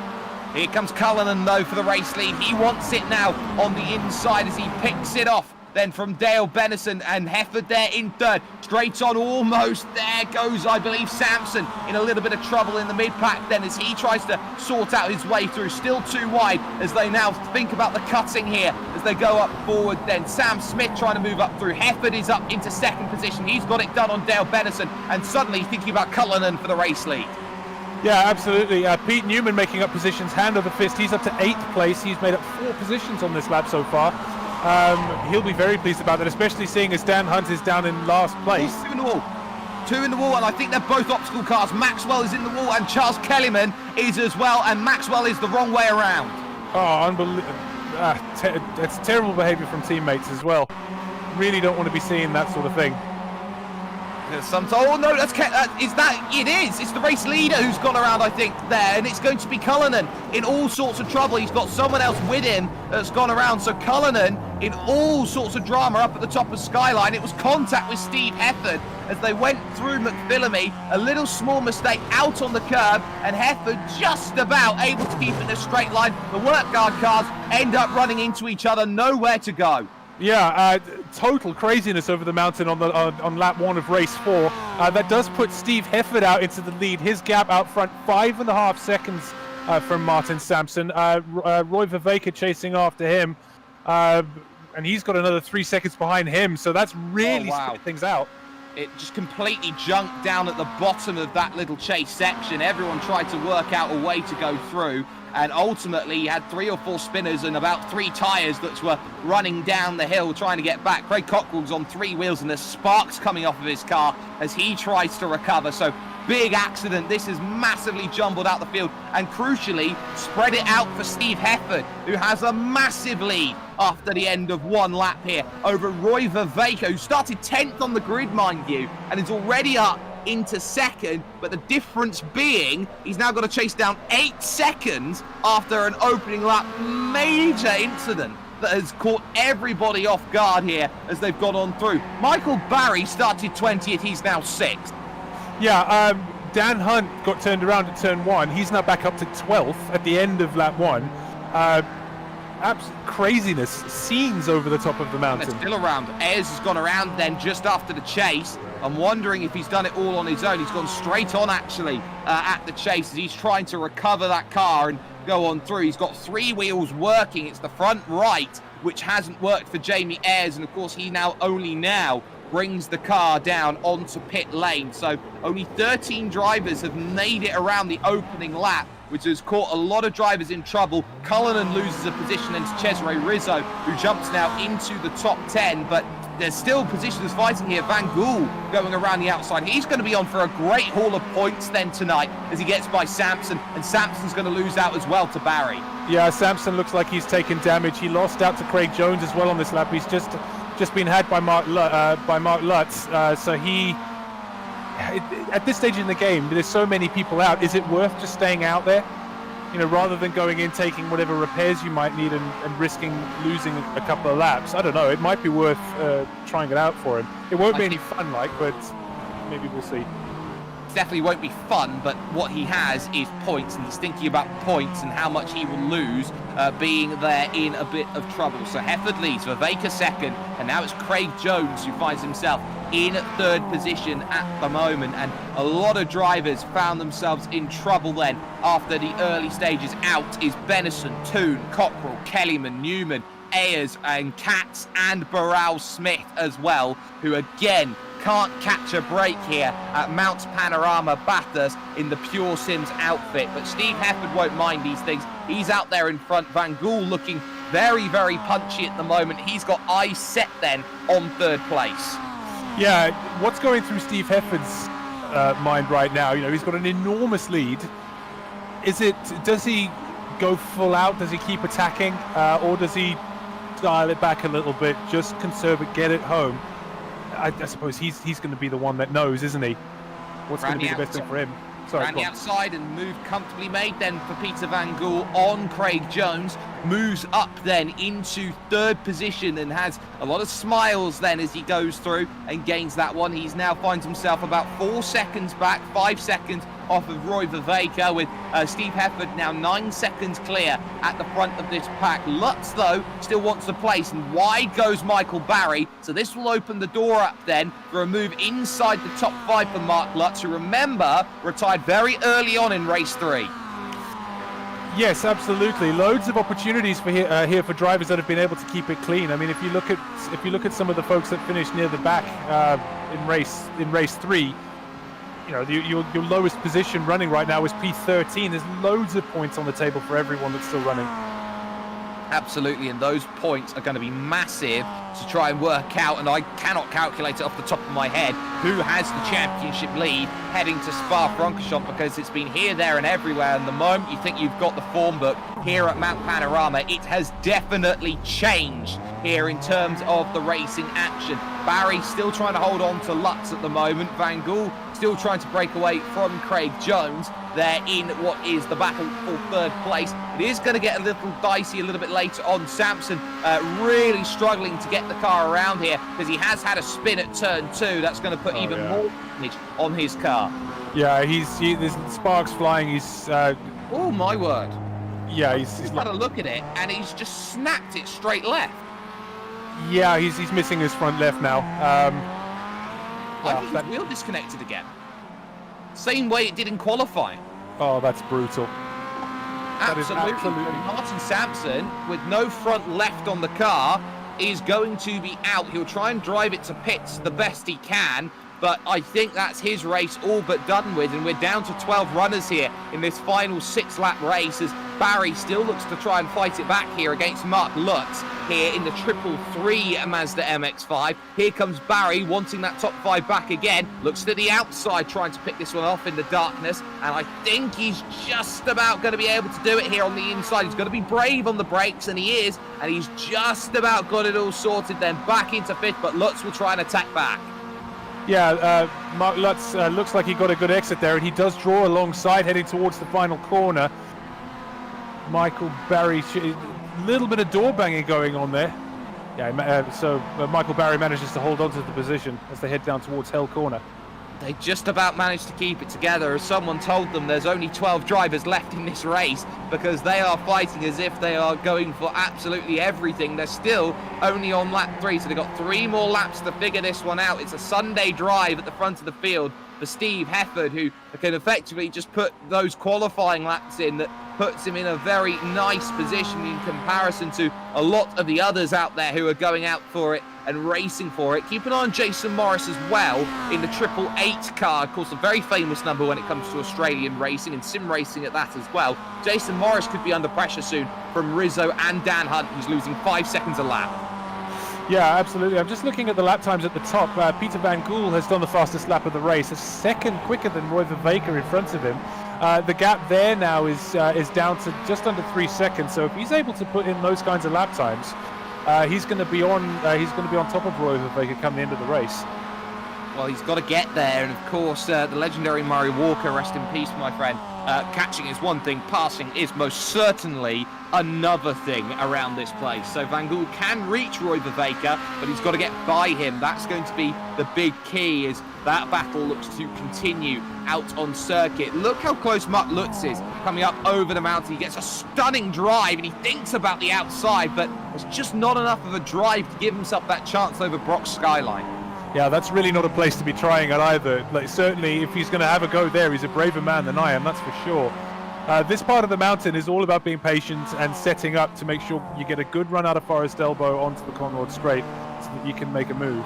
Here comes Cullinan, though, for the race lead. He wants it now on the inside as he picks it off then from Dale Benison, and Hefford there in third. Straight on almost. There goes, I believe, Sampson in a little bit of trouble in the mid-pack then as he tries to sort out his way through. Still too wide as they now think about the cutting here as they go up forward then. Sam Smith trying to move up through. Hefford is up into 2nd position. He's got it done on Dale Benison, and suddenly thinking about Cullinan for the race lead. Yeah, absolutely. Pete Newman making up positions hand over fist. He's up to 8th place. He's made up 4 positions on this lap so far. He'll be very pleased about that, especially seeing as Dan Hunt is down in last place. Two in the wall, and I think they're both obstacle cars. Maxwell is in the wall, and Charles Kellyman is as well, and Maxwell is the wrong way around. Oh, unbelievable. It's terrible behavior from teammates as well. Really don't want to be seeing that sort of thing. Oh no, it is. It's the race leader who's gone around, I think, there, and it's going to be Cullinan in all sorts of trouble. He's got someone else with him that's gone around, so Cullinan in all sorts of drama up at the top of Skyline. It was contact with Steve Hefford as they went through McPhillamy. A little small mistake out on the curb, and Hefford just about able to keep it in a straight line. The work guard cars end up running into each other, nowhere to go. Yeah, total craziness over the mountain on lap 1 of race 4. That does put Steve Hefford out into the lead. His gap out front, 5.5 seconds from Martin Sampson. Roy Viveka chasing after him, and he's got another 3 seconds behind him. So that's really split things out. It just completely junked down at the bottom of that little chase section. Everyone tried to work out a way to go through, and ultimately he had 3 or 4 spinners and about 3 tyres that were running down the hill trying to get back. Craig Cockrell's on 3 wheels and there's sparks coming off of his car as he tries to recover. So big accident. This is massively jumbled out the field, and crucially spread it out for Steve Hefford, who has a massive lead after the end of 1 lap here over Roy Viveka, who started 10th on the grid, mind you, and is already up into 2nd, but the difference being he's now got to chase down 8 seconds after an opening lap major incident that has caught everybody off guard here as they've gone on through. Michael Barry started 20th, he's now 6th. Yeah, Dan Hunt got turned around at turn 1. He's now back up to 12th at the end of lap 1. Absolute craziness, scenes over the top of the mountain. They're still around. Ayres has gone around then just after the chase. I'm wondering if he's done it all on his own. He's gone straight on actually at the chase as he's trying to recover that car and go on through. He's got 3 wheels working. It's the front right which hasn't worked for Jamie Ayres, and of course he only now brings the car down onto pit lane. So only 13 drivers have made it around the opening lap, which has caught a lot of drivers in trouble. Cullinan loses a position into Cesare Rizzo, who jumps now into the top 10, but there's still positions fighting here. Van Gool going around the outside. He's going to be on for a great haul of points then tonight as he gets by Sampson, and Sampson's going to lose out as well to Barry. Yeah, Sampson looks like he's taken damage. He lost out to Craig Jones as well on this lap. He's just been had by Mark Lutz. So he, at this stage in the game, there's so many people out. Is it worth just staying out there? You know, rather than going in, taking whatever repairs you might need and risking losing a couple of laps. I don't know. It might be worth trying it out for him. It won't be any fun, but maybe we'll see. Definitely won't be fun, but what he has is points, and he's thinking about points and how much he will lose being there in a bit of trouble. So Hefford leads, Viveka 2nd, and now it's Craig Jones who finds himself in 3rd position at the moment, and a lot of drivers found themselves in trouble then after the early stages. Out is Benison, Toon, Cockrell, Kellyman, Newman, Ayres and Katz and Burrell Smith as well, who again can't catch a break here at Mounts Panorama Bathurst in the Pure Sims outfit. But Steve Hefford won't mind these things. He's out there in front. Van Gool looking very, very punchy at the moment. He's got eyes set then on 3rd place. Yeah, what's going through Steve Hefford's mind right now? You know, he's got an enormous lead. Does he go full out? Does he keep attacking? Or does he dial it back a little bit, just conserve it, get it home? I suppose he's going to be the one that knows, isn't he? What's going to be the best thing for him? Sorry, around the outside and move comfortably made then for Peter Van Gool on Craig Jones. Moves up then into 3rd position and has a lot of smiles then as he goes through and gains that one. He's now finds himself about 4 seconds back, 5 seconds off of Roy Viveka, with Steve Hefford now 9 seconds clear at the front of this pack. Lutz, though, still wants the place, and wide goes Michael Barry. So this will open the door up then for a move inside the top 5 for Mark Lutz, who, remember, retired very early on in race 3. Yes, absolutely. Loads of opportunities for here for drivers that have been able to keep it clean. I mean, if you look at some of the folks that finished near the back in race 3, you know, your lowest position running right now is P13. There's loads of points on the table for everyone that's still running. Absolutely, and those points are going to be massive to try and work out, and I cannot calculate it off the top of my head, who has the championship lead heading to Spa-Francorchamps, because it's been here, there and everywhere, and the moment you think you've got the form book here at Mount Panorama, it has definitely changed here in terms of the racing action. Barry still trying to hold on to Lutz at the moment. Van Gool still trying to break away from Craig Jones. They're in what is the battle for third place. It is going to get a little dicey a little bit later on. Sampson really struggling to get the car around here because he has had a spin at turn 2. That's going to put more damage on his car. Yeah, there's sparks flying. He's oh my word. Yeah, he's had a look at it and he's just snapped it straight left. Yeah, he's missing his front left now. I think his wheel disconnected again. Same way it did in qualifying. Oh, that's brutal. Absolutely. Martin Sampson, with no front left on the car, is going to be out. He'll try and drive it to pits the best he can, but I think that's his race all but done with, and we're down to 12 runners here in this final 6-lap race as Barry still looks to try and fight it back here against Mark Lutz here in the 333 Mazda MX-5. Here comes Barry wanting that top 5 back again. Looks to the outside trying to pick this one off in the darkness, and I think he's just about going to be able to do it here on the inside. He's going to be brave on the brakes, and he is, and he's just about got it all sorted then back into 5th, but Lutz will try and attack back. Yeah, Mark Lutz looks like he got a good exit there, and he does draw alongside heading towards the final corner. Michael Barry, a little bit of door banging going on there. Yeah, so Michael Barry manages to hold on to the position as they head down towards Hell Corner. They just about managed to keep it together, as someone told them there's only 12 drivers left in this race because they are fighting as if they are going for absolutely everything. They're still only on lap 3, so they've got 3 more laps to figure this one out. It's a Sunday drive at the front of the field for Steve Hefford, who can effectively just put those qualifying laps in that puts him in a very nice position in comparison to a lot of the others out there who are going out for it and racing for it. Keep an eye on Jason Morris as well in the 888 car, of course a very famous number when it comes to Australian racing and sim racing at that as well. Jason Morris could be under pressure soon from Rizzo and Dan Hunt, who's losing 5 seconds a lap. Yeah, absolutely. I'm just looking at the lap times at the top. Peter Van Gool has done the fastest lap of the race, a second quicker than Roy Vervaeke in front of him. The gap there now is down to just under 3 seconds. So if he's able to put in those kinds of lap times, he's going to be on top of Roy Vervaeke come the end of the race. Well, he's got to get there, and of course, the legendary Murray Walker, rest in peace, my friend. Catching is one thing, passing is most certainly another thing around this place. So Van Gool can reach Roy Vervaeke, but he's got to get by him. That's going to be the big key, as that battle looks to continue out on circuit. Look how close Mark Lutz is coming up over the mountain. He gets a stunning drive, and he thinks about the outside, but it's just not enough of a drive to give himself that chance over Brock's skyline. Yeah, that's really not a place to be trying at either. Like, certainly, if he's going to have a go there, he's a braver man than I am, that's for sure. This part of the mountain is all about being patient and setting up to make sure you get a good run out of Forest Elbow onto the Conrod Straight so that you can make a move.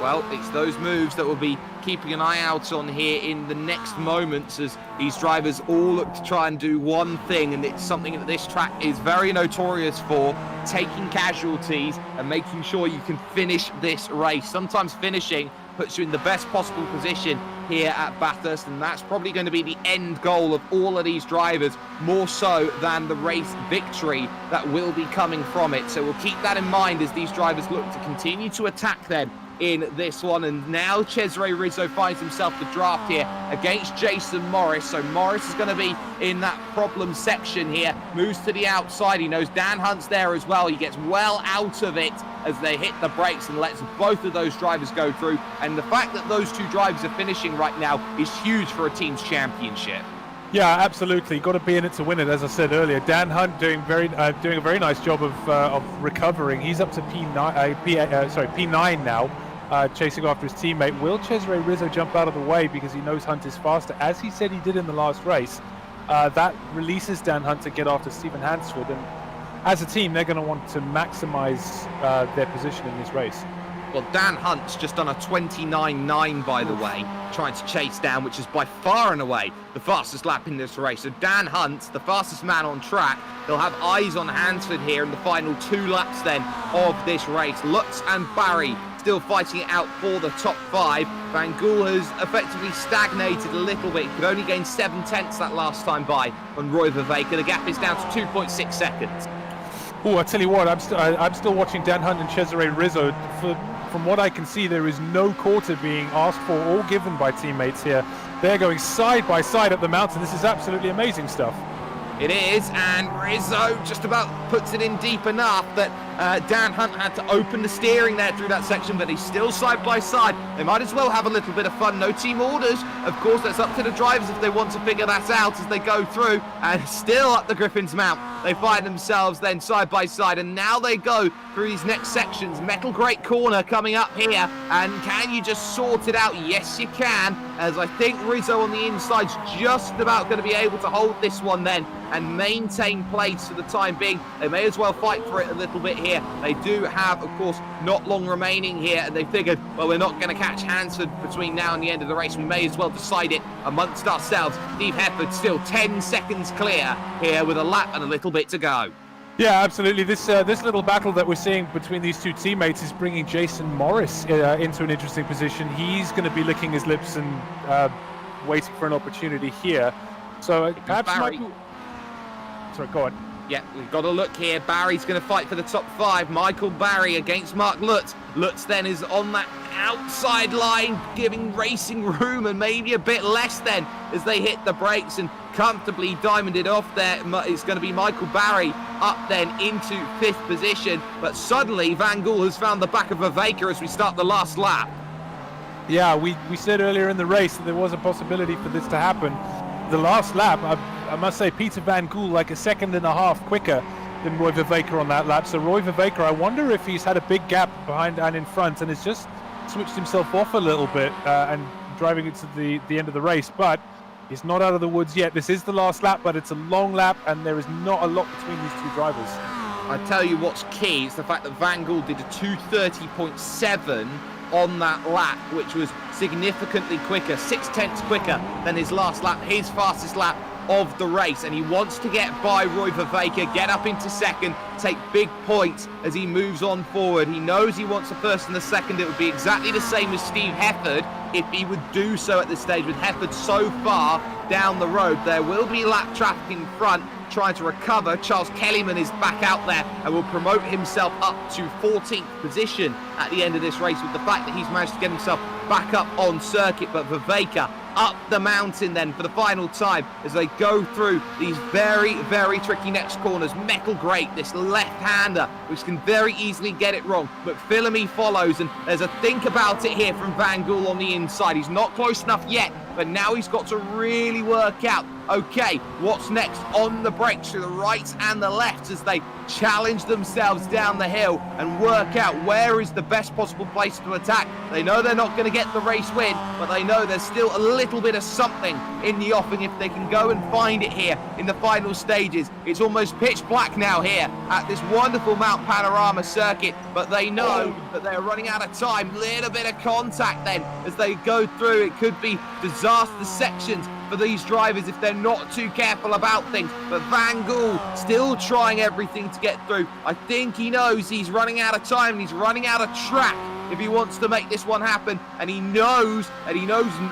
Well, it's those moves that we'll be keeping an eye out on here in the next moments, as these drivers all look to try and do one thing, and it's something that this track is very notorious for: taking casualties and making sure you can finish this race. Sometimes finishing puts you in the best possible position here at Bathurst, and that's probably going to be the end goal of all of these drivers, more so than the race victory that will be coming from it. So we'll keep that in mind as these drivers look to continue to attack them in this one. And now Cesare Rizzo finds himself the draft here against Jason Morris. So Morris is going to be in that problem section here, moves to the outside. He knows Dan Hunt's there as well. He gets well out of it as they hit the brakes and lets both of those drivers go through. And the fact that those two drivers are finishing right now is huge for a team's championship. Yeah, absolutely. Got to be in it to win it, as I said earlier. Dan Hunt doing a very nice job of recovering. He's up to P9 now, chasing after his teammate. Will Cesare Rizzo jump out of the way because he knows Hunt is faster, as he said he did in the last race? That releases Dan Hunt to get after Stephen Hansford, and as a team, they're going to want to maximize their position in this race. Well, Dan Hunt's just done a 29.9, by the way, trying to chase down, which is by far and away the fastest lap in this race. So Dan Hunt, the fastest man on track, he'll have eyes on Hansford here in the final 2 laps then of this race. Lutz and Barry still fighting it out for the top 5. Van Gool has effectively stagnated a little bit. He could only gain 7/10 that last time by on Roy Vervaeke. The gap is down to 2.6 seconds. Oh, I tell you what, I'm still watching Dan Hunt and Cesare Rizzo. From what I can see, there is no quarter being asked for or given by teammates here. They're going side by side up the mountain. This is absolutely amazing stuff. It is, and Rizzo just about puts it in deep enough that Dan Hunt had to open the steering there through that section, but he's still side by side. They might as well have a little bit of fun. No team orders. Of course, that's up to the drivers if they want to figure that out as they go through. And still up the Griffin's Mount. They find themselves then side by side, and now they go through these next sections. Metal Grate Corner coming up here, and can you just sort it out? Yes, you can, as I think Rizzo on the inside's just about going to be able to hold this one then and maintain place for the time being. They may as well fight for it a little bit here. They do have, of course, not long remaining here, and they figured, well, we're not going to catch Hansford between now and the end of the race. We may as well decide it amongst ourselves. Steve Hefford still 10 seconds clear here with a lap and a little bit to go. Yeah, absolutely. This little battle that we're seeing between these two teammates is bringing Jason Morris into an interesting position. He's going to be licking his lips and waiting for an opportunity here. So perhaps sorry, go on. Yeah, we've got a look here. Barry's going to fight for the top 5. Michael Barry against Mark Lutz. Lutz then is on that outside line, giving racing room and maybe a bit less then as they hit the brakes and comfortably diamonded off there. It's going to be Michael Barry up then into 5th position. But suddenly Van Gool has found the back of Vervaeke as we start the last lap. Yeah, we said earlier in the race that there was a possibility for this to happen. The last lap, I must say, Peter Van Gool like a second and a half quicker than Roy Vervaeke on that lap. So Roy Vervaeke, I wonder if he's had a big gap behind and in front and has just switched himself off a little bit and driving it to the end of the race. But he's not out of the woods yet. This is the last lap, but it's a long lap and there is not a lot between these two drivers. I tell you what's key is the fact that Van Gool did a 2:30.7 on that lap, which was significantly quicker, 0.6 quicker than his last lap, his fastest lap of the race, and he wants to get by Roy Vervaeke, get up into second, take big points as he moves on forward. He knows he wants the first and the second. It would be exactly the same as Steve Hefford if he would do so at this stage. With Hefford so far down the road, there will be lap traffic in front trying to recover. Charles Kellyman is back out there and will promote himself up to 14th position at the end of this race with the fact that he's managed to get himself back up on circuit. But Vervaeke up the mountain then for the final time as they go through these very, very tricky next corners. Metal Grate, this left-hander, which can very easily get it wrong. McPhillamy follows, and there's a think about it here from Van Gool on the inside. He's not close enough yet, but now he's got to really work out, okay, what's next on the brakes to the right and the left as they challenge themselves down the hill and work out where is the best possible place to attack. They know they're not going to get the race win, but they know there's still a little bit of something in the offing if they can go and find it here in the final stages. It's almost pitch black now here at this wonderful Mount Panorama circuit, but they know that they're running out of time. Little bit of contact then as they go through. It could be disaster sections for these drivers if they're not too careful about things. But Van Gool still trying everything to get through. I think he knows he's running out of time and he's running out of track if he wants to make this one happen, and he knows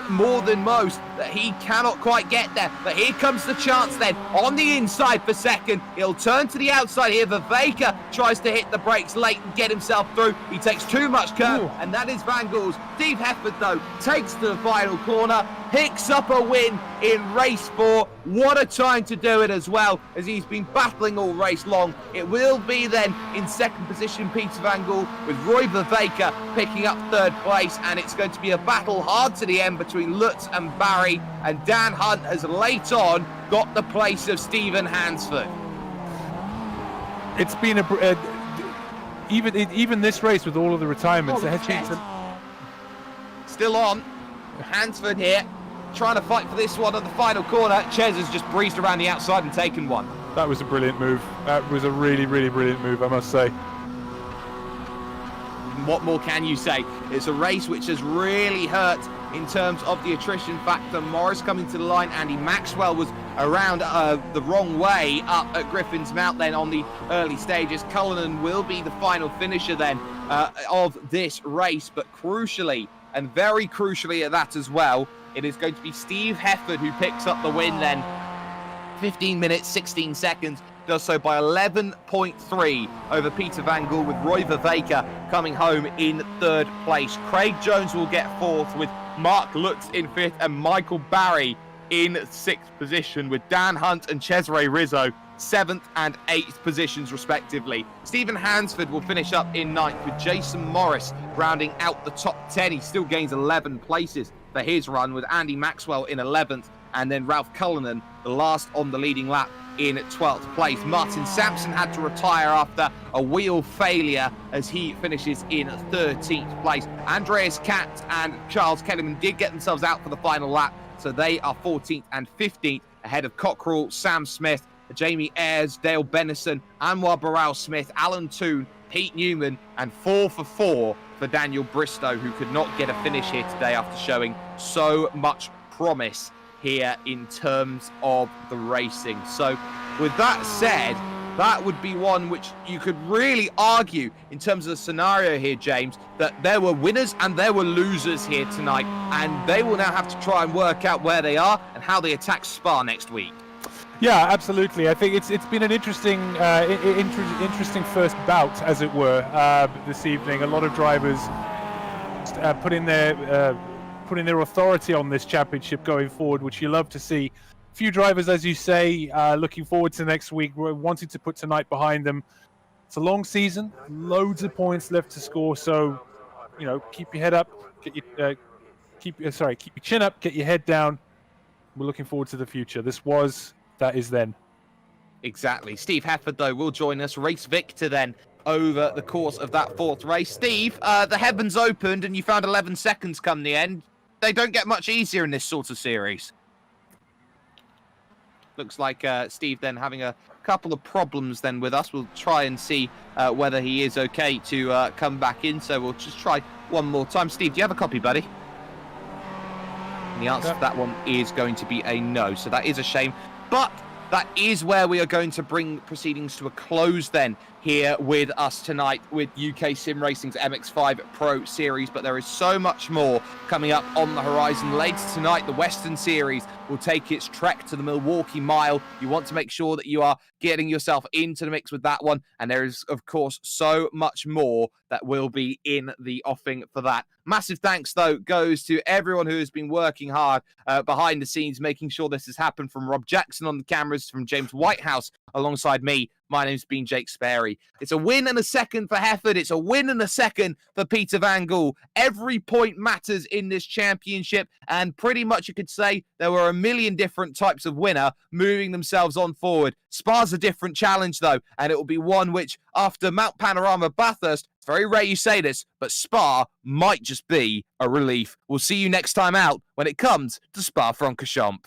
more than most that he cannot quite get there. But here comes the chance then on the inside for second. He'll turn to the outside here. Vervaeke tries to hit the brakes late and get himself through. He takes too much curve, and that is Van Gool's. Steve Hefford though takes to the final corner, picks up a win in race 4. What a time to do it as well, as he's been battling all race long. It will be then in second position Peter Van Gool, with Roy Vervaeke picking up 3rd place, and it's going to be a battle hard to the end between Lutz and Barry, and Dan Hunt has late on got the place of Stephen Hansford. It's been even this race with all of the retirements, there has been still on. Hansford here trying to fight for this one on the final corner. Ches has just breezed around the outside and taken one. That was a brilliant move. That was a really, really brilliant move, I must say. What more can you say? It's a race which has really hurt in terms of the attrition factor. Morris coming to the line. Andy Maxwell was around the wrong way up at Griffin's Mount then on the early stages. Cullinan will be the final finisher then of this race, but crucially, and very crucially at that as well, it is going to be Steve Hefford who picks up the win then. 15 minutes, 16 seconds, does so by 11.3 over Peter Van Gool, with Roy Vervaker coming home in third place. Craig Jones will get fourth, with Mark Lutz in fifth and Michael Barry in sixth position, with Dan Hunt and Cesare Rizzo seventh and eighth positions respectively. Stephen Hansford will finish up in ninth, with Jason Morris rounding out the top 10. He still gains 11 places for his run, with Andy Maxwell in 11th, and then Ralph Cullinan, the last on the leading lap, in 12th place. Martin Sampson had to retire after a wheel failure as he finishes in 13th place. Andreas Katz and Charles Kellerman did get themselves out for the final lap, so they are 14th and 15th ahead of Cockrell, Sam Smith, Jamie Ayres, Dale Bennison, Anwar Barral-Smith, Alan Toon, Pete Newman, and 4 for 4 for Daniel Bristow, who could not get a finish here today after showing so much promise here in terms of the racing. So with that said, that would be one which you could really argue in terms of the scenario here, James, that there were winners and there were losers here tonight, and they will now have to try and work out where they are and how they attack Spa next week. Yeah, absolutely. I think it's been an interesting interesting first bout, as it were, this evening. A lot of drivers putting their authority on this championship going forward, which you love to see. A few drivers, as you say, looking forward to next week, wanting to put tonight behind them. It's a long season, loads of points left to score. So, keep your head up, keep your chin up, get your head down. We're looking forward to the future. That is then. Exactly. Steve Hefford, though, will join us. Race victor then over the course of that fourth race. Steve, the heavens opened and you found 11 seconds come the end. They don't get much easier in this sort of series. Looks like Steve then having a couple of problems then with us. We'll try and see whether he is okay to come back in. So we'll just try one more time. Steve, do you have a copy, buddy? And the answer to that one is going to be a no. So that is a shame. But that is where we are going to bring proceedings to a close then, here with us tonight with UK Sim Racing's MX-5 Pro Series. But there is so much more coming up on the horizon. Later tonight, the Western Series will take its trek to the Milwaukee Mile. You want to make sure that you are getting yourself into the mix with that one. And there is, of course, so much more that will be in the offing for that. Massive thanks, though, goes to everyone who has been working hard behind the scenes, making sure this has happened, from Rob Jackson on the cameras, from James Whitehouse alongside me. My name's been Jake Sperry. It's a win and a second for Hefford. It's a win and a second for Peter Van Gool. Every point matters in this championship, and pretty much you could say there were a million different types of winner moving themselves on forward. Spa's a different challenge, though, and it will be one which, after Mount Panorama Bathurst, it's very rare you say this, but Spa might just be a relief. We'll see you next time out when it comes to Spa-Francorchamps.